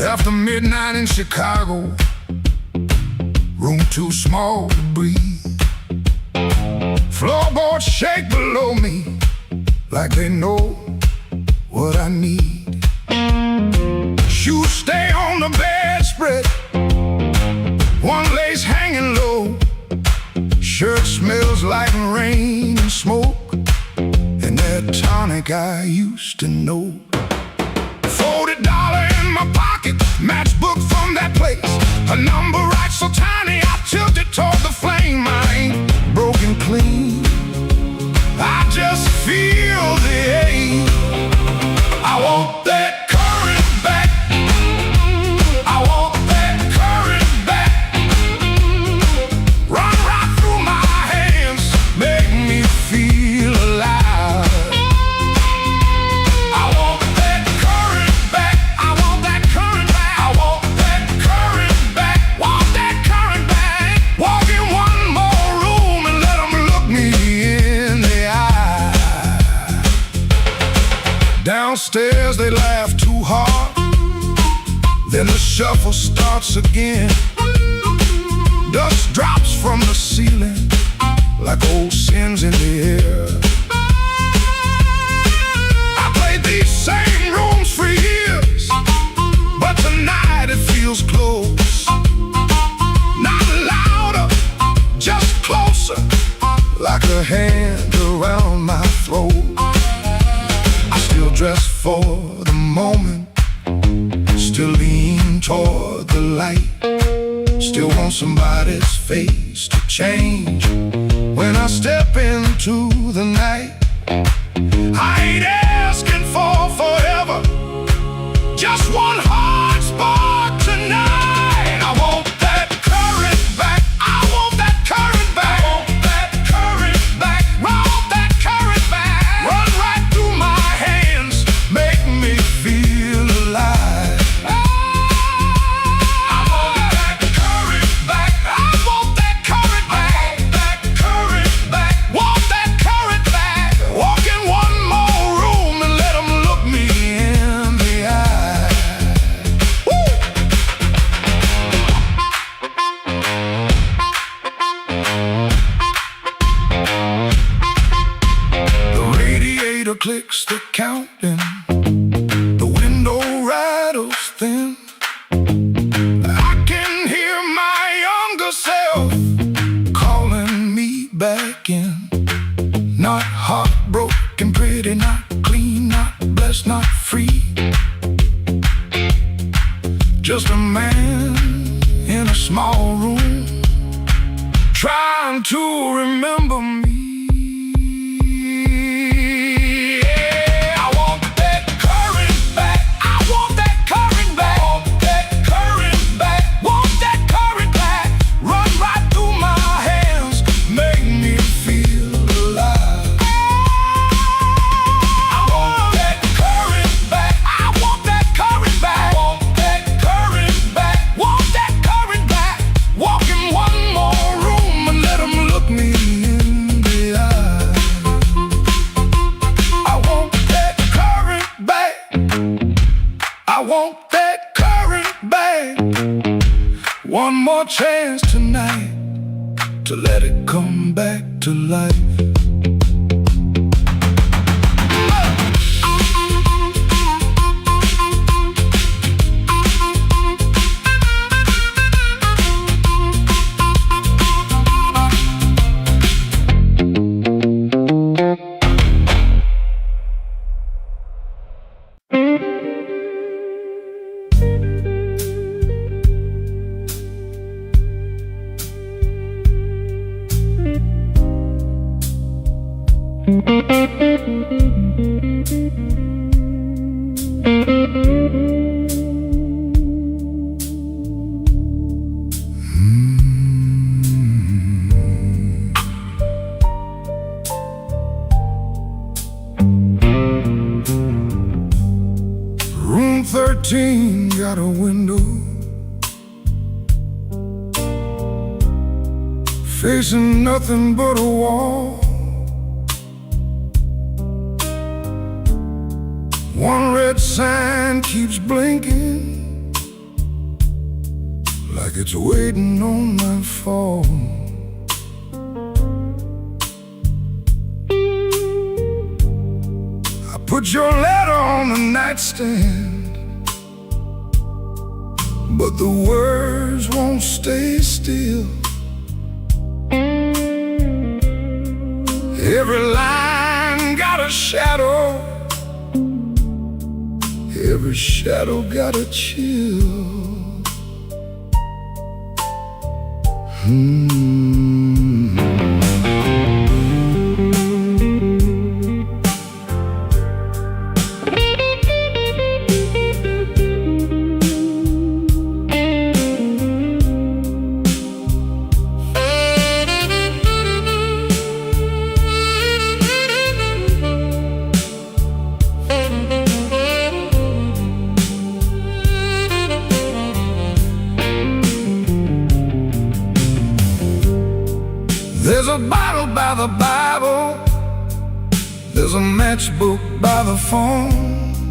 After midnight in Chicago, room too small to breathe. Floorboards shake below me like they know what I need. Shoes stay on the bedspread, one lace hanging low. Shirt smells like rain and smoke, and that tonic I used to know. $40 in my pocket, matchbook from that place. A number right so tiny, I tilt it toward the flame. I ain't broken clean, I just feel the ache. I want that current back. I want that current back. Run right through my hands, make me feel alive. I want that current back. I want that current back. I want that current back. Want that current back. Walk in one more room and let them look me in the eye. Downstairs they laugh too hard, then the shuffle starts again. Dust drops from the ceiling like old sins in the air. I played these same rooms for years, but tonight it feels close. Not louder, just closer, like a hand around my throat. I still dress for the moment, still lean toward the light. Still want somebody's face to change when I step into the night. I ain't asking for forever, just one hard spark tonight. I want that current back. I want that current back. I want that current back. I want that current back. Run right through my hands, make me feel alive. I want that current back. I want that current back. I want that current back. Want that current back. Walk in one more room and let them look me in the eye. Woo! The radiator clicks the counting, the window rattles thin. I can hear my younger self calling me back in. Not heartbroken, pretty, not clean, not blessed, not free. Just a man in a small room, trying to remember me. Yeah, I want that current back. I want that current back. Want that current back. Want that current back. Run right through my hands, make me feel alive. one more chance tonight to let it come back to life. Room 13 got a window facing nothing but a wall. One red sign keeps blinking like it's waiting on my fall. I put your letter on the nightstand, but the words won't stay still. Every line got a shadow, every shadow got a chill. There's a bottle by the Bible, there's a matchbook by the phone,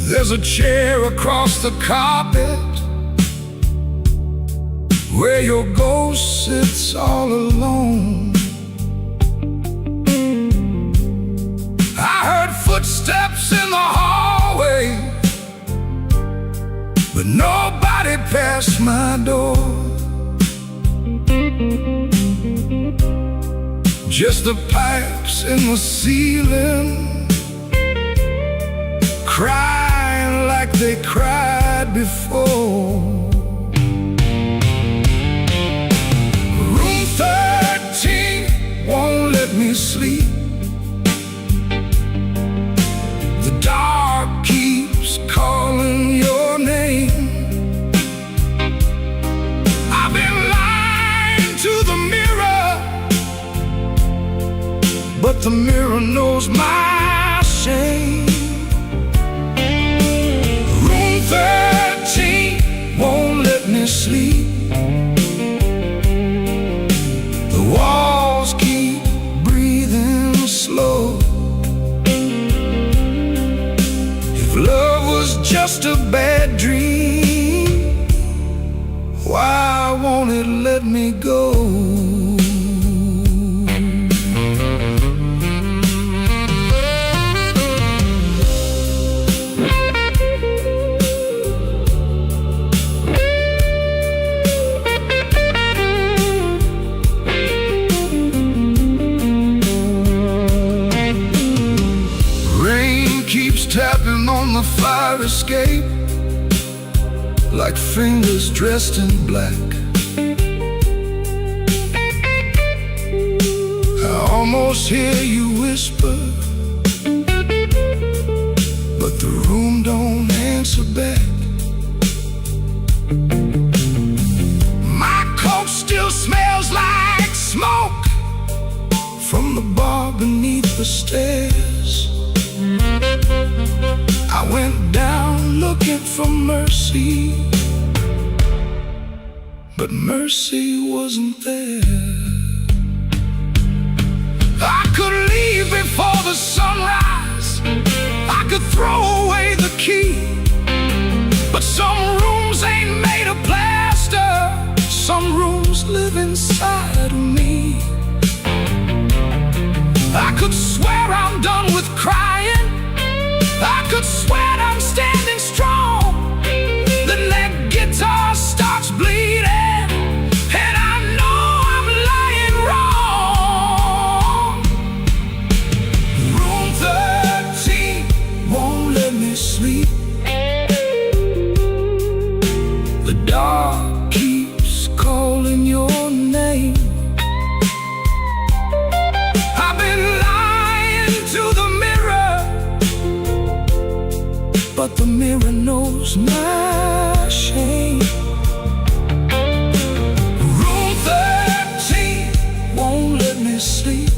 there's a chair across the carpet where your ghost sits all alone. I heard footsteps in the hallway, but nobody passed my door. Just the pipes in the ceiling, crying like they cried before. Room 13 won't let me sleep. The dark keeps calling your name. I've been lying to the mirror, but the mirror knows my shame. Room 13 won't let me sleep. The walls keep breathing slow. If love was just a bad dream, why won't it let me go? Tapping on the fire escape like fingers dressed in black. I almost hear you whisper, but the room don't answer back. My coat still smells like smoke from the bar beneath the stairs. I went down looking for mercy, but mercy wasn't there. I could leave before the sunrise, I could throw away the key, but could swear I'm done with crying. I could swear I'm standing strong. The neck guitar starts bleeding, and I know I'm lying wrong. Room 13 won't let me sleep. The dark keeps calling your name. I've been lying to the mirror, but the mirror knows my shame. Room 13 won't let me sleep.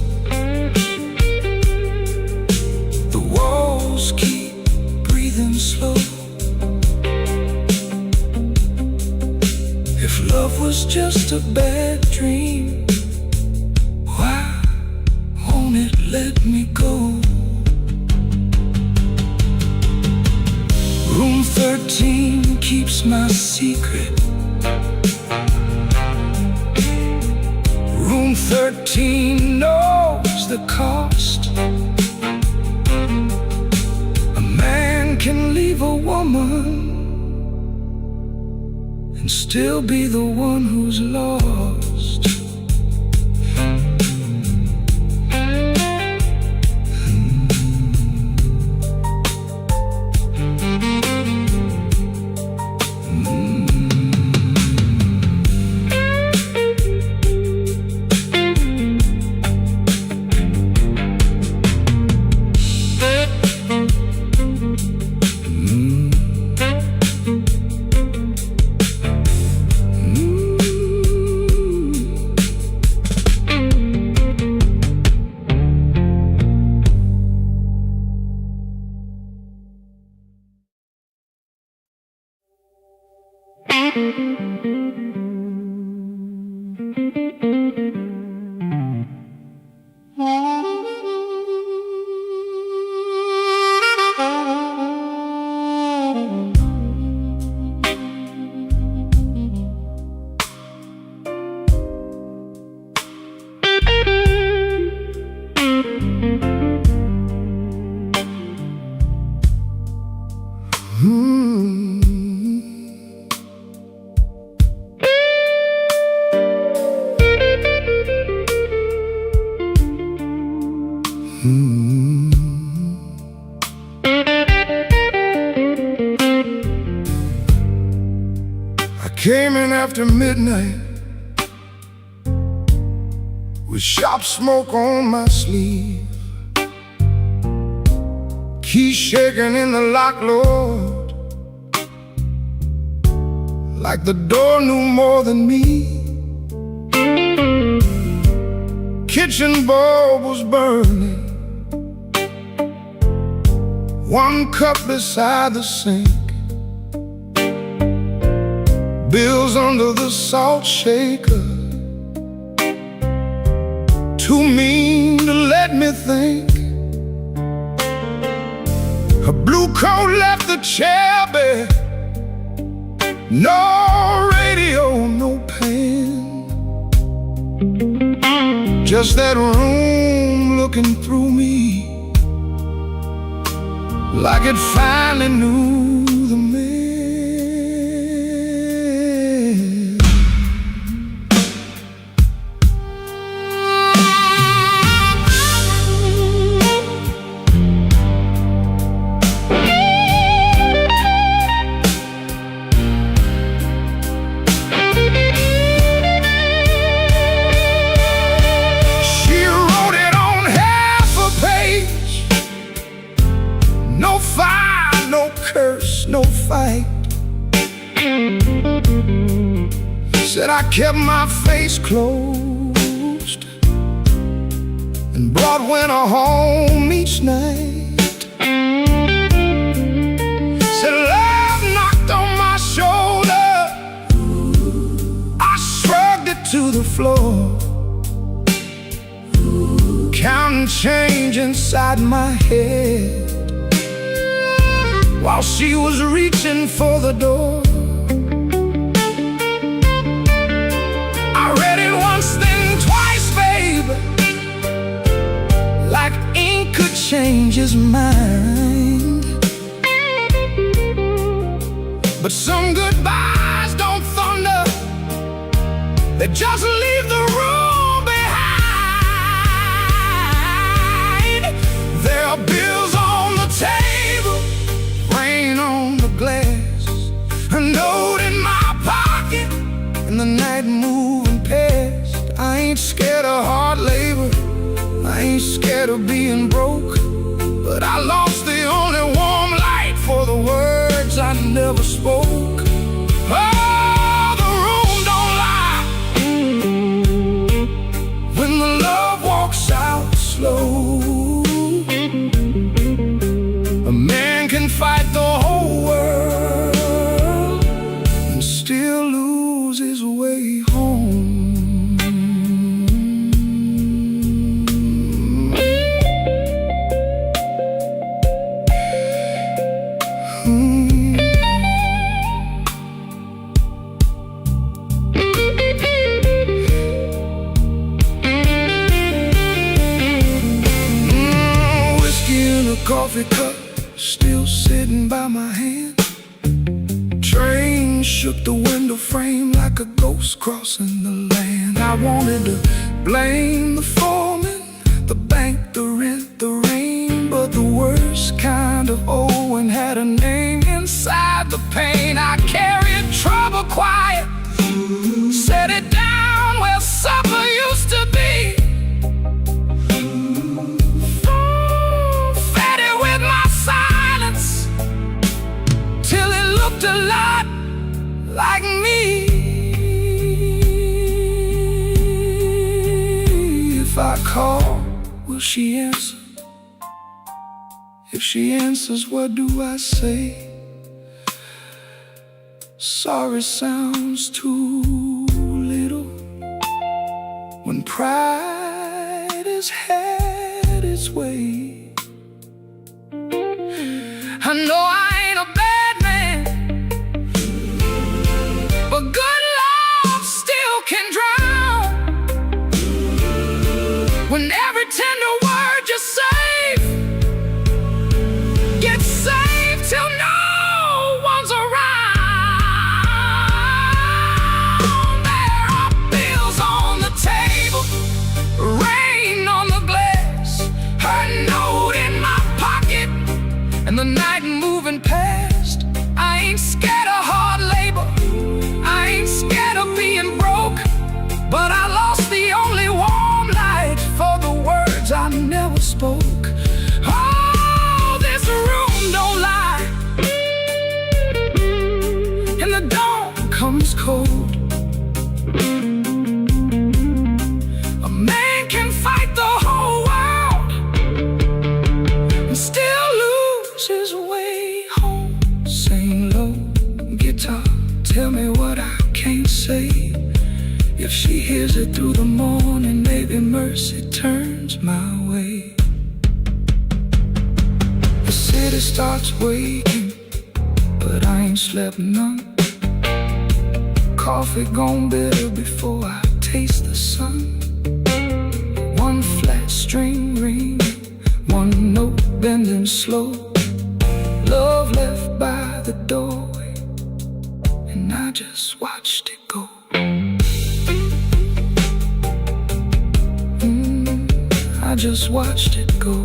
The walls keep breathing slow. If love was just a bad dream, why won't it let me go? Room 13 keeps my secret. Room 13 knows the cost. A man can leave a woman and still be the one who's lost. I came in after midnight with sharp smoke on my sleeve, keys shaking in the lock, Lord, like the door knew more than me. Kitchen bulb was burning, one cup beside the sink, bills under the salt shaker, too mean to let me think. Her blue coat left the chair bare, no radio, no pen, just that room looking through me like it finally knew the man. She wrote it on half a page. No fire, no curse, no fight. Said I kept my face closed and brought winter home each night. Said love knocked on my shoulder, I shrugged it to the floor, counting change inside my head while she was reaching for the door. I read it once, then twice, babe, like change his mind. But some goodbyes don't thunder, they just leave the room behind. There are bills on the table, rain on the glass, a note in my pocket, and the night moving past. I ain't scared of hard labor, I ain't scared of being broke, but I lost the only warm light for the words I never spoke. Oh, the room don't lie when the love walks out slow. A man can fight the whole world and still lose his way home. Coffee cup still sitting by my hand. Train shook the window frame like a ghost crossing the land. I wanted to blame the foreman, the bank, the rent, the rain, but the worst kind of Owen had a name inside the pain. I carried trouble quiet, set it down where supper used to be. Looked a lot like me. If I call, will she answer? If she answers, what do I say? Sorry sounds too little when pride has had its way. I know I ain't a bad man, but good love still can drown. When every tender word you save gets saved till no one's around. There are bills on the table, rain on the glass, her note in my pocket, and the night moving past. I ain't scared of hard labor, I ain't scared of being broke, but I lost the only warm light for the words I never spoke. Oh, this room don't lie, and the dawn comes cold. A man can fight the whole world and still lose his way home. Sing low, guitar, tell me what I can't say. If she hears it through the morning, maybe mercy turns my way. The city starts waking, but I ain't slept none. Coffee gone bitter before I taste the sun. One flat string ringing, one note bending slow. Love left by the doorway, and I just watched it go. I just watched it go.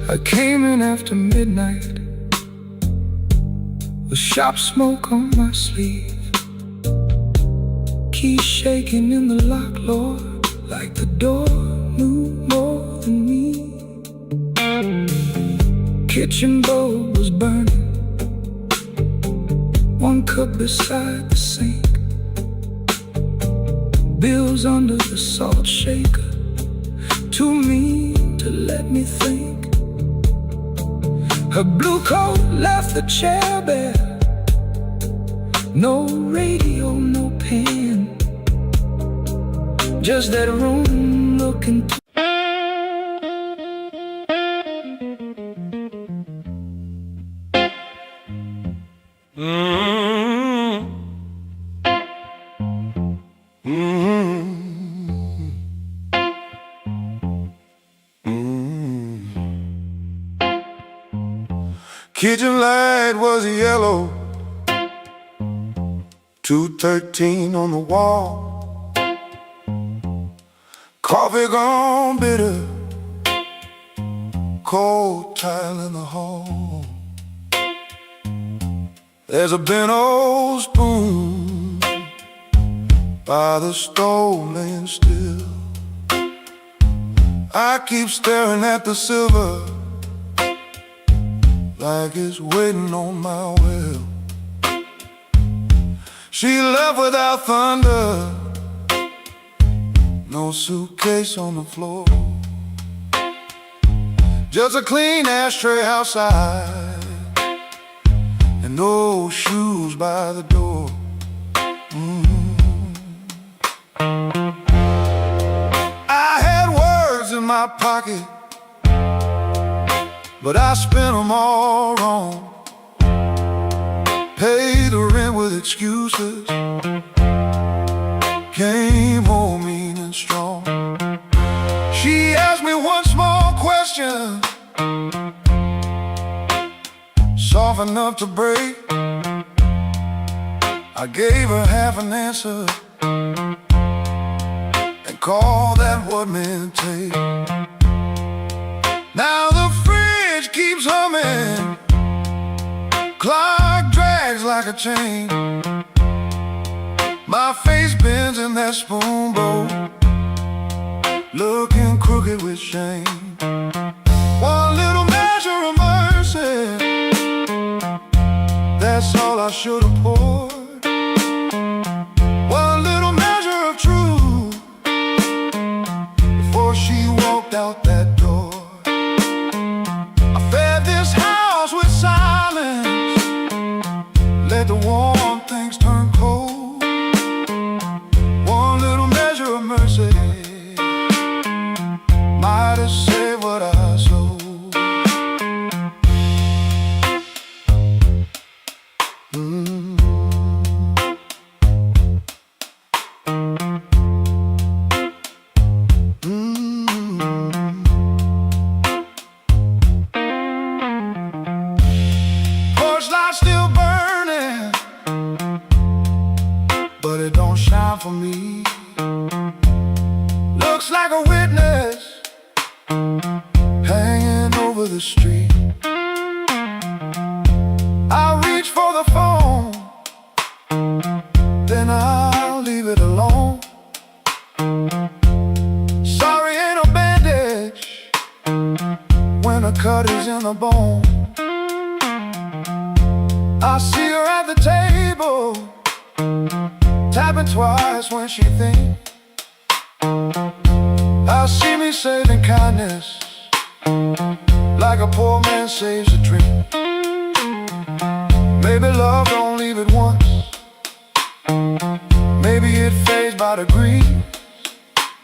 I came in after midnight with sharp smoke on my sleeve, keys shaking in the lock, Lord, like the door knew more than me. Kitchen bowl was burning, one cup beside the sink, bills under the salt shaker, too mean to let me think. Her blue coat left the chair bare, no radio, no pen. just that room looking through. Kitchen light was yellow, 213 on the wall. Coffee gone bitter, cold tile in the hall. There's a bent old spoon by the stove laying still. I keep staring at the silver like it's waiting on my will. She left without thunder, no suitcase on the floor, just a clean ashtray outside and no shoes by the door. I had words in my pocket, but I spent them all wrong. Paid the rent with excuses, came home mean and strong. She asked me one small question, soft enough to break. I gave her half an answer and called that what men take. Now the fridge keeps humming, clock drags like a chain. My face bends in that spoon bowl, looking crooked with shame. One little measure of mercy, that's all I should have poured. One little measure of truth before she walked out that door. I fed this house with silence, let the warm things turn cold. One little measure of mercy might have saved what I sold. Porch light still burning, but it don't shine for me. Looks like a witness hanging over the street. I reach for the phone, then I'll leave it alone. Sorry ain't a bandage when a cut is in the bone. I see her at the table, tapping twice when she thinks. I see me saving kindness like a poor man saves a drink. Maybe love don't leave it once, maybe it fades by degrees.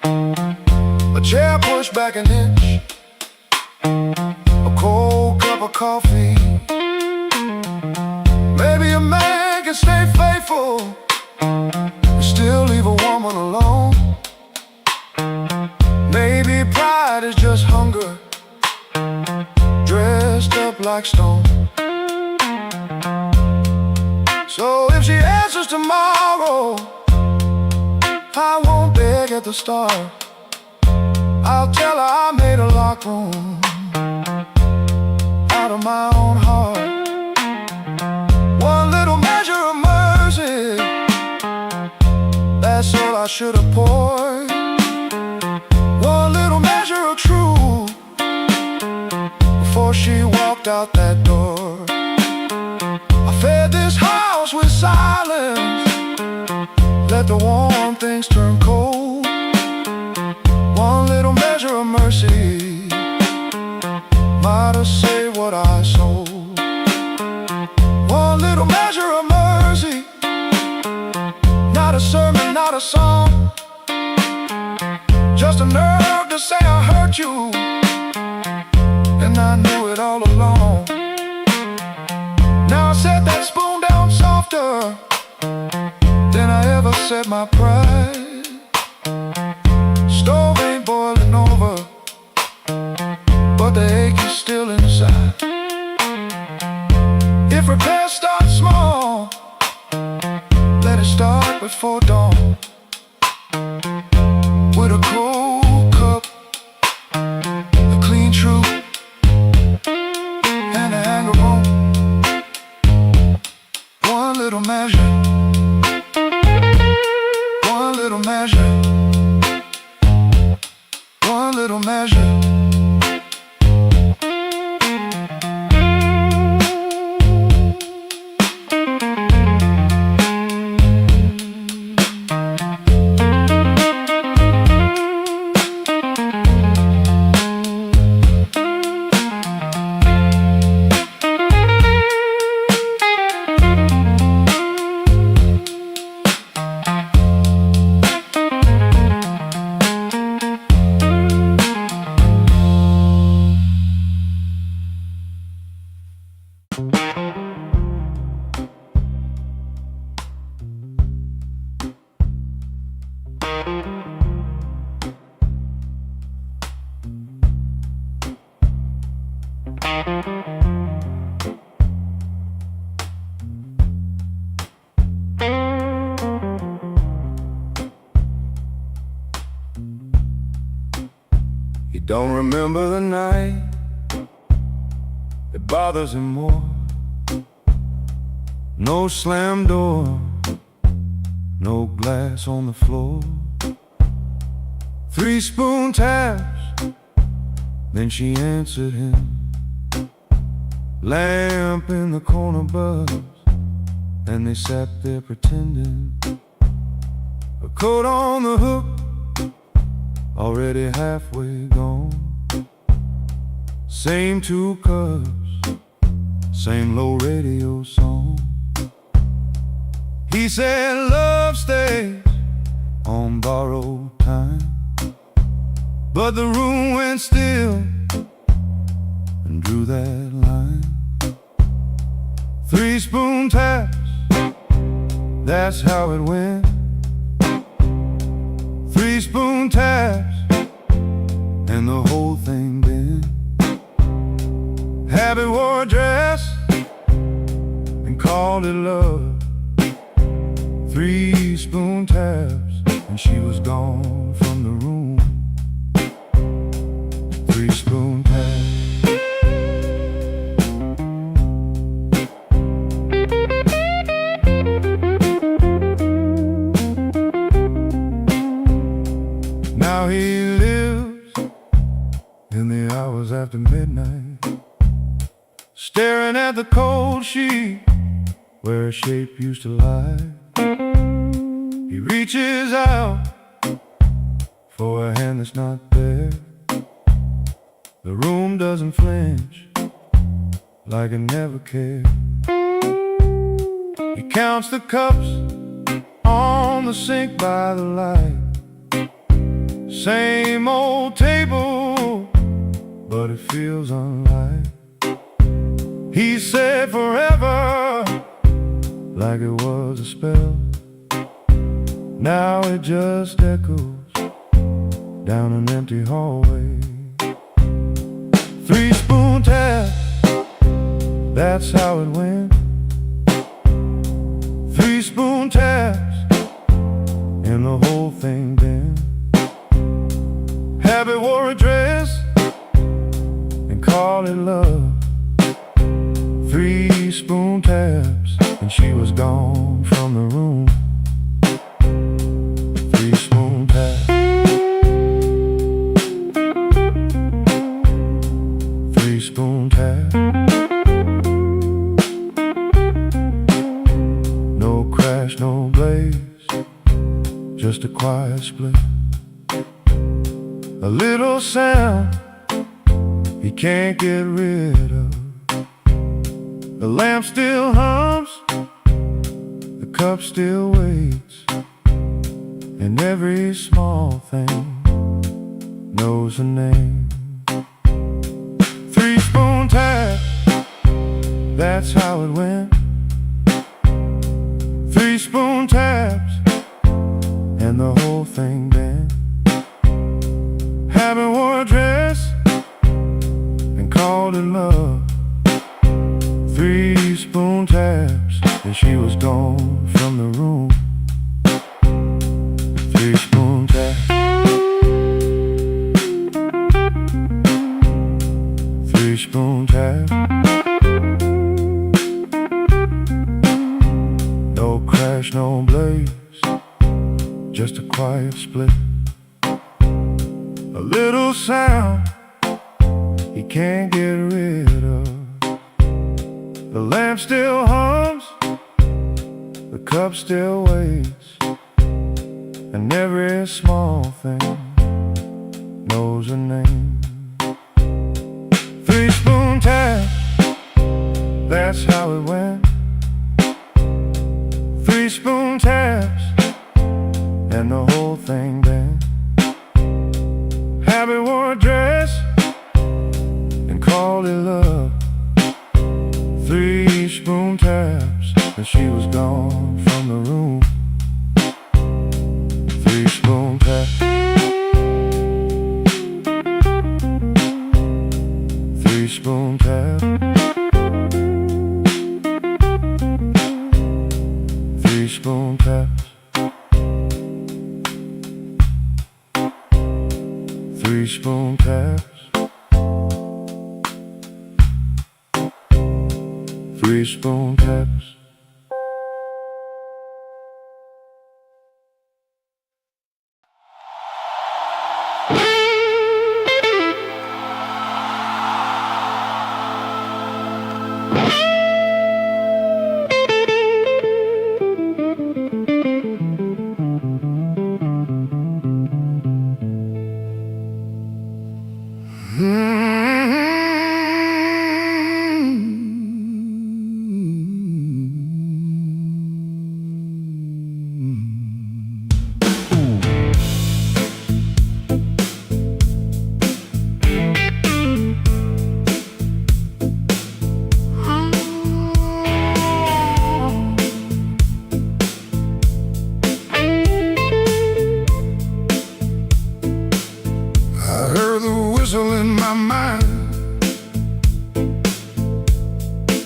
A chair pushed back an inch, a cold cup of coffee. Maybe a man can stay faithful and still leave a woman alone. Maybe pride is just hunger dressed up like stone. So if she answers tomorrow, I won't beg at the start. I'll tell her I made a locked room out of my own heart. One little measure of mercy, that's all I should have poured. One little measure of truth before she walked out that door. I fed this house with silence, let the warm things turn cold. One little measure of mercy might have saved what I sold. One little measure of mercy, not a sermon, not a song, to say I hurt you, and I knew it all along. Now I set that spoon down softer than I ever set my pride. Stove ain't boiling over, but the ache is still inside. If repairs start small, let it start before dawn. With a cold cup, a clean truth, and a anger bone. One little measure, one little measure, one little measure. He don't remember the night, it bothers him more. No slam door, no glass on the floor. 3 spoon taps, then she answered him. Lamp in the corner buzzed, and they sat there pretending. A coat on the hook, already halfway gone. Same 2 cups, same low radio song. He said love stays on borrowed time, but the room went still and drew that line. 3 spoon taps, that's how it went. 3 spoon taps, and the whole thing bent. Habit wore a dress and called it love. 3 spoon taps, and she was gone from the room. 3 spoon taps. Now he lives in the hours after midnight, staring at the cold sheet where a shape used to lie. He reaches out for a hand that's not there. The room doesn't flinch, like it never cared. He counts the cups on the sink by the light. Same old table, but it feels unlike. He said forever, like it was a spell. Now it just echoes down an empty hallway. 3 spoon taps, that's how it went. 3 spoon taps, and the whole thing bent. Habit wore a dress and called it love. 3 spoon taps, and she was gone from the room. 3 spoon taps. 3 spoon taps. No crash, no blaze, just a quiet split. A little sound he can't get rid of. The lamp still hums, the cup still waits, and every small thing knows her name. 3-spoon tap, that's how it went. 3-spoon taps, and the whole thing bent. Haven't wore a dress and called it love. 3-spoon taps, and she was gone from the room. 3-spoon taps. 3-spoon tap. No crash, no blaze, just a quiet split. A little sound he can't get rid of. The lamp still hums, the cup still waits, and every small thing knows her name. 3-spoon tap, that's how it went. 3-spoon taps, and the whole thing bent. Habit wore a dress and called it love. 3-spoon taps, and she was gone from the room. 3-spoon tap. 3-spoon tap. 3-spoon taps. 3-spoon taps. 3-spoon taps. In my mind,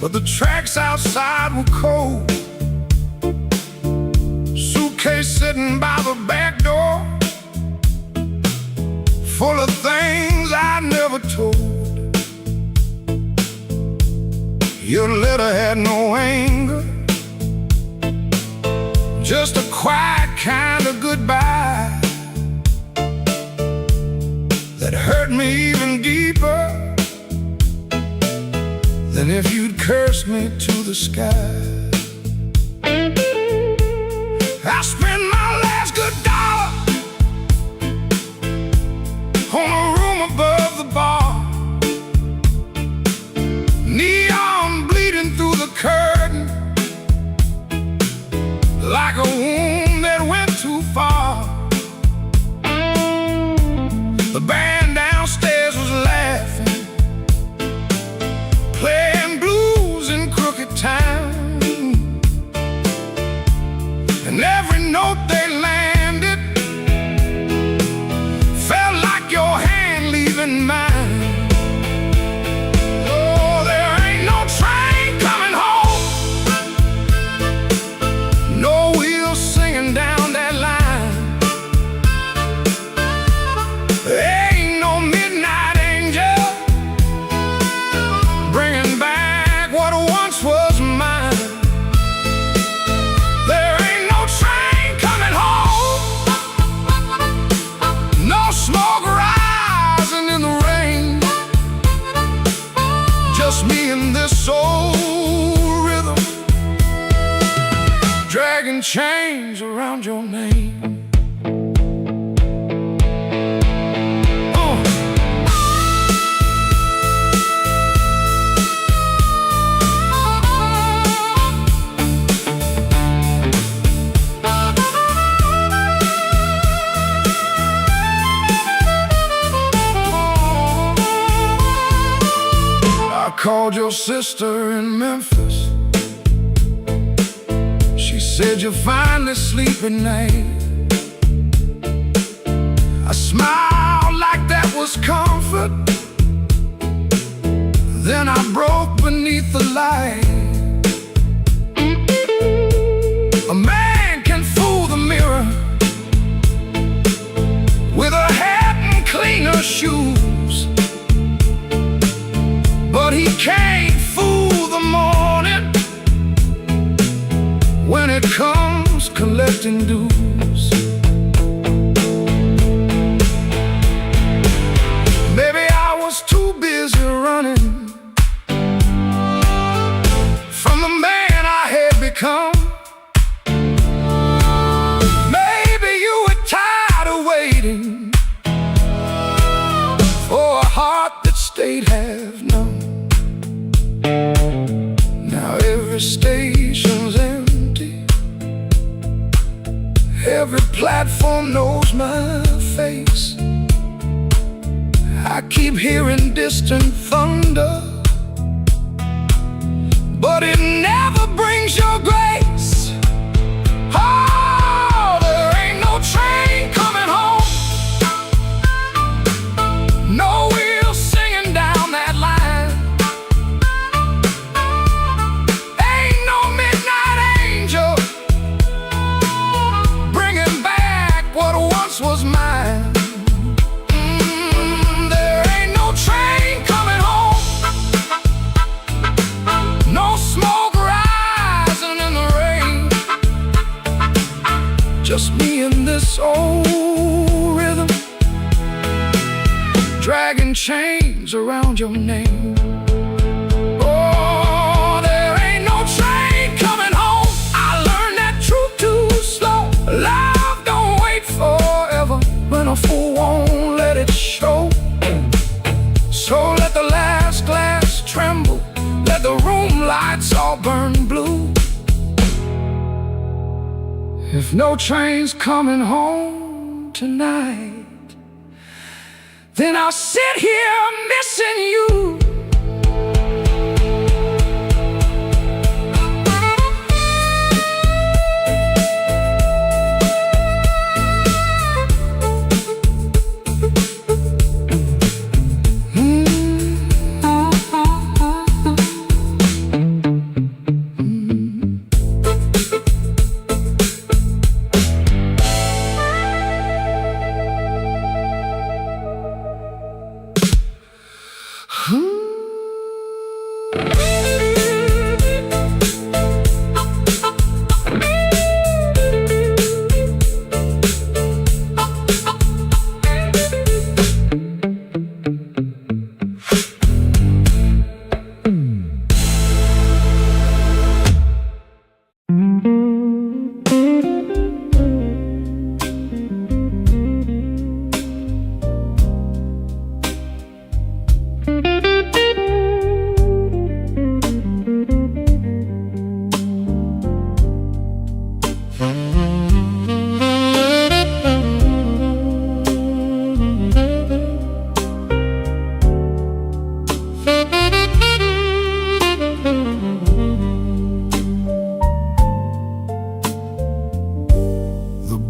but the tracks outside were cold. Suitcase sitting by the back door, full of things I never told. Your letter had no anger, just a quiet kind of goodbye that hurt me even deeper than if you'd cursed me to the sky. I spent my last good dollar on a room above the bar. Neon bleeding through the curtain like a wound that went too far. The band downstairs was laughing, playing blues in crooked time, and every note they landed felt like your hand leaving mine. Oh, there ain't no train coming home, no wheels singing down that line. Ain't no midnight angel bringing back what once was mine. There ain't no train coming home, no smoke rising in the rain, just me and this old rhythm, dragging chains around your name. I called your sister in Memphis. She said you're finally sleeping night. I smiled like that was comfort. Then I broke beneath the light. A man can fool the mirror with a hat and cleaner shoes, but he can't fool the morning when it comes collecting dues. Maybe I was too busy running from the man I had become. Maybe you were tired of waiting for a heart that stayed half numb. Now every station's empty, every platform knows my face. I keep hearing distant thunder, but it never brings your grace. Oh, there ain't no train coming home, no wheels singing down that line. Ain't no midnight angel bringing back what once was mine. There ain't no train coming home, no smoke rising in the rain. Just me and this old rhythm, dragging chains around your name. Oh, there ain't no train coming home. I learned that truth too slow. Love don't wait forever when a fool won't let it show. So let the last glass tremble, let the room lights all burn blue. If no train's coming home tonight, then I'll sit here missing you.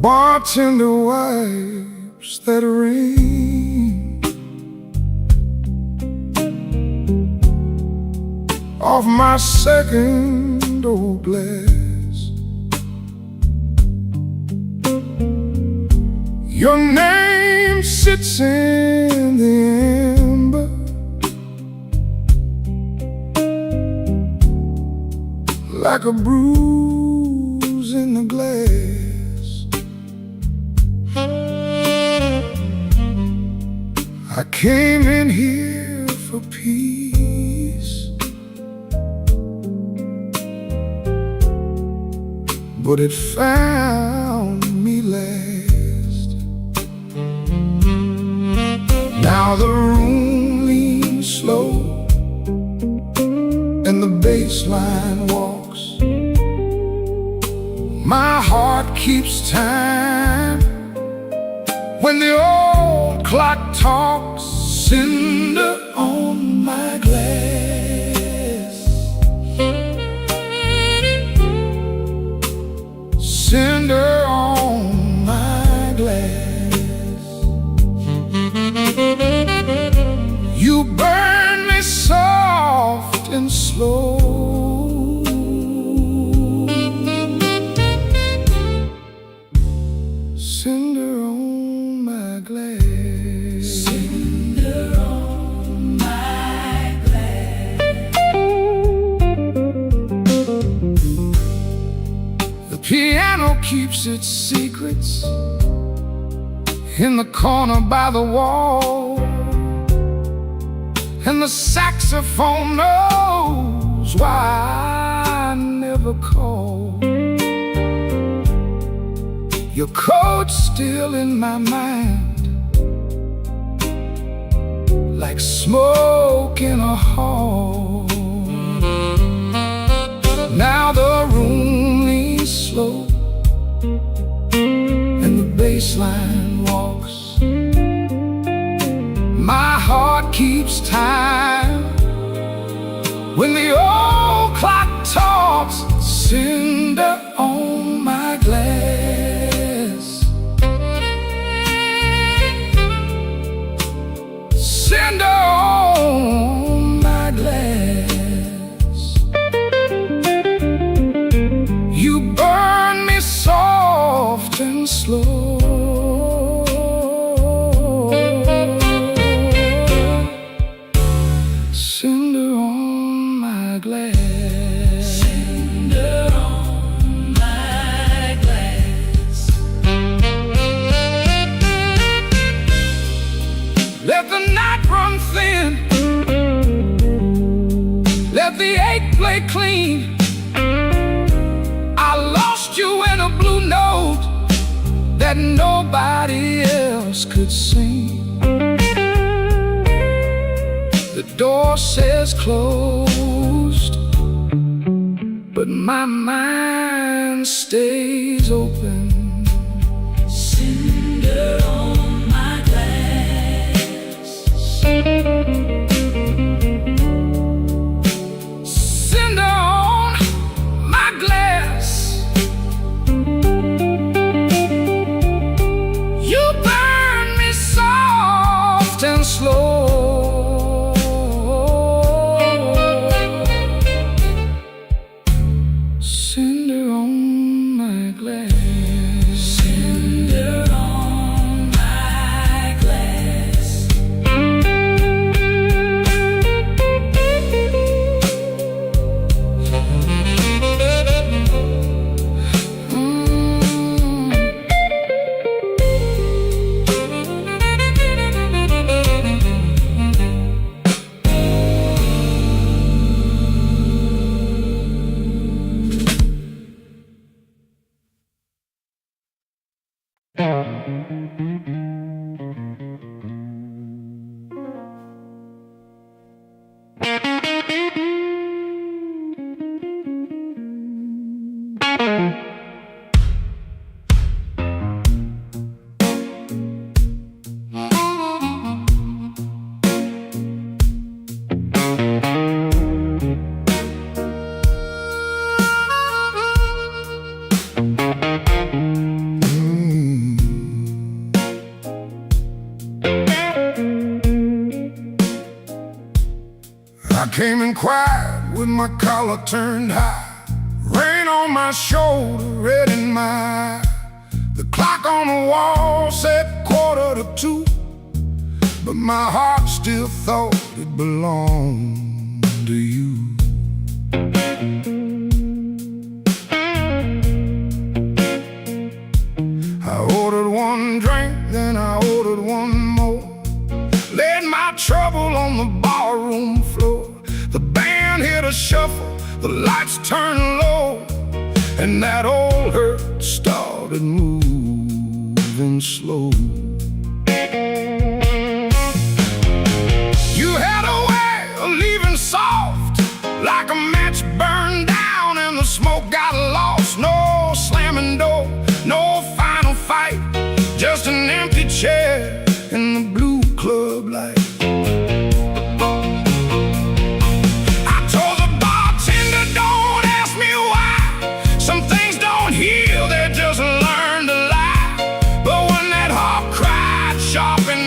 Bartender wipes that rain off my second old glass. Your name sits in the amber like a bruise in the glass. I came in here for peace, but it found me last. Now the room leans slow and the bass line walks. My heart keeps time when the old clock talks. Cinder on my glass. keeps its secrets in the corner by the wall, and the saxophone knows why I never call. Your coat's still in my mind, like smoke in a hall. Now the room leans slow, and the bass line walks. My heart keeps time when the old clock talks. Cinder on my glass, cinder on my glass. You burn me soft and slow. Cinder on my glass. Cinder on my glass. Let the night run thin, let the ache play clean. I lost you in a blue note that nobody else could sing. The door says closed, but my mind stays open. Cinder on my glass. Cinder on my glass. You burn me soft and slow. Cinder on my glass. Cinder on my glass. I came in quiet with my collar turned high, rain on my shoulder, red in my eye. The clock on the wall said 1:45, but my heart still thought it belonged to you. I ordered one drink, then I ordered one more, laid my trouble on the barroom floor. The band hit a shuffle, the lights turned low, and that old hurt started moving slow. You had a way of leaving soft, like a match burned down and the smoke got lost. No slamming door, no final fight, just an empty chair in the blue club light. Heal, they just learn to lie. But when that heart cried sharp in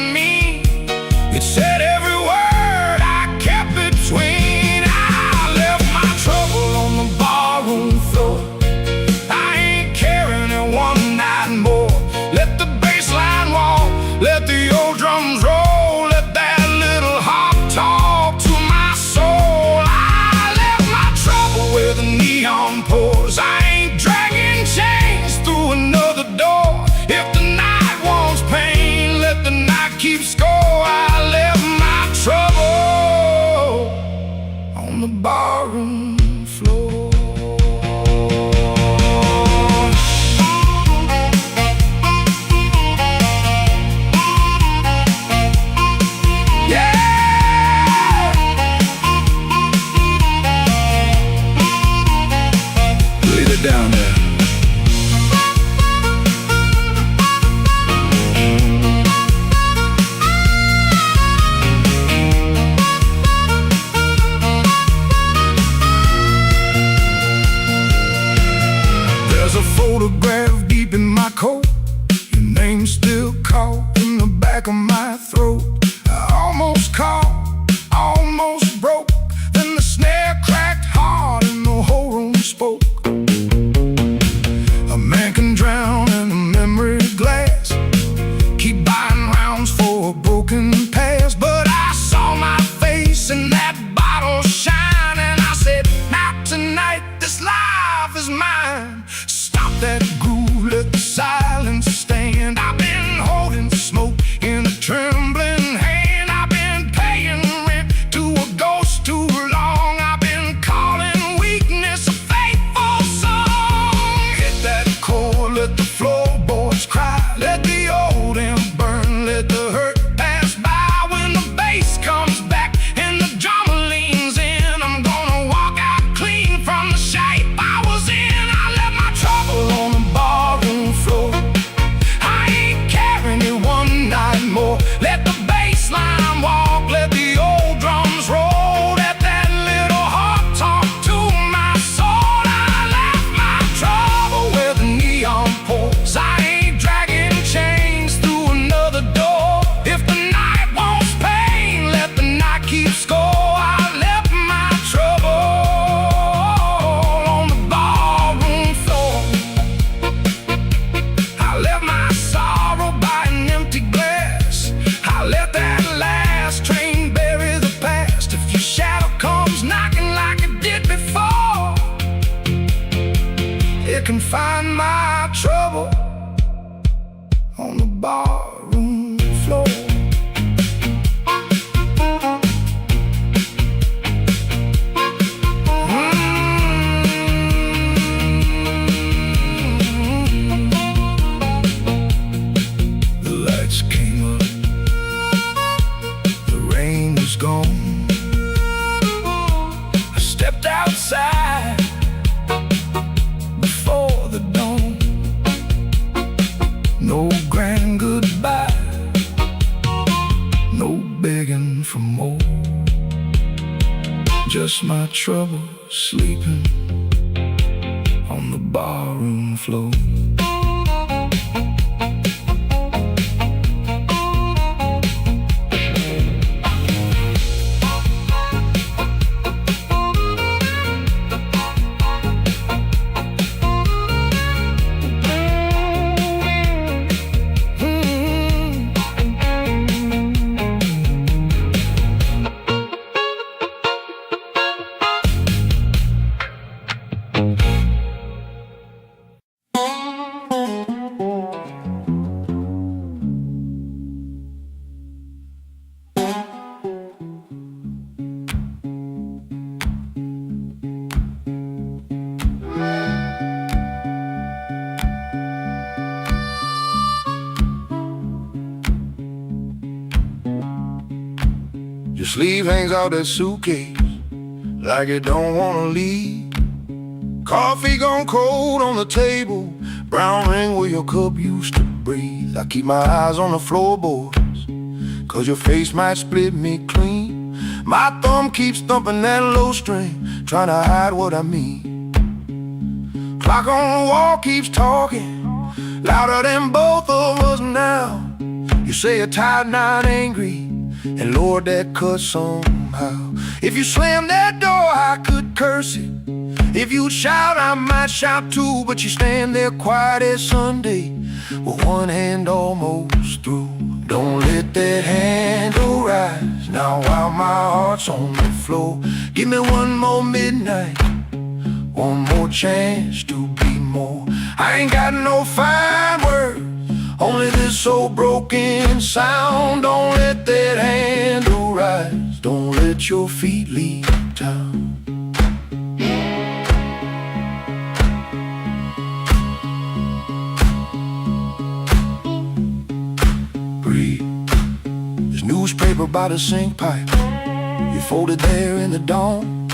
find my trouble on the barroom floor. The lights came up, the rain was gone. I stepped outside before the dawn. No grand goodbye, no begging for more. Just my trouble sleeping on the barroom floor. Your sleeve hangs out that suitcase like it don't wanna leave. Coffee gone cold on the table, brown ring where your cup used to breathe. I keep my eyes on the floorboards, cause your face might split me clean. My thumb keeps thumping that low string, trying to hide what I mean. Clock on the wall keeps talking, louder than both of us now. You say you're tired, not angry, and Lord, that cuts somehow. If you slam that door, I could curse it. If you'd shout, I might shout too. But you stand there quiet as Sunday, with one hand almost through. Don't let that handle rise now while my heart's on the floor. Give me one more midnight, one more chance to be more. I ain't got no fine words, only this old broken sound. Don't let that handle rise, don't let your feet leave town. Breathe. There's newspaper by the sink pipe, you folded there in the dawn.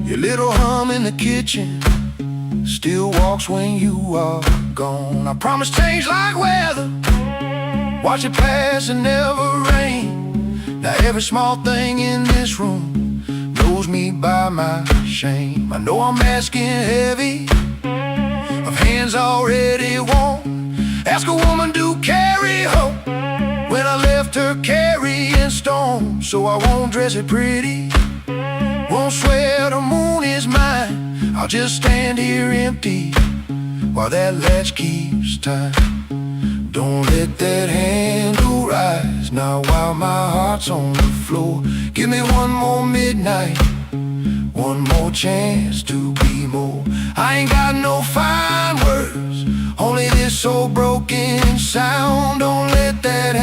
Your little hum in the kitchen still walks when you are gone. I promise change like weather, watch it pass and never rain. Now every small thing in this room knows me by my shame. I know I'm asking heavy of hands already warm. Ask a woman to carry home when I left her carrying storm. So I won't dress it pretty, won't swear the moon is mine. I'll just stand here empty while that latch keeps time. Don't let that handle rise now while my heart's on the floor. Give me one more midnight, one more chance to be more. I ain't got no fine words, only this old broken sound. Don't let that